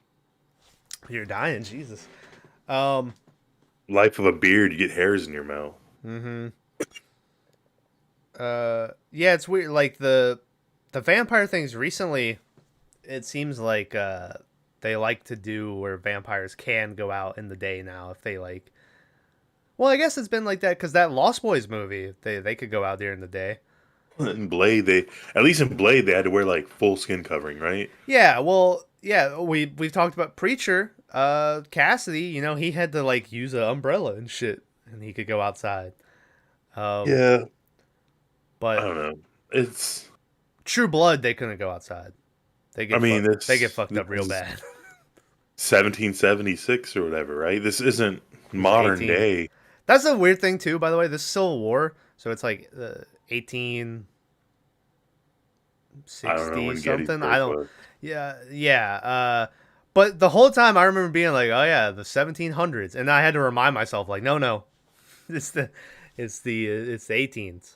you're dying, Jesus. Um, Life of a beard, you get hairs in your mouth. mm-hmm. Yeah, it's weird. Like the vampire things recently, it seems like they like to do where vampires can go out in the day now if they like. Well, I guess it's been like that because that Lost Boys movie, they could go out during the day. In Blade, at least in Blade, they had to wear like full skin covering, right? Yeah, well, yeah, we've talked about Preacher, Cassidy. You know, he had to like use an umbrella and shit, and he could go outside. Yeah, I But don't know. It's, True Blood, they couldn't go outside. I mean, They get fucked this up real is bad. 1776 or whatever, right? This isn't modern 18. day. That's a weird thing too, by the way. This is Civil War, so it's like 1860 I don't know when something. Gettysburg I don't. was. Yeah, yeah. But the whole time I remember being like, "Oh yeah, the 1700s," and I had to remind myself, like, "No, no, it's it's the 18s."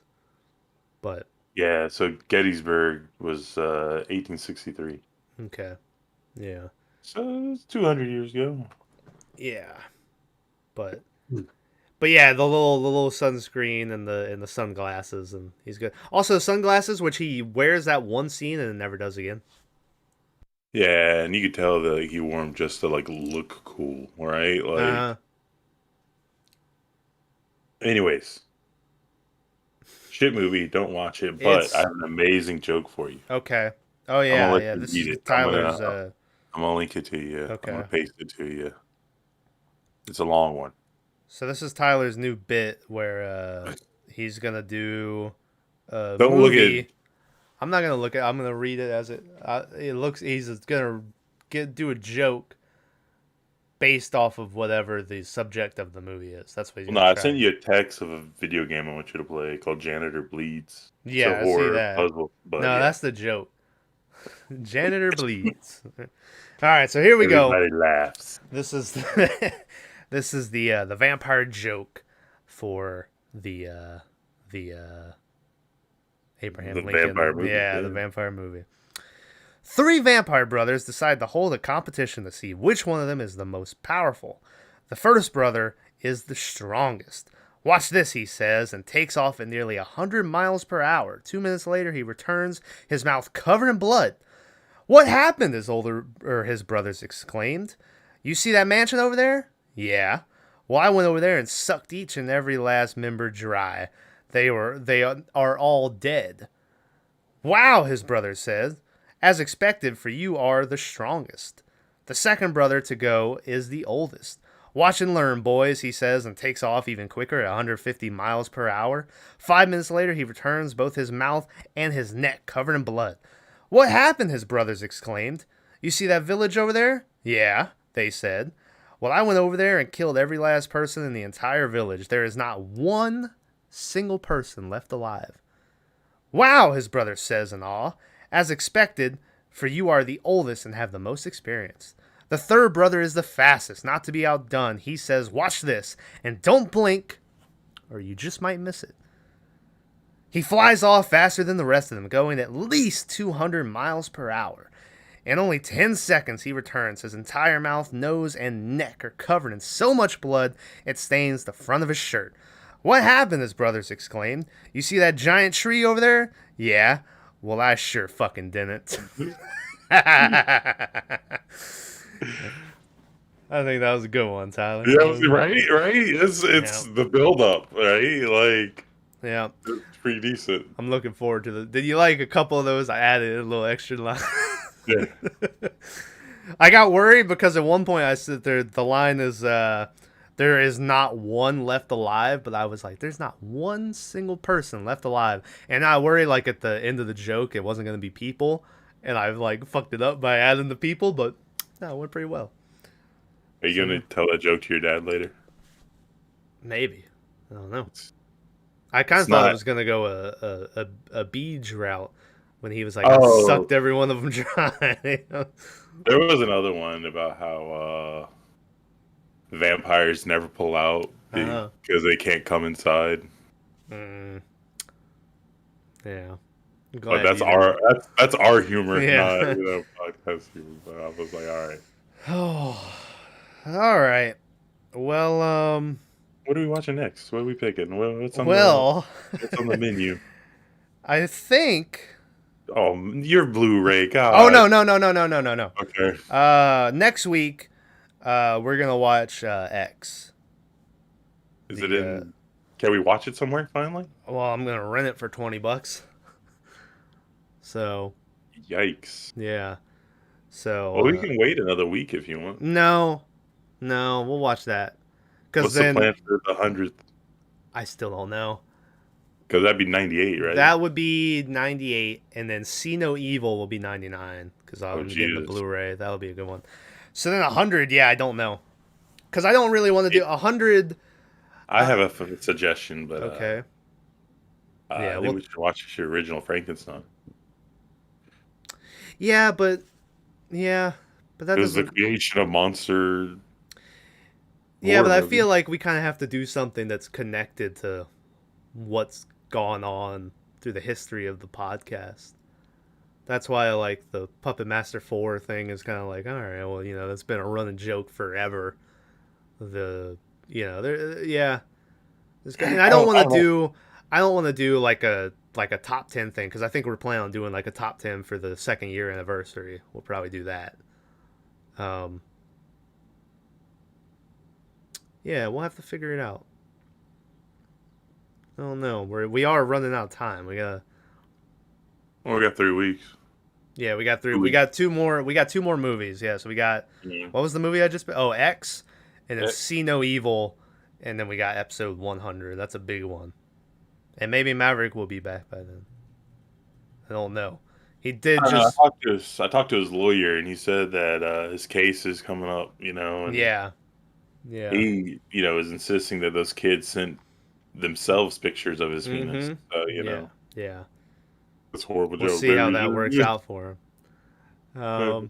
But Yeah, so Gettysburg was 1863. okay, yeah, So it's 200 years ago. yeah. But Hmm. But yeah, the little sunscreen and the sunglasses, and he's good. Also, sunglasses, which he wears that one scene and then never does again. Yeah, and you could tell that he wore them just to like look cool, right? Like, Uh anyways, shit movie, don't watch it. But I it's have an amazing joke for you. okay. Oh I'm gonna yeah, let yeah. you This read is it. Tyler's. I'm gonna link it to you. I'm Okay, gonna paste it to you. It's a long one. so this is Tyler's new bit where he's gonna do a Don't look at. movie. I'm not gonna look at. I'm gonna read it as it. It looks. He's gonna do a joke based off of whatever the subject of the movie is. That's what he's Well, no, gonna I try. sent you a text of a video game I want you to play called Janitor Bleeds. It's a Yeah, I see horror that. puzzle, but No, yeah, that's the joke. Janitor bleeds. All right, so here we go. everybody laughs. This is this is the vampire joke for the Abraham The Lincoln. vampire movie. Yeah, the vampire movie. Three vampire brothers decide to hold a competition to see which one of them is the most powerful. The first brother is the strongest. Watch this, he says, and takes off at nearly 100 miles per hour. 2 minutes later, he returns, his mouth covered in blood. What happened? His brothers exclaimed. You see that mansion over there? Yeah. Well, I went over there and sucked each and every last member dry. They are all dead. Wow, his brother said. As expected, for you are the strongest. The second brother to go is the oldest. Watch and learn, boys, he says, and takes off even quicker at 150 miles per hour. 5 minutes later, he returns, both his mouth and his neck covered in blood. What happened? His brothers exclaimed. You see that village over there? Yeah, they said. Well, I went over there and killed every last person in the entire village. There is not one single person left alive. Wow, his brother says in awe. As expected, for you are the oldest and have the most experience. The third brother is the fastest, not to be outdone. He says, watch this, and don't blink, or you just might miss it. He flies off faster than the rest of them, going at least 200 miles per hour. In only 10 seconds, he returns. His entire mouth, nose, and neck are covered in so much blood it stains the front of his shirt. What happened? His brothers exclaimed. You see that giant tree over there? Yeah. Well, I sure fucking didn't. I think that was a good one, Tyler. Yeah, right. It's Yeah. the build up, right? Like, Yeah. it's pretty decent. I'm looking forward to the. Did you like a couple of those? I added a little extra line. Yeah. I got worried because at one point I said the line is there is not one left alive, but I was like, there's not one single person left alive. And I worried like at the end of the joke it wasn't gonna be people. And I like fucked it up by adding the people, but no, it went pretty well. Are you gonna tell that joke to your dad later? Maybe. I don't know. It's, I kind it's of thought it not. was gonna go a Beej route when he was like, I Oh, sucked every one of them dry. You know? there was another one about how vampires never pull out Uh, because they can't come inside. mm, yeah. I'm But glad you didn't. that's our humor, not Yeah. podcast humor. But I was like, all right, Oh, all right. Well, what are we watching next? What are we picking? well, what's on the menu? I think. Oh, your Blu-ray, Oh no God. no no no no no no no. Okay, Next week, we're gonna watch X. is it The in? Can we watch it somewhere finally? well, I'm gonna rent it for $20. So Yikes! yeah. So Well, we can wait another week if you want. no, no, we'll watch that because What's the then plan for the 100th? I still don't know. Because that'd be 98, right? That would be 98, and then See No Evil will be 99 because Oh I'm getting the Jesus! Blu-ray. That'll be a good one. So then 100, yeah, I don't know because I don't really want to do 100. I have a suggestion, but Okay, yeah, I think well, we should watch your original Frankenstein. yeah, but yeah, but that It was the doesn't. creation of monster Yeah, horror but I movie. feel like we kind of have to do something that's connected to what's gone on through the history of the podcast. That's why I like the Puppet Master 4 thing is kind of like, all right, well, that's been a running joke forever. The, there, yeah. And I don't know. I don't want to do like a top 10 thing because I think we're planning on doing like a top 10 for the second year anniversary. We'll probably do that. Um, yeah, we'll have to figure it out. I don't know. We are running out of time. We got Well, we got 3 weeks. Yeah, we got three. 2 We weeks. got two more. We got two more movies. Yeah, so we got Yeah. what was the movie I just? Oh, X, and then Eh, See No Evil, and then we got episode 100. That's a big one, and maybe Maverick will be back by then. I don't know. He did I don't know. just I talked to his lawyer, and he said that his case is coming up. And yeah, yeah. he, is insisting that those kids sent themselves pictures of his penis. Mm-hmm. So, Yeah, yeah. it's a horrible We'll joke, see how baby. that works out for him.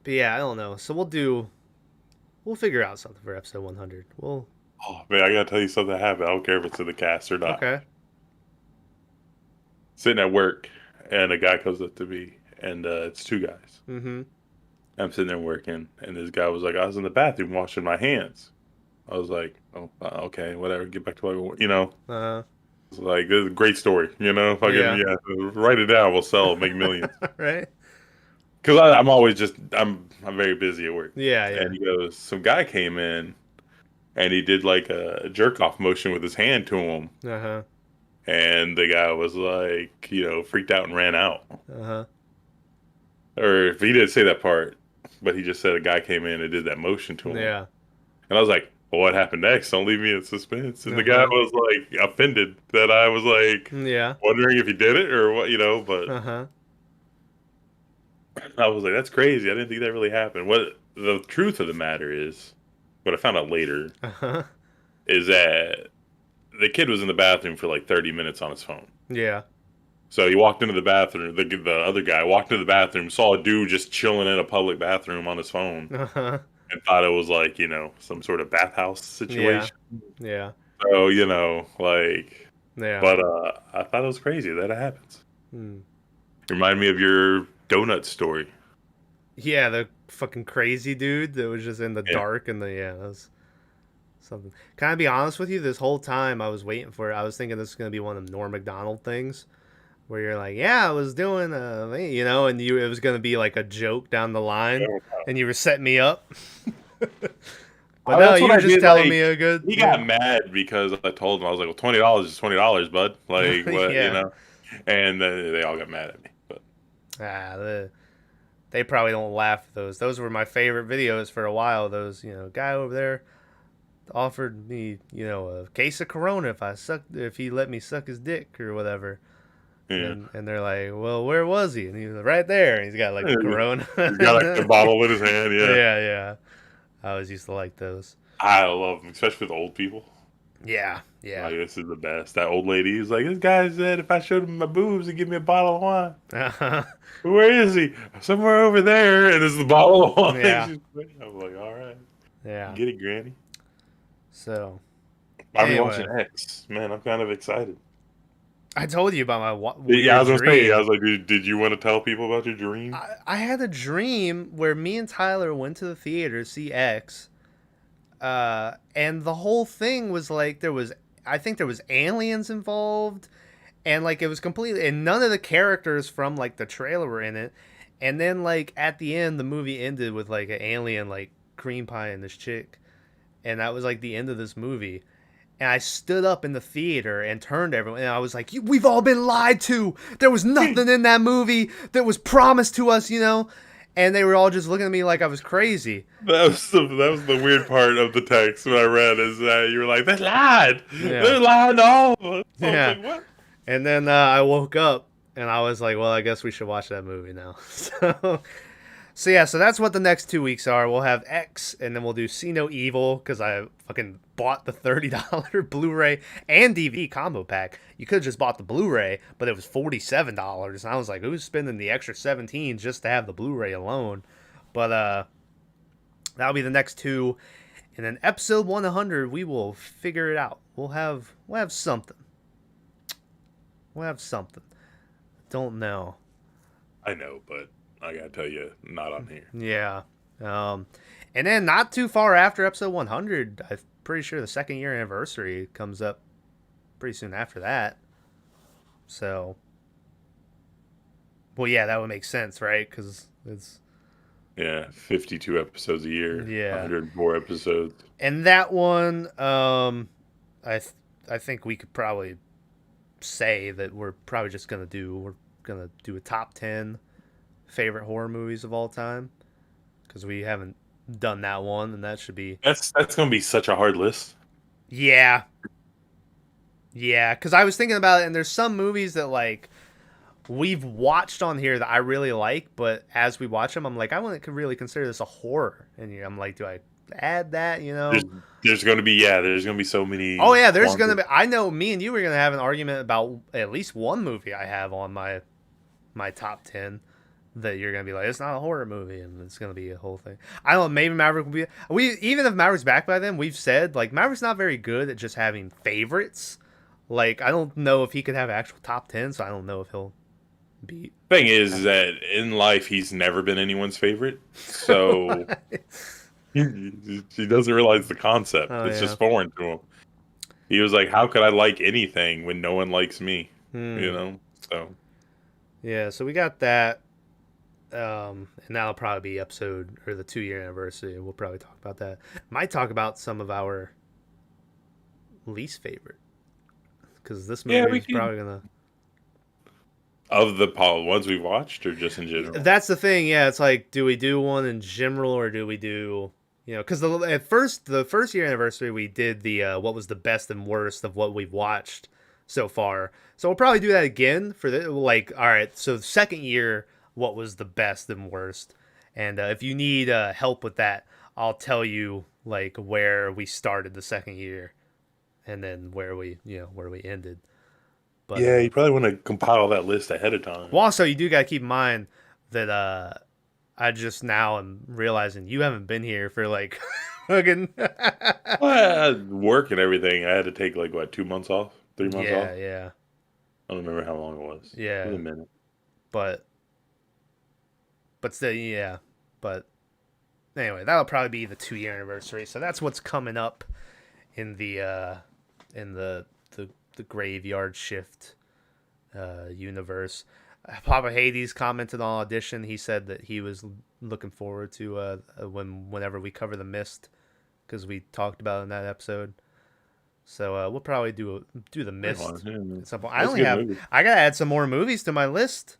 But yeah, I don't know. So we'll figure out something for episode 100. We'll Oh man, I gotta tell you something that happened. I don't care if it's in the cast or not. okay. Sitting at work, and a guy comes up to me, and it's two guys. Mm-hmm. I'm sitting there working, and this guy was like, "I was in the bathroom washing my hands." I was like, "Oh, okay, whatever. Get back to what." Uh, It's like this is a great story. Fucking yeah. yeah. Write it down. We'll sell. Make millions. Right. Because I'm always I'm very busy at work. Yeah, And yeah. he goes, some guy came in, and he did like a jerk off motion with his hand to him. Uh huh. And the guy was like, freaked out and ran out. Uh huh. Or if he didn't say that part, but he just said a guy came in and did that motion to him. Yeah. And I was like, well, what happened next? Don't leave me in suspense. And the guy Uh-huh. was like offended that I was like Yeah. wondering if he did it or what, but Uh-huh. I was like, that's crazy. I didn't think that really happened. What the truth of the matter is, what I found out later Uh-huh. is that the kid was in the bathroom for like 30 minutes on his phone. Yeah. So he walked into the bathroom. The other guy walked into the bathroom, saw a dude just chilling in a public bathroom on his phone, Uh-huh. and thought it was like some sort of bathhouse Yeah. situation. Yeah. So Yeah. but I thought it was crazy that it happens. Hmm. Remind me of your donut story. Yeah, the fucking crazy dude that was just in the Yeah. dark and that was something. Can I be honest with you? This whole time I was waiting for it. I was thinking this is gonna be one of them Norm Macdonald things where you're like, yeah, I was doing and it was gonna be like a joke down the line and you were setting me up. But no, That's you what were I just did. telling Like me a good. he got mad because I told him I was like, well, $20 is $20, bud. Like what, Yeah. And they all got mad at me. But They probably don't laugh at those. Those were my favorite videos for a while. Those, guy over there offered me, a case of Corona if he let me suck his dick or whatever. yeah, And they're like, well, where was he? And he was right there. And he's got like the Corona. he's got like the bottle in his hand. Yeah, Yeah, yeah. I always used to like those. I love them, especially with old people. Yeah, yeah. Like, this is the best. That old lady is like, this guy said if I showed him my boobs, he'd give me a bottle of wine. Uh-huh. Where is he? Somewhere over there. And this is the bottle of wine. Yeah, She's I'm like, all right. yeah. Get it, Granny. So I'll be watching anyway, X. Man, I'm kind of excited. I told you about my Yeah, I weird was gonna say, I dream. was like, did you want to tell people about your dream? I had a dream where me and Tyler went to the theater to see X, and the whole thing was like I think there was aliens involved, and like it was completely, and none of the characters from like the trailer were in it, and then like at the end the movie ended with like an alien like cream pie and this chick, and that was like the end of this movie. And I stood up in the theater and turned to everyone, and I was like, "We've all been lied to. There was nothing in that movie that was promised to us, you know." And they were all just looking at me like I was crazy. That was the weird part of the text when I read is that you were like, they lied. Yeah, They lied to all of us. I was yeah. like, what? And then I woke up and I was like, "Well, I guess we should watch that movie now." So yeah, so that's what the next 2 weeks are. We'll have X, and then we'll do See No Evil because I fucking bought the $30 Blu-ray and DVD combo pack. You could have just bought the Blu-ray, but it was $47, and I was like, who's spending the extra 17 just to have the Blu-ray alone? But that'll be the next two, and then episode 100, we will figure it out. We'll have something. We'll have something. Don't know. I know, but I gotta tell you, not on here. Yeah. And then not too far after episode 100, I'm pretty sure the 2nd-year anniversary comes up pretty soon after that. So, well, yeah, that would make sense, right? Because it's, Yeah, 52 episodes a year, yeah. 104 episodes. And that one, I think we could probably say that we're gonna do a top 10 favorite horror movies of all time because we haven't done that one, and that should be, That's gonna be such a hard list. yeah. Yeah, because I was thinking about it, and there's some movies that like we've watched on here that I really like, but as we watch them, I'm like, I wouldn't really consider this a horror, and I'm like, do I add that? You There's know? there's gonna be so many. Oh yeah, there's gonna quandary- be. I know me and you were gonna have an argument about at least one movie I have on my top 10 that you're gonna be like, it's not a horror movie, and it's gonna be a whole thing. I don't know. Maybe Maverick will be. We even if Maverick's back by then, we've said like Maverick's not very good at just having favorites. Like I don't know if he could have actual top 10, so I don't know if he'll beat. Thing is that in life he's never been anyone's favorite, so he doesn't realize the concept. Oh It's yeah. just foreign to him. He was like, "How could I like anything when no one likes me?" You Hmm. know. So Yeah. So we got that. And that'll probably be episode or the 2-year anniversary. We'll probably talk about that. Might talk about some of our least favorite because this yeah, movie we is could probably gonna. of the ones we watched or just in general. That's the thing. Yeah, it's like, do we do one in general or do we do, because the first year anniversary we did the what was the best and worst of what we've watched so far. So we'll probably do that again for the like. All right, so the 2nd year, what was the best and worst? And if you need help with that, I'll tell you like where we started the 2nd year and then where we ended. But Yeah, you probably want to compile that list ahead of time. well, also you do gotta keep in mind that I just now am realizing you haven't been here for like fucking Well, work and everything. I had to take like what 2 months off, 3 months off. yeah, yeah, I don't remember how long it was. It was yeah. a minute. But still, yeah. But anyway, that'll probably be the 2-year anniversary. So that's what's coming up in the graveyard shift universe. Papa Hades commented on Audition. He said that he was looking forward to whenever we cover the Mist because we talked about it in that episode. So we'll probably do the Mist Yeah, at some point. that's a good movie. I gotta add some more movies to my list.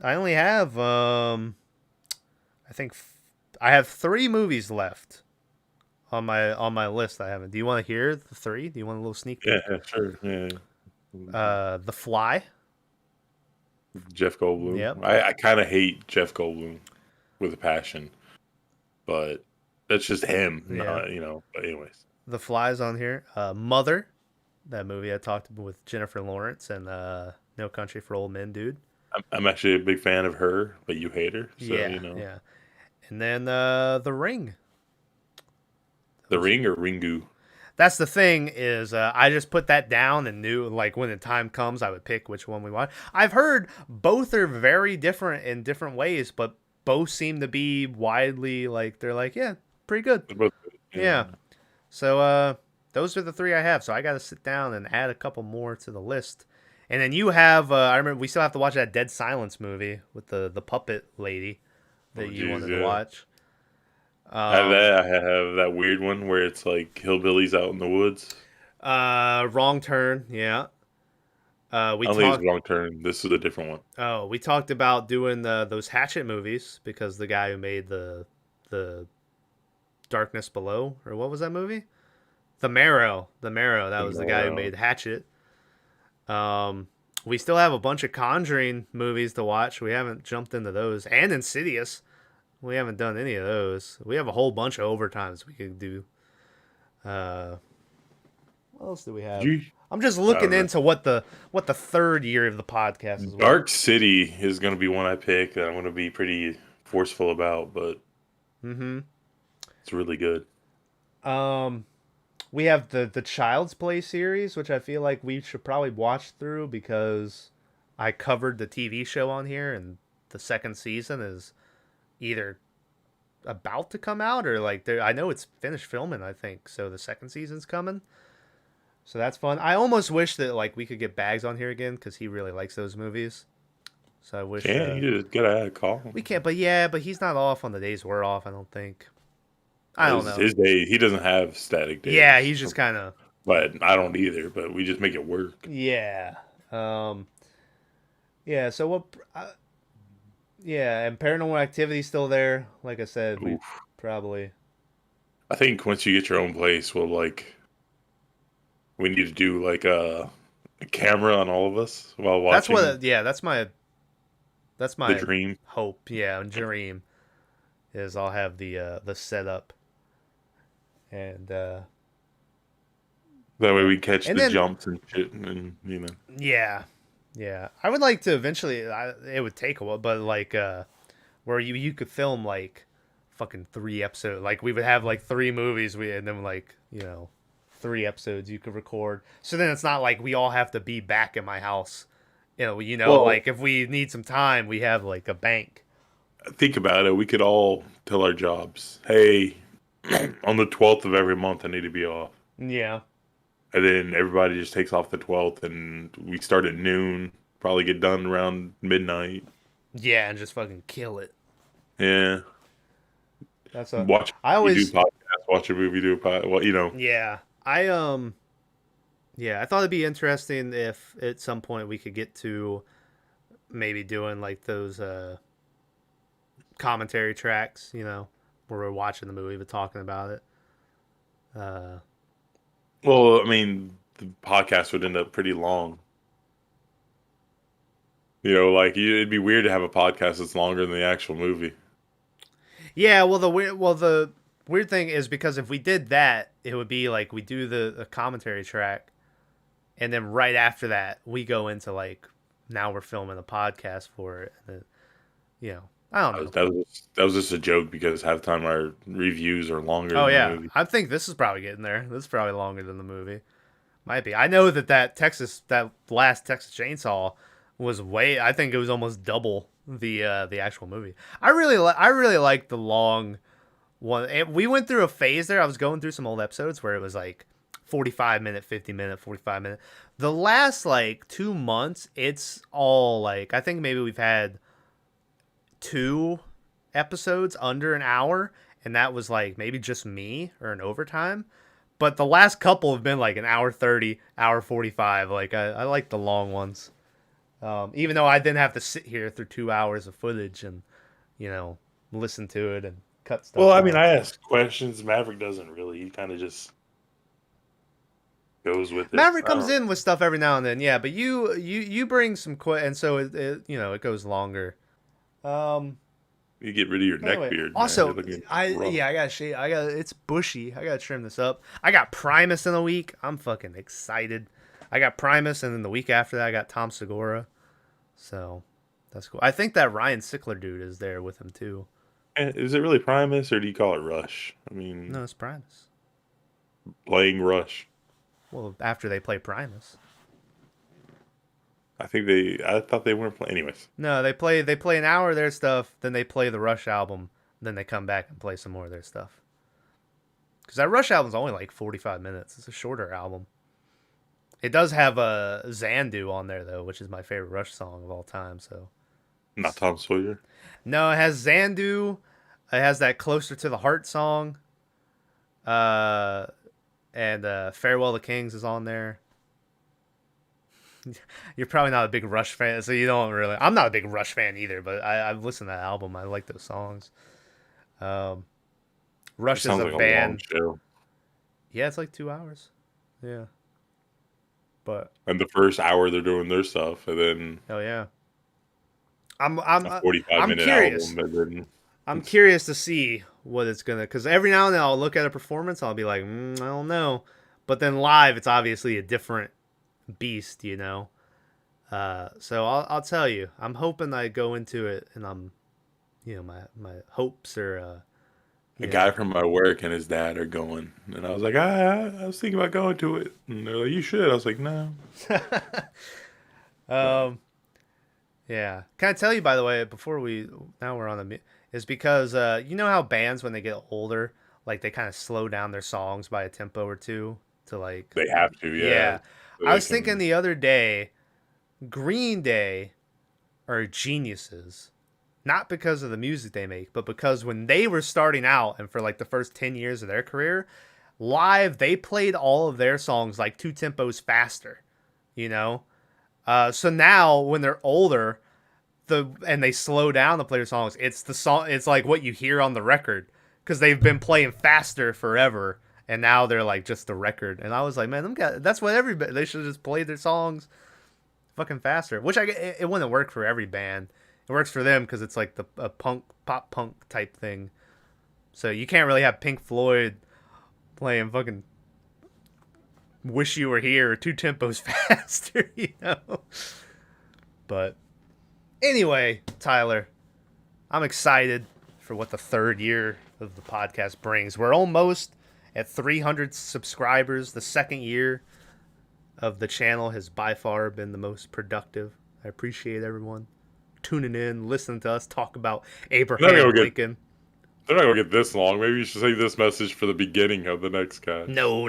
I only have I think I have 3 movies left on my list. I haven't. Do you want to hear the 3? Do you want a little sneak peek? Yeah, sure. Yeah. The Fly. Jeff Goldblum. Yep. I kind of hate Jeff Goldblum with a passion, but that's just him. Yeah. But anyways, The Fly's on here. Mother. That movie I talked about with Jennifer Lawrence and No Country for Old Men, dude. I'm actually a big fan of her, but you hate her, so Yeah, you know. yeah. And then The Ring. The Ring or Ringu? That's the thing is I just put that down and knew like when the time comes I would pick which one we want. I've heard both are very different in different ways, but both seem to be widely like they're like yeah pretty good. They're both good. Yeah. Yeah. So those are the three I have. So I got to sit down and add a couple more to the list. And then you have I remember we still have to watch that Dead Silence movie with the puppet lady Oh, that you geez, wanted to yeah. watch. I have Um, that. I have that weird one where it's like hillbillies out in the woods. Wrong Turn. Yeah. We I don't think it's talked. Wrong Turn. This is a different one. Oh, we talked about doing those Hatchet movies because the guy who made the Darkness Below or what was that movie? The Marrow. That The was the guy who Morrow. made Hatchet. We still have a bunch of Conjuring movies to watch. We haven't jumped into those, and Insidious. We haven't done any of those. We have a whole bunch of overtimes we could do. Uh, what else do we Did have? you? I'm just I looking don't know. into what the third year of the podcast is. Dark City is going to be one I pick that I'm going to be pretty forceful about, but Mm-hmm. it's really good. Um, we have the Child's Play series, which I feel like we should probably watch through because I covered the TV show on here, and the second season is either about to come out or like there. I know it's finished filming. I think so. The second season's coming, so that's fun. I almost wish that like we could get Bags on here again because he really likes those movies. So I wish Yeah, you just got to call we him. can't. But yeah, but he's not off on the days we're off. I don't think. I don't know. His day, he doesn't have static Yeah, days, he's just kind of but I don't either. But we just make it work. yeah. Um, yeah. So what? Yeah, and Paranormal Activity's still there. Like I said, we Oof. probably. I think once you get your own place, we need to do like a camera on all of us while That's watching what. Yeah, that's The my Dream. hope. Yeah, and dream is I'll have the setup and That way we catch and the then jumps and shit, and you know. yeah, yeah. I would like to eventually. It would take a while, but like where you could film like fucking 3 episodes. Like we would have like 3 movies. And then like 3 episodes you could record. So then it's not like we all have to be back in my house. Well, Like if we need some time, we have like a bank. think about it. We could all tell our jobs, hey, on the 12th of every month, I need to be off. Yeah. And then everybody just takes off the 12th, and we start at noon, probably get done around midnight. Yeah, and just fucking kill it. Yeah. That's a. Watch I a movie, do always. podcast, watch a movie, do a podcast. Well, Yeah. Yeah, I thought it'd be interesting if at some point we could get to maybe doing like those commentary tracks, where we're watching the movie but talking about it. Uh, well, I mean, the podcast would end up pretty long. Like it'd be weird to have a podcast that's longer than the actual movie. yeah, the weird thing is because if we did that, it would be like we do the commentary track, and then right after that we go into like now we're filming a podcast for it. And then, I don't know. That was just a joke because half the time our reviews are longer Oh than the yeah, movie. I think this is probably getting there. This is probably longer than the movie. Might be. I know that last Texas Chainsaw was way. I think it was almost double the actual movie. I really like the long one. We went through a phase there. I was going through some old episodes where it was like 45 minute, 50 minute, 45 minute. The last like 2 months, it's all like I think maybe we've had 2 episodes under an hour, and that was like maybe just me or an overtime. But the last couple have been like an hour 30, hour 45. Like I like the long ones. Even though I didn't have to sit here through 2 hours of footage and listen to it and cut Well, stuff I mean, out. I ask questions. Maverick doesn't really. He kind of just goes with it. Maverick I comes don't. in with stuff every now and then, yeah. But you bring some and so it goes longer. Um. You get rid of your neck Anyway, beard, man. You're also, looking I rough. yeah, I gotta shave. It's bushy. I gotta trim this up. I got Primus in a week. I'm fucking excited. I got Primus, and then the week after that, I got Tom Segura. So that's cool. I think that Ryan Sickler dude is there with him too. Is it really Primus or do you call it Rush? I mean, No, it's Primus. playing Rush. Well, after they play Primus. I thought they weren't playing. Anyways. No, they play an hour of their stuff, then they play the Rush album, then they come back and play some more of their stuff. Because that Rush album's only like 45 minutes. It's a shorter album. It does have a Xandu on there though, which is my favorite Rush song of all time. So Not Tom Sawyer. no, it has Xandu. It has that Closer to the Heart song. And Farewell to Kings is on there. You're probably not a big Rush fan, so you don't really. I'm not a big Rush fan either, but I've listened to that album. I like those songs. Rush is Sounds a like band. a long show. Yeah, it's like 2 hours. Yeah, but And the first hour they're doing their stuff, and then hell yeah. a 45-minute curious. album. And then I'm curious to see what it's gonna. Because every now and then I'll look at a performance, I'll be like, I don't know. But then live, it's obviously a different beast, you know. So I'll tell you, I'm hoping I go into it, and I'm, my hopes are. a guy from my work and his dad are going, and I was like, I was thinking about going to it, and they're like, you should. I was like, no. Yeah. Can I tell you, by the way, before now we're on is because you know how bands when they get older, like they kind of slow down their songs by a tempo or two to like. They have to, yeah. So I was thinking the other day, Green Day are geniuses. Not because of the music they make, but because when they were starting out and for like the first 10 years of their career, live, they played all of their songs like 2 tempos faster, you know? So now when they're older, and they slow down to play their songs, it's the song, it's like what you hear on the record because they've been playing faster forever. And now they're like just the record. And I was like, man, them guys, that's what they should just play their songs fucking faster, which it wouldn't work for every band. It works for them because it's like a pop punk type thing. So you can't really have Pink Floyd playing fucking Wish You Were Here 2 tempos faster, you know? But anyway, Tyler, I'm excited for what the third year of the podcast brings. We're almost at 300 subscribers. The second year of the channel has by far been the most productive. I appreciate everyone tuning in, listening to us talk about Abraham Lincoln. They're not going to get this long. Maybe you should save this message for the beginning of the next guy. No.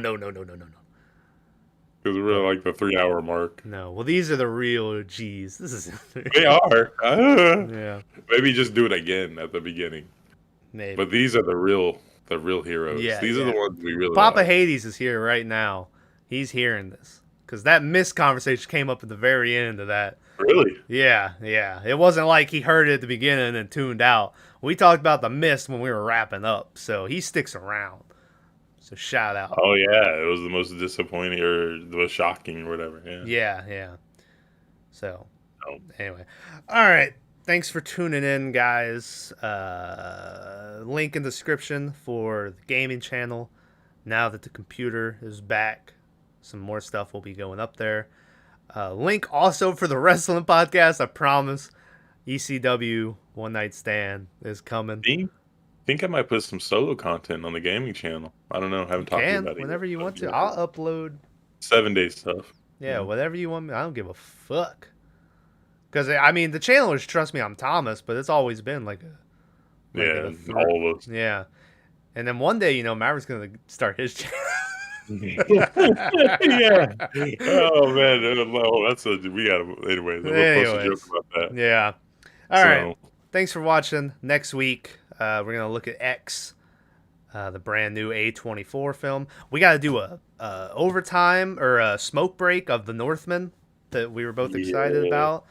Because we're at like the 3-hour mark. No. Well, these are the real G's. This is. They are. Yeah. Maybe just do it again at the beginning. Maybe. But these are the real heroes. Yeah, These are the ones we really Papa like. Hades is here right now. He's hearing this. Because that mist conversation came up at the very end of that. Really? Yeah. It wasn't like he heard it at the beginning and tuned out. We talked about the mist when we were wrapping up. So he sticks around. So shout out. Oh, yeah. It was the most disappointing or the most shocking or whatever. Yeah. So, anyway. All right. Thanks for tuning in, guys. Link in the description for the gaming channel. Now that the computer is back, some more stuff will be going up there. Link also for the wrestling podcast. I promise. ECW One Night Stand is coming. I think I might put some solo content on the gaming channel. I don't know. I haven't talked about it. Whenever you want to. I'll upload 7-day stuff. Yeah, whatever you want me. I don't give a fuck. Because, I mean, the channel is Trust Me, I'm Thomas, but it's always been like a all of us. Yeah. And then one day, Maverick's going to start his channel. Yeah. Oh, man. We got to, anyways. We'll post a joke about that. Yeah. All right. Thanks for watching. Next week, we're going to look at X, the brand new A24 film. We got to do a overtime or a smoke break of The Northman that we were both excited about.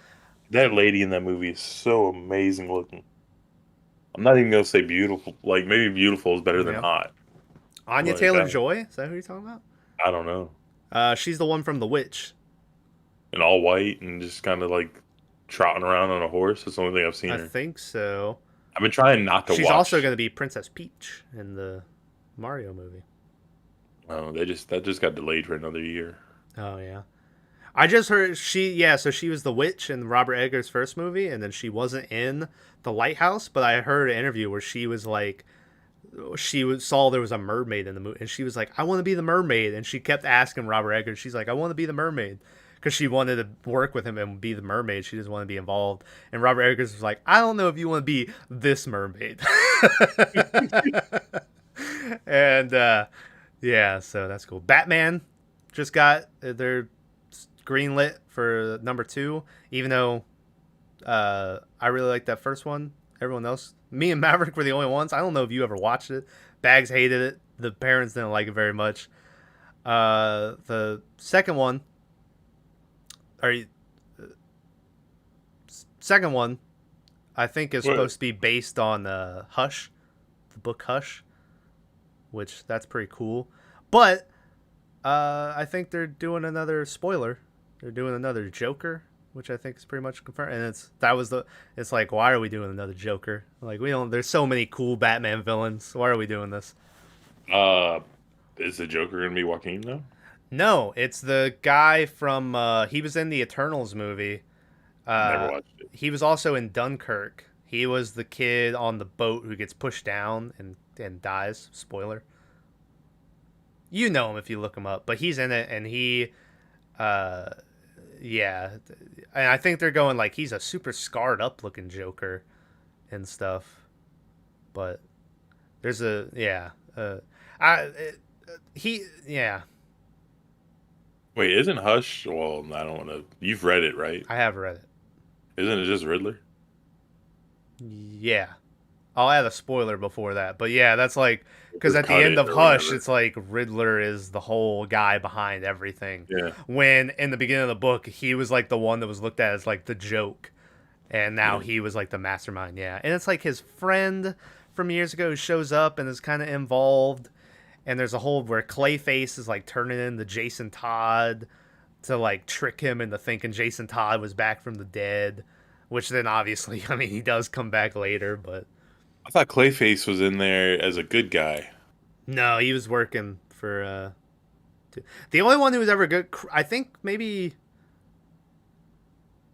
That lady in that movie is so amazing looking. I'm not even going to say beautiful. Like, maybe beautiful is better than hot. Anya Taylor-Joy? Is that who you're talking about? I don't know. She's the one from The Witch. And all white and just kind of like trotting around on a horse. That's the only thing I've seen her. I think so. I've been trying not to watch. She's also going to be Princess Peach in the Mario movie. Oh, that just got delayed for another year. Oh, yeah. I just heard so she was the witch in Robert Eggers' first movie, and then she wasn't in The Lighthouse, but I heard an interview where she was like, saw there was a mermaid in the movie, and she was like, I want to be the mermaid, and she kept asking Robert Eggers, she's like, I want to be the mermaid, because she wanted to work with him and be the mermaid, she doesn't want to be involved, and Robert Eggers was like, I don't know if you want to be this mermaid. And yeah, so that's cool. Batman just got their greenlit for number 2, even though I really like that first one. Everyone else, me and Maverick were the only ones. I don't know if you ever watched it. Bags hated it. The parents didn't like it very much. The second one, second one, I think is supposed to be based on Hush, the book Hush, which that's pretty cool. But I think they're doing another spoiler. They're doing another Joker, which I think is pretty much confirmed. And it's like, why are we doing another Joker? Like, we don't. There's so many cool Batman villains. Why are we doing this? Is the Joker gonna be Joaquin though? No, it's the guy from. He was in the Eternals movie. Never watched it. He was also in Dunkirk. He was the kid on the boat who gets pushed down and dies. Spoiler. You know him if you look him up, but he's in it, and he, yeah, and I think they're going like he's a super scarred up looking Joker and stuff, but there's yeah. Wait, isn't Hush? Well, I don't want to. You've read it, right? I have read it. Isn't it just Riddler? Yeah, I'll add a spoiler before that, but yeah, that's like because at the end of Hush, it's like Riddler is the whole guy behind everything. Yeah. When in the beginning of the book, he was like the one that was looked at as like the joke, and now he was like the mastermind. Yeah, and it's like his friend from years ago shows up and is kind of involved, and there's a whole where Clayface is like turning into Jason Todd to like trick him into thinking Jason Todd was back from the dead, which then obviously, I mean, he does come back later, but. I thought Clayface was in there as a good guy. No, he was working for the only one who was ever good. I think maybe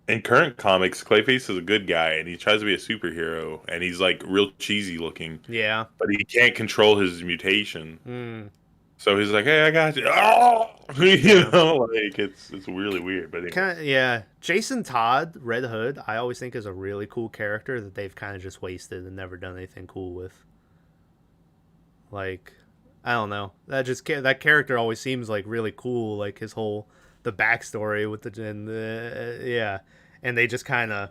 in current comics, Clayface is a good guy, and he tries to be a superhero, and he's like real cheesy looking. Yeah, but he can't control his mutation. Mm. So he's like, "Hey, I got you." Oh! You know, like it's really weird. But anyway. Yeah, Jason Todd, Red Hood, I always think is a really cool character that they've kind of just wasted and never done anything cool with. Like, I don't know, that character always seems like really cool. Like his whole the backstory with yeah, and they just kind of.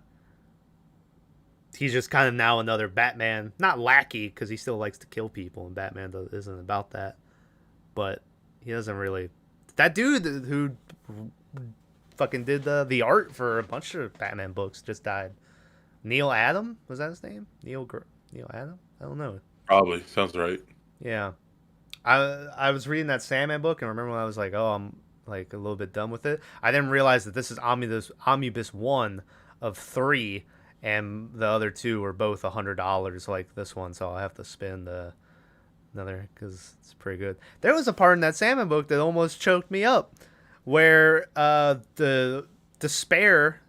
He's just kind of now another Batman, not lackey because he still likes to kill people, and Batman isn't about that. But he doesn't really. That dude who fucking did the art for a bunch of Batman books just died. Neil Adam, was that his name? Neil Adam? I don't know. Probably sounds right. Yeah, I was reading that Sandman book and I remember when I was like, oh, I'm like a little bit done with it. I didn't realize that this is omnibus 1 of 3, and the other 2 were both $100 like this one, so I'll have to spend another because it's pretty good. There was a part in that Salmon book that almost choked me up, where the Despair,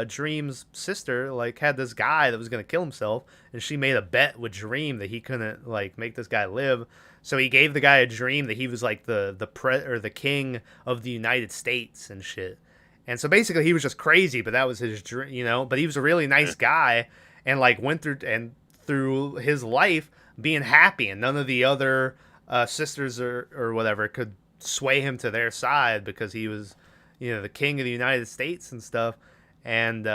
Dream's sister, like had this guy that was gonna kill himself, and she made a bet with Dream that he couldn't like make this guy live. So he gave the guy a dream that he was like the king of the United States and shit. And so basically he was just crazy, but that was his dream, you know. But he was a really nice guy, and like went through his life being happy, and none of the other sisters or whatever could sway him to their side because he was, you know, the king of the United States and stuff. And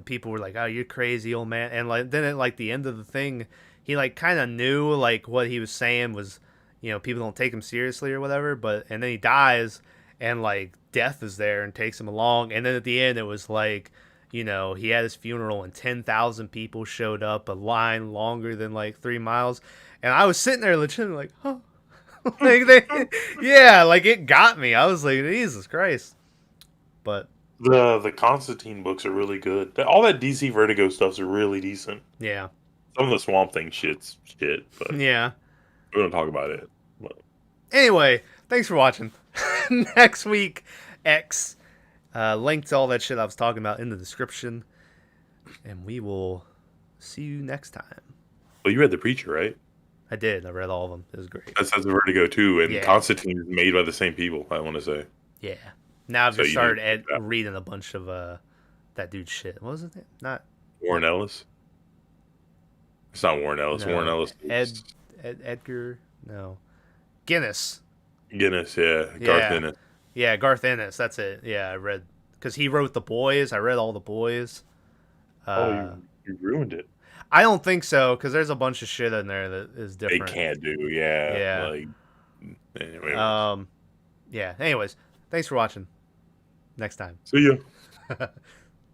people were like, "Oh, you're crazy, old man." And like then at like the end of the thing, he like kind of knew like what he was saying was, you know, people don't take him seriously or whatever. But and then he dies, and like death is there and takes him along. And then at the end, it was like, you know, he had his funeral and 10,000 people showed up, a line longer than like 3 miles. And I was sitting there legitimately like, huh. Yeah, like it got me. I was like, Jesus Christ. But the Constantine books are really good. All that DC Vertigo stuff's really decent. Yeah. Some of the Swamp Thing shit's shit, but yeah, we don't talk about it. But. Anyway, thanks for watching. Next week, X. Link to all that shit I was talking about in the description. And we will see you next time. Well, you read The Preacher, right? I did. I read all of them. It was great. That's a Vertigo too, and Yeah. Constantine is made by the same people. I want to say. Yeah. Now I've So just you need started to check that. reading a bunch of that dude's shit. What was it? Not Warren Ellis. It's not Warren Ellis. no, Warren Ellis. is Edgar. No. Guinness. Guinness. Yeah. Yeah. Garth Ennis. Yeah, Garth Ennis. That's it. Yeah, I read because he wrote The Boys. I read all The Boys. You ruined it. I don't think so because there's a bunch of shit in there that is They different. can't do. Yeah. Yeah. Like. Anyway. Yeah. Anyways, thanks for watching. Next time. See ya.